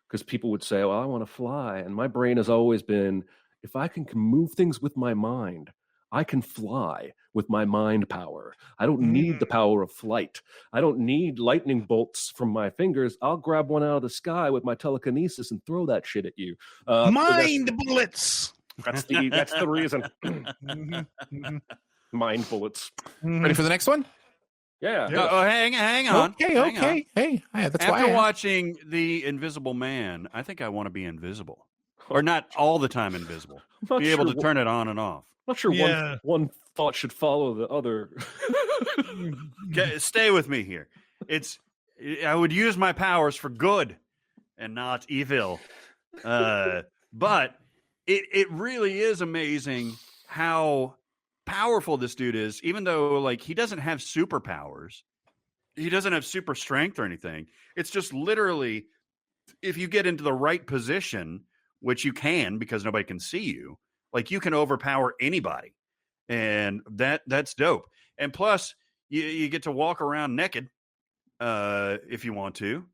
Speaker 2: because people would say, well, I want to fly. And my brain has always been, if I can move things with my mind, I can fly with my mind power. I don't need the power of flight. I don't need lightning bolts from my fingers. I'll grab one out of the sky with my telekinesis and throw that shit at you.
Speaker 3: Mind bullets.
Speaker 2: That's the reason. Mind bullets.
Speaker 10: Ready for the next one?
Speaker 2: Yeah.
Speaker 1: Oh, hang on.
Speaker 10: Okay. Hey, that's why.
Speaker 1: After watching The Invisible Man, I think I want to be invisible, or not all the time invisible. Be able to turn it on and off.
Speaker 2: I'm not sure one thought should follow the other.
Speaker 1: Stay with me here. I would use my powers for good and not evil. But it really is amazing how powerful this dude is, even though like he doesn't have superpowers. He doesn't have super strength or anything. It's just literally, if you get into the right position, which you can because nobody can see you, like you can overpower anybody. And that's dope. And plus you get to walk around naked if you want to,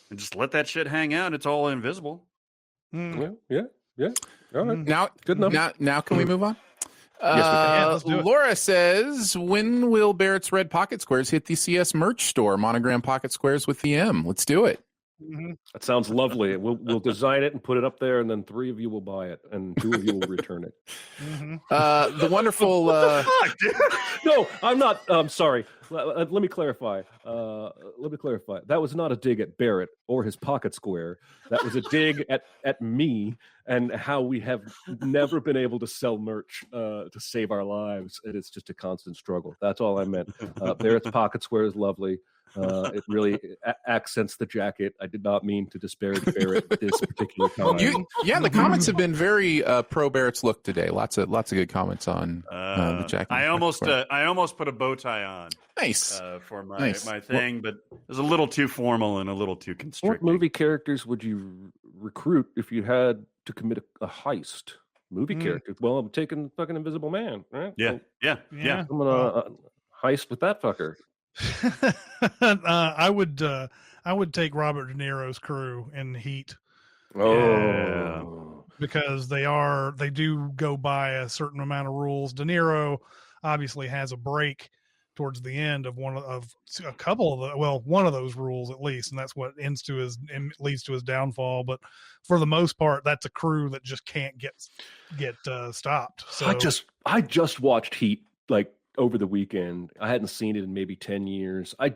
Speaker 1: and just let that shit hang out. It's all invisible.
Speaker 2: Yeah. All right.
Speaker 10: Now,
Speaker 2: good enough.
Speaker 10: Now can we move on?
Speaker 3: Yes, we can.
Speaker 10: Laura says, when will Barrett's Red Pocket Squares hit the CS merch store? Monogram Pocket Squares with the M. Let's do it.
Speaker 2: That sounds lovely. We'll design it and put it up there, and then 3 of you will buy it, and 2 of you will return it.
Speaker 10: The wonderful.
Speaker 2: No, I'm not. I'm sorry. Let me clarify. That was not a dig at Barrett or his pocket square. That was a dig at me and how we have never been able to sell merch to save our lives. And it's just a constant struggle. That's all I meant. Barrett's pocket square is lovely. It really accents the jacket. I did not mean to disparage Barrett at this particular time.
Speaker 10: The comments have been very pro Barrett's look today. Lots of good comments on the jacket.
Speaker 1: I almost put a bow tie on.
Speaker 10: Nice
Speaker 1: for my thing, but it was a little too formal and a little too constricting.
Speaker 2: What movie characters would you recruit if you had to commit a heist? Movie characters. Well, I'm taking fucking Invisible Man, right?
Speaker 1: Yeah.
Speaker 2: I'm gonna heist with that fucker.
Speaker 3: I would take Robert De Niro's crew in Heat. Because they do go by a certain amount of rules. De Niro obviously has a break towards the end of one of those rules at least, and that's what leads to his downfall. But for the most part, that's a crew that just can't get stopped. So
Speaker 2: I just watched Heat like over the weekend. I hadn't seen it in maybe 10 years. I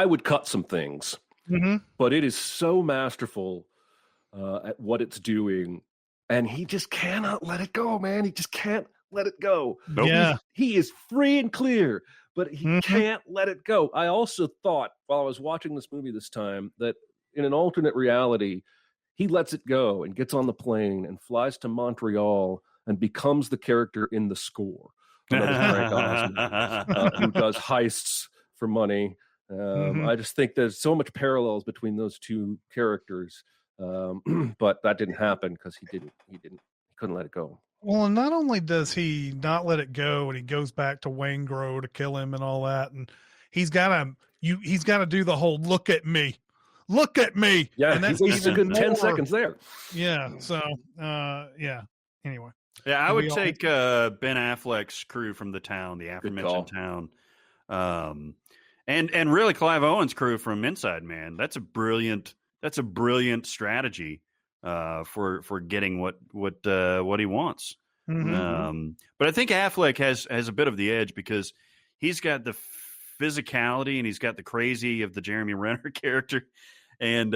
Speaker 2: would cut some things, but it is so masterful at what it's doing, and he just cannot let it go, man. He just can't let it go.
Speaker 1: Nope.
Speaker 3: Yeah,
Speaker 2: he is free and clear, but he can't let it go. I also thought while I was watching this movie this time that in an alternate reality, he lets it go and gets on the plane and flies to Montreal and becomes the character in The Score. Frank Osmond, who does heists for money. I just think there's so much parallels between those two characters, but that didn't happen because he couldn't let it go.
Speaker 3: Well, and not only does he not let it go, and he goes back to Waingro to kill him and all that, and he's got to do the whole look at me.
Speaker 2: Yeah,
Speaker 3: and that's
Speaker 2: he's a good 10 seconds there.
Speaker 3: Yeah. So, Anyway.
Speaker 1: Yeah, I would take Ben Affleck's crew from the aforementioned town, and really Clive Owen's crew from Inside Man. That's a brilliant strategy for getting what he wants. But I think Affleck has a bit of the edge because he's got the physicality and he's got the crazy of the Jeremy Renner character, and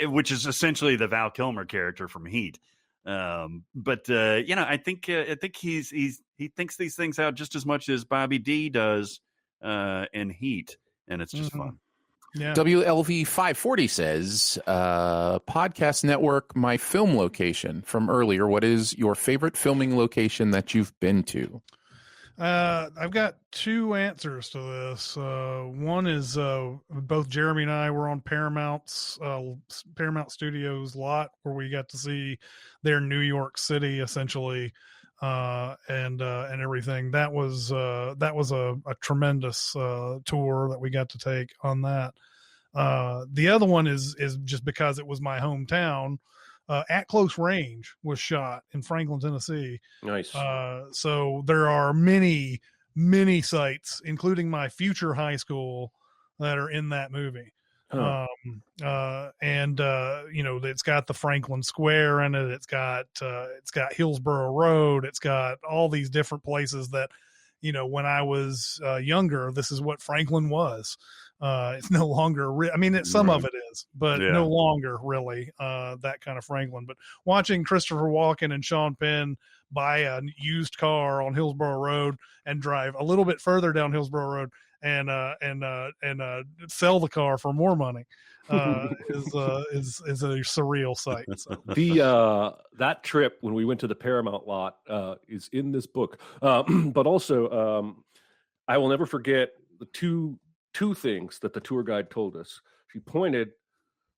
Speaker 1: which is essentially the Val Kilmer character from Heat. But I think he thinks these things out just as much as Bobby D does in Heat, and it's just fun.
Speaker 3: Yeah.
Speaker 10: WLV 540 says, podcast network, my film location from earlier. What is your favorite filming location that you've been to?
Speaker 3: I've got two answers to this. One is both Jeremy and I were on Paramount Studios lot where we got to see their New York City essentially, and everything. That was a tremendous tour that we got to take on that. The other one is just because it was my hometown. At Close Range was shot in Franklin, Tennessee.
Speaker 2: Nice.
Speaker 3: So there are many sites, including my future high school, that are in that movie.
Speaker 2: Huh.
Speaker 3: It's got the Franklin Square in it. It's got Hillsborough Road. It's got all these different places that, when I was younger, this is what Franklin was. It's no longer some of it is, but no longer really that kind of Franklin. But watching Christopher Walken and Sean Penn buy a used car on Hillsborough Road and drive a little bit further down Hillsborough Road and sell the car for more money is a surreal sight. So.
Speaker 2: That trip when we went to the Paramount lot is in this book, but also I will never forget the two things that the tour guide told us. She pointed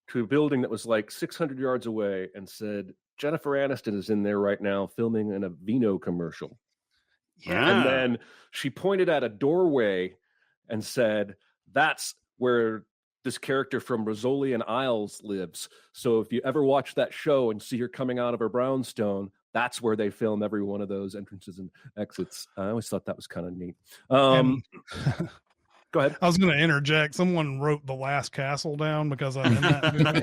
Speaker 2: to a building that was like 600 yards away and said, Jennifer Aniston is in there right now filming in a Vino commercial.
Speaker 1: Yeah.
Speaker 2: And then she pointed at a doorway and said, that's where this character from Rizzoli and Isles lives. So if you ever watch that show and see her coming out of her brownstone, that's where they film every one of those entrances and exits. I always thought that was kind of neat. Go ahead.
Speaker 3: I was going to interject. Someone wrote The Last Castle down because I'm in that movie.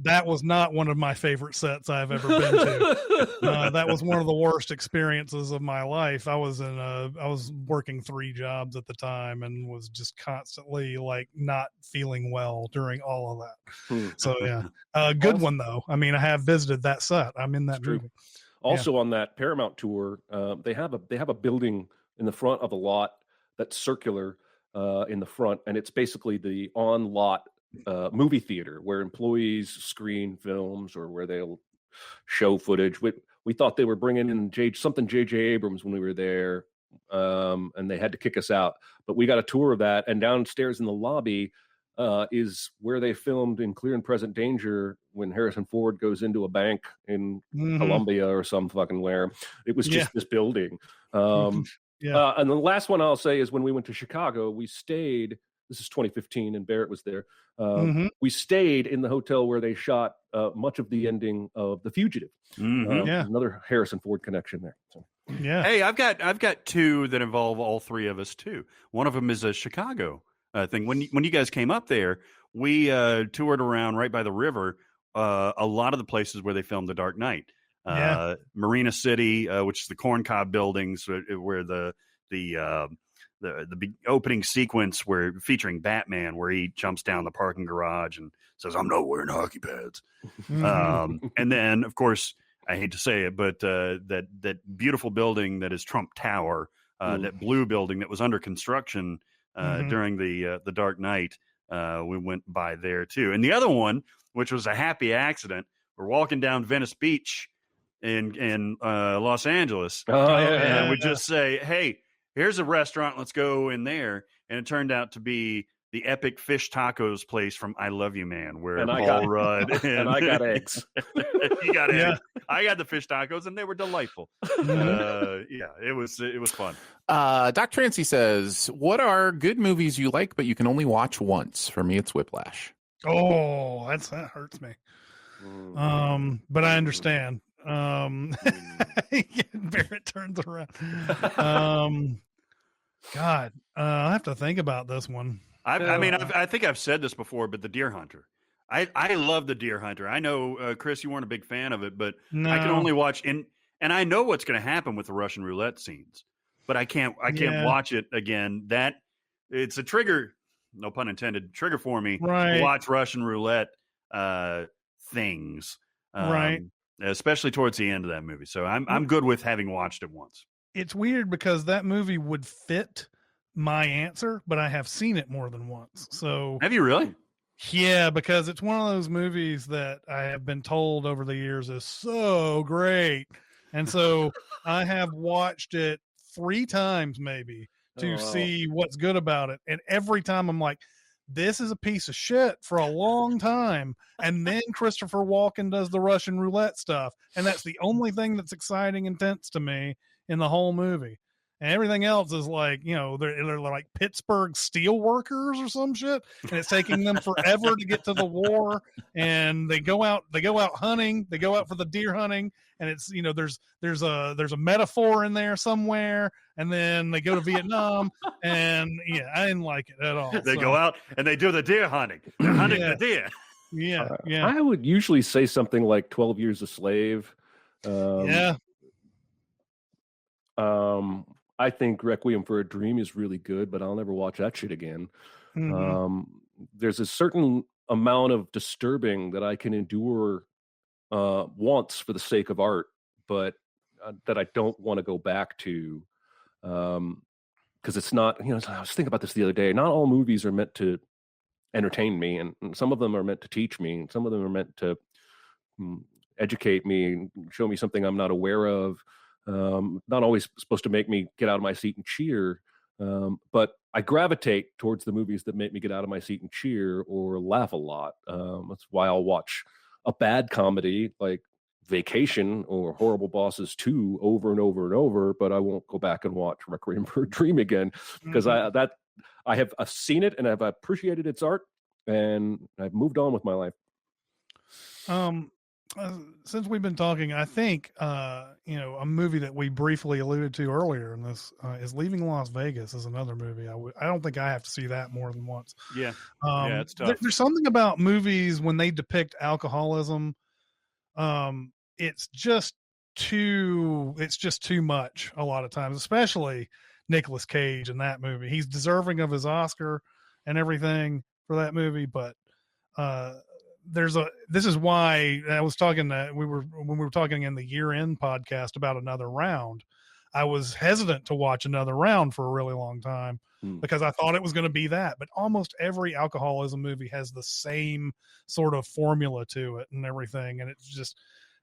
Speaker 3: That was not one of my favorite sets I've ever been to. That was one of the worst experiences of my life. I was working 3 jobs at the time and was just constantly not feeling well during all of that. So yeah, good one though. I mean, I have visited that set. I'm in that movie.
Speaker 2: Also on that Paramount tour, they have a building in the front of a lot that's circular in the front, and it's basically the on-lot movie theater where employees screen films or where they'll show footage. We thought they were bringing in J.J. Abrams when we were there, and they had to kick us out. But we got a tour of that, and downstairs in the lobby is where they filmed in Clear and Present Danger when Harrison Ford goes into a bank in Colombia or some fucking where. It was just this building. And the last one I'll say is when we went to Chicago, we stayed. This is 2015, and Barrett was there. We stayed in the hotel where they shot much of the ending of The Fugitive. Another Harrison Ford connection there. So.
Speaker 3: Yeah.
Speaker 1: Hey, I've got 2 that involve all 3 of us too. One of them is a Chicago thing. When you guys came up there, we toured around right by the river. A lot of the places where they filmed The Dark Knight. Marina City, which is the corncob buildings, where the opening sequence featuring Batman, where he jumps down the parking garage and says, "I'm not wearing hockey pads." And then, of course, I hate to say it, but that beautiful building that is Trump Tower, that blue building that was under construction during the Dark Knight, we went by there too. And the other one, which was a happy accident, we're walking down Venice Beach in Los Angeles, and we just say, "Hey, here's a restaurant. Let's go in there." And it turned out to be the epic fish tacos place from I Love You Man, where Paul Rudd
Speaker 2: and I got eggs.
Speaker 1: You got eggs. I got the fish tacos, and they were delightful. It was fun.
Speaker 10: Doc Trancy says, "What are good movies you like but you can only watch once?" For me, it's Whiplash.
Speaker 3: Oh, that hurts me. But I understand. Barrett turns around. God, I have to think about this one.
Speaker 1: I think I've said this before, but The Deer Hunter. I love The Deer Hunter. I know, Chris, you weren't a big fan of it, but I can only watch and I know what's going to happen with the Russian roulette scenes. but I can't watch it again. That it's a trigger, no pun intended, trigger for me to watch Russian roulette things, especially towards the end of that movie. So I'm good with having watched it once.
Speaker 3: It's weird because that movie would fit my answer, but I have seen it more than once. So
Speaker 1: have you really?
Speaker 3: Yeah, because it's one of those movies that I have been told over the years is so great. And so I have watched it 3 times maybe to see what's good about it. And every time I'm like, this is a piece of shit for a long time. And then Christopher Walken does the Russian roulette stuff. And that's the only thing that's exciting and tense to me in the whole movie. And everything else is like, they're like Pittsburgh steel workers or some shit. And it's taking them forever to get to the war. And they go out hunting. They go out for the deer hunting. And it's, there's a metaphor in there somewhere. And then they go to Vietnam. And I didn't like it at all.
Speaker 1: They go out and they do the deer hunting. They're hunting the deer.
Speaker 3: Yeah.
Speaker 2: I would usually say something like 12 Years a Slave. I think Requiem for a Dream is really good, but I'll never watch that shit again. There's a certain amount of disturbing that I can endure once for the sake of art, but that I don't want to go back to because it's not, I was thinking about this the other day. Not all movies are meant to entertain me, and some of them are meant to teach me, and some of them are meant to educate me and show me something I'm not aware of. Not always supposed to make me get out of my seat and cheer, but I gravitate towards the movies that make me get out of my seat and cheer or laugh a lot. That's why I'll watch a bad comedy like Vacation or Horrible Bosses 2 over and over and over, but I won't go back and watch Requiem for a Dream again because I've seen it and I've appreciated its art and I've moved on with my life.
Speaker 3: Since we've been talking, I think, a movie that we briefly alluded to earlier in this is Leaving Las Vegas is another movie. I don't think I have to see that more than once.
Speaker 1: Yeah. It's tough.
Speaker 3: There's something about movies when they depict alcoholism. It's just too much a lot of times, especially Nicolas Cage in that movie. He's deserving of his Oscar and everything for that movie, but, this is why I was talking when we were talking in the year-end podcast about Another Round. I was hesitant to watch Another Round for a really long time because I thought it was going to be that, but almost every alcoholism movie has the same sort of formula to it and everything. And it's just,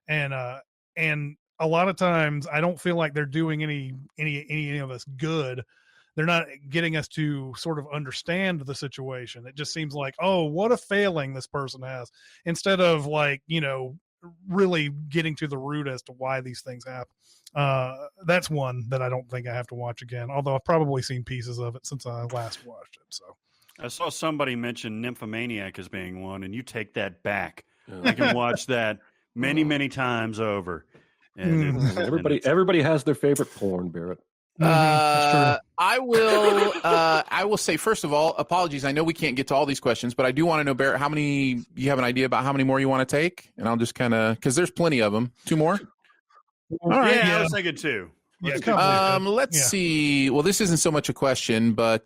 Speaker 3: and a lot of times I don't feel like they're doing any of us good. They're not getting us to sort of understand the situation. It just seems like, oh, what a failing this person has, instead of like, really getting to the root as to why these things happen. That's one that I don't think I have to watch again, although I've probably seen pieces of it since I last watched it. So
Speaker 1: I saw somebody mention Nymphomaniac as being one, and you take that back. I can watch that many times over. And
Speaker 2: everybody has their favorite porn, Barrett.
Speaker 10: I will say, first of all, apologies. I know we can't get to all these questions, but I do want to know, Barrett, how many, you have an idea about how many more you want to take? And I'll just because there's plenty of them. 2 more?
Speaker 3: All right.
Speaker 1: Yeah, I was thinking 2.
Speaker 10: Let's see. Well, this isn't so much a question, but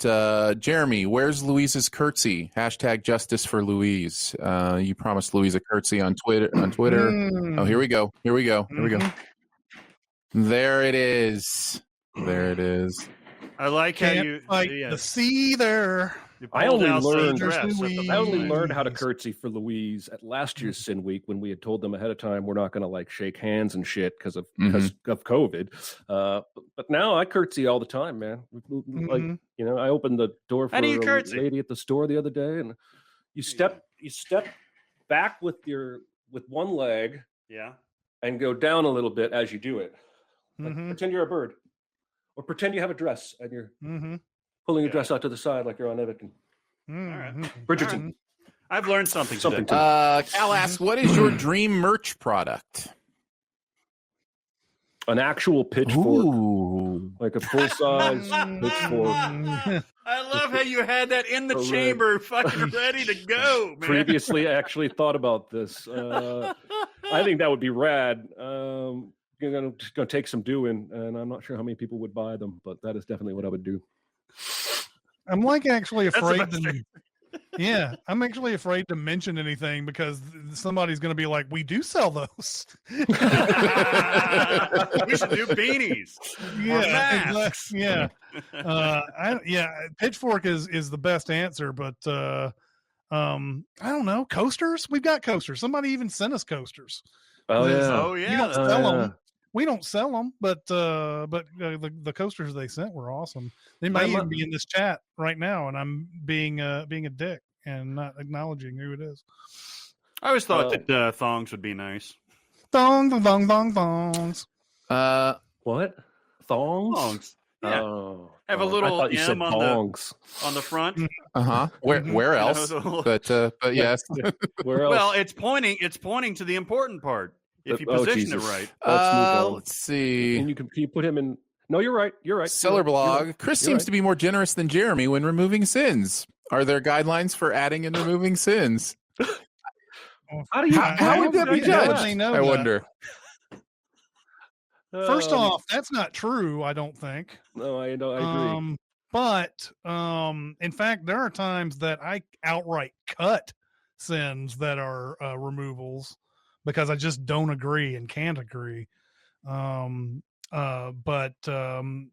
Speaker 10: Jeremy, where's Louise's curtsy? # justice for Louise. You promised Louise a curtsy on Twitter. Oh, here we go. There it is. There it is.
Speaker 1: I like how you
Speaker 3: the sea there.
Speaker 2: I only learned how to curtsy for Louise at last year's Sin Week when we had told them ahead of time we're not going to like shake hands and shit because of COVID. But now I curtsy all the time, man. Like I opened the door for a lady at the store the other day, and you step back with one leg, and go down a little bit as you do it. Like, pretend you're a bird. Or pretend you have a dress and you're pulling your dress out to the side like you're on Everton.
Speaker 1: All right.
Speaker 2: Bridgerton.
Speaker 1: I've learned something today.
Speaker 10: Cal asks, what is your dream merch product?
Speaker 2: An actual pitchfork. Like a full-size pitchfork.
Speaker 1: I love how you had that in the chamber fucking ready to go, man.
Speaker 2: Previously, I actually thought about this. I think that would be rad. gonna take some doing, and I'm not sure how many people would buy them, but that is definitely what I would do.
Speaker 3: I'm like actually afraid I'm actually afraid to mention anything because somebody's going to be like, we do sell those.
Speaker 1: We should do beanies.
Speaker 3: Yeah. Pitchfork is the best answer, but I don't know. Coasters? We've got coasters. Somebody even sent us coasters.
Speaker 2: Oh
Speaker 1: yeah.
Speaker 3: You don't sell them. We don't sell them, but the coasters they sent were awesome. They might even be in this chat right now, and I'm being a dick and not acknowledging who it is.
Speaker 1: I always thought that thongs would be nice.
Speaker 3: Thongs.
Speaker 2: What? Thongs?
Speaker 1: Yeah.
Speaker 2: Oh,
Speaker 1: have a little
Speaker 2: I thought you said
Speaker 1: thongs on the front.
Speaker 10: Where else? But yes.
Speaker 2: Where else?
Speaker 1: Well, it's pointing to the important part. If you position it right.
Speaker 10: Let's see.
Speaker 2: And can you put him in? No, you're right.
Speaker 10: Seller blog. Chris seems to be more generous than Jeremy when removing sins. Are there guidelines for adding and removing sins? How would that be judged? I wonder.
Speaker 3: First off, that's not true. I don't think.
Speaker 2: No, I agree.
Speaker 3: But in fact, there are times that I outright cut sins that are removals because I just don't agree and can't agree. But the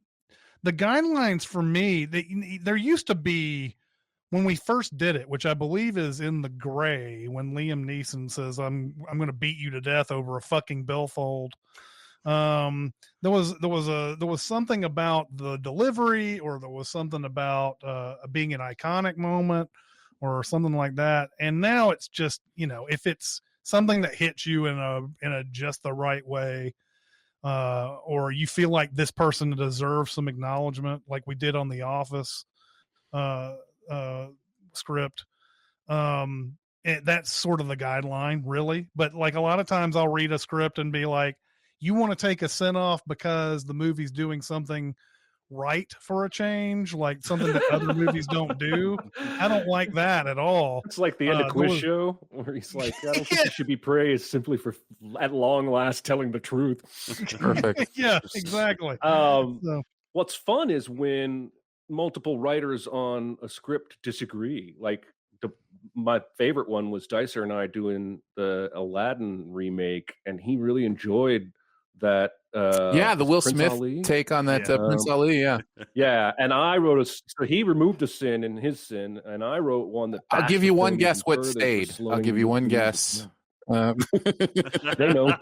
Speaker 3: guidelines for me, there used to be when we first did it, which I believe is in The Gray, when Liam Neeson says, "I'm going to beat you to death over a fucking billfold." There was something about the delivery, or there was something about being an iconic moment, or something like that. And now it's just, if it's something that hits you in a just the right way, or you feel like this person deserves some acknowledgement, like we did on The Office script. That's sort of the guideline, really. But like a lot of times I'll read a script and be like, you want to take a sin off because the movie's doing something right for a change, like something that other movies don't do. I don't like that at all.
Speaker 2: It's like the end of Quiz Show, where he's like, I don't think you should be praised simply for at long last telling the truth.
Speaker 10: Perfect.
Speaker 3: Yeah, exactly.
Speaker 2: What's fun is when multiple writers on a script disagree. Like my favorite one was Dicer and I doing the Aladdin remake, and he really enjoyed that.
Speaker 10: The Will
Speaker 2: Prince
Speaker 10: Smith
Speaker 2: Ali
Speaker 10: take on that Prince Ali. Yeah.
Speaker 2: And I wrote so he removed a sin in his sin, and I wrote one that
Speaker 10: I'll give you one guess what stayed. I'll give you one guess.
Speaker 2: They know.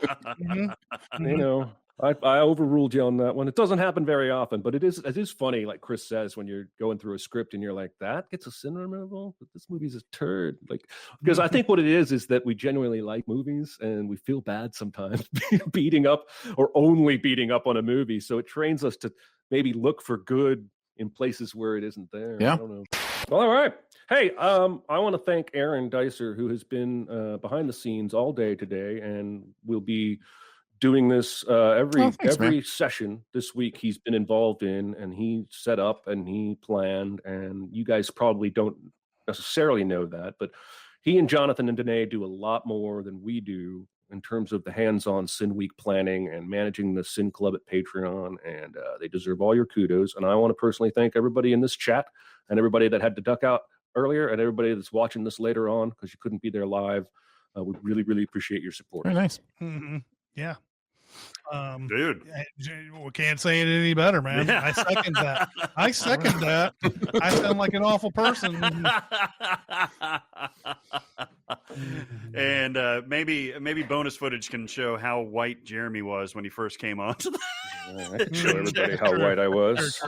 Speaker 2: They know. I overruled you on that one. It doesn't happen very often, but it is funny, like Chris says, when you're going through a script and you're like, that gets a sin removal, but this movie's a turd. Like, because I think what it is that we genuinely like movies and we feel bad sometimes beating up or only beating up on a movie. So it trains us to maybe look for good in places where it isn't there.
Speaker 10: Yeah.
Speaker 2: I don't know. All right. Hey, I want to thank Aaron Dicer, who has been behind the scenes all day today and will be doing this every session this week he's been involved in, and he set up and he planned, and you guys probably don't necessarily know that, but he and Jonathan and Danae do a lot more than we do in terms of the hands-on Sin Week planning and managing the Sin Club at Patreon, and they deserve all your kudos. And I want to personally thank everybody in this chat and everybody that had to duck out earlier and everybody that's watching this later on because you couldn't be there live. We really, really appreciate your support.
Speaker 10: Very nice.
Speaker 3: Mm-hmm. Yeah.
Speaker 1: Dude,
Speaker 3: we can't say it any better, man.
Speaker 1: Yeah.
Speaker 3: I second that. I sound like an awful person.
Speaker 1: And maybe bonus footage can show how white Jeremy was when he first came on.
Speaker 2: I can show everybody how white I was.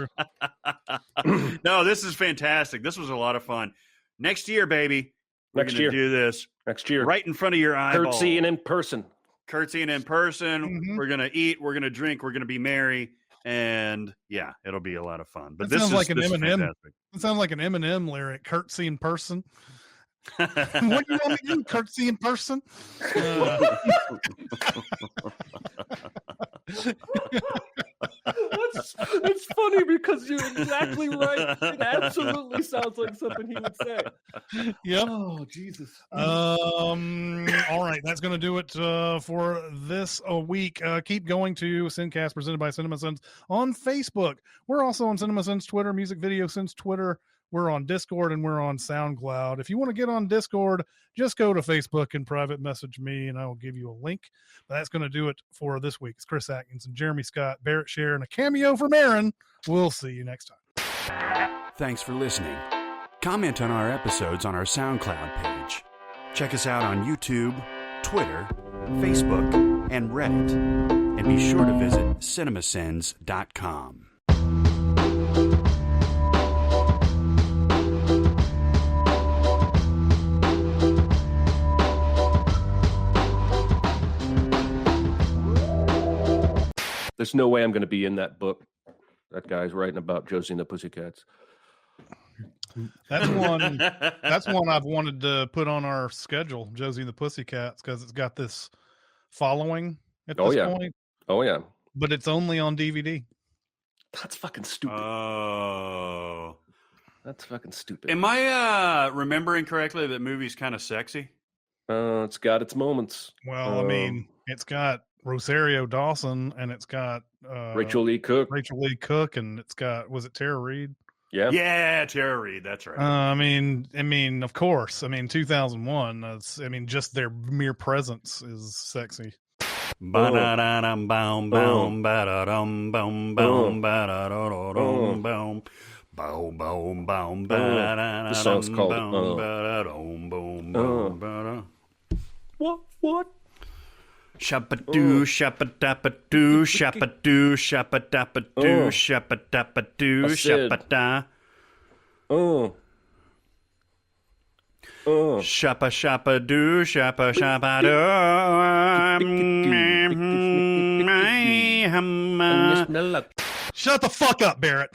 Speaker 1: No, this is fantastic. This was a lot of fun. Next year, baby. We're going to do this.
Speaker 2: Next year.
Speaker 1: Right in front of your eyeball.
Speaker 2: Curtsy and in person.
Speaker 1: Mm-hmm. We're gonna eat, we're gonna drink, we're gonna be merry, and yeah, it'll be a lot of fun. But this sounds like an Eminem.
Speaker 3: It sounds like an Eminem lyric. Curtsy in person. What do you want me to do? Curtsy in person.
Speaker 2: What's It's funny because you're exactly right. It absolutely sounds like something he would say.
Speaker 3: Yep.
Speaker 2: Oh, Jesus.
Speaker 3: All right, that's going to do it for this week. Keep going to SinCast presented by Cinemasins on Facebook. We're also on Cinemasins Twitter, Music Video Sins Twitter. We're on Discord and we're on SoundCloud. If you want to get on Discord, just go to Facebook and private message me, and I will give you a link. But that's going to do it for this week. It's Chris Atkins and Jeremy Scott, Barrett Share, and a cameo from Aaron. We'll see you next time.
Speaker 1: Thanks for listening. Comment on our episodes on our SoundCloud page. Check us out on YouTube, Twitter, Facebook, and Reddit. And be sure to visit cinemasins.com.
Speaker 2: There's no way I'm going to be in that book. That guy's writing about Josie and the Pussycats.
Speaker 3: That's one. That's one I've wanted to put on our schedule, Josie and the Pussycats, because it's got this following at this point.
Speaker 2: Oh yeah.
Speaker 3: But it's only on DVD.
Speaker 2: That's fucking stupid.
Speaker 1: Oh,
Speaker 2: that's fucking stupid.
Speaker 1: Am I remembering correctly that movie's kind of sexy?
Speaker 2: It's got its moments.
Speaker 3: Well, I mean, it's got Rosario Dawson, and it's got
Speaker 2: Rachel Lee Cook,
Speaker 3: and it's got, was it Tara Reid?
Speaker 1: Yeah, Tara Reid. That's right.
Speaker 3: I mean, of course. I mean, 2001. Just their mere presence is sexy.
Speaker 1: Ba-da-da-dum, boom, boom, ba-da-dum, boom, boom, ba-da-da-da-dum, boom. Boom, boom, boom, ba-da-da-da-dum,
Speaker 2: the song's called
Speaker 1: boom, ba-da-dum, boom, boom, ba-da.
Speaker 2: What?
Speaker 1: Shabba-doo, shabba-dabba-doo, shabba-doo, shabba-dabba-doo, shabba-dabba-doo, shabba-da. Shabba-shabba-doo, shabba-shabba-doo.
Speaker 3: Shut the fuck up, Barrett.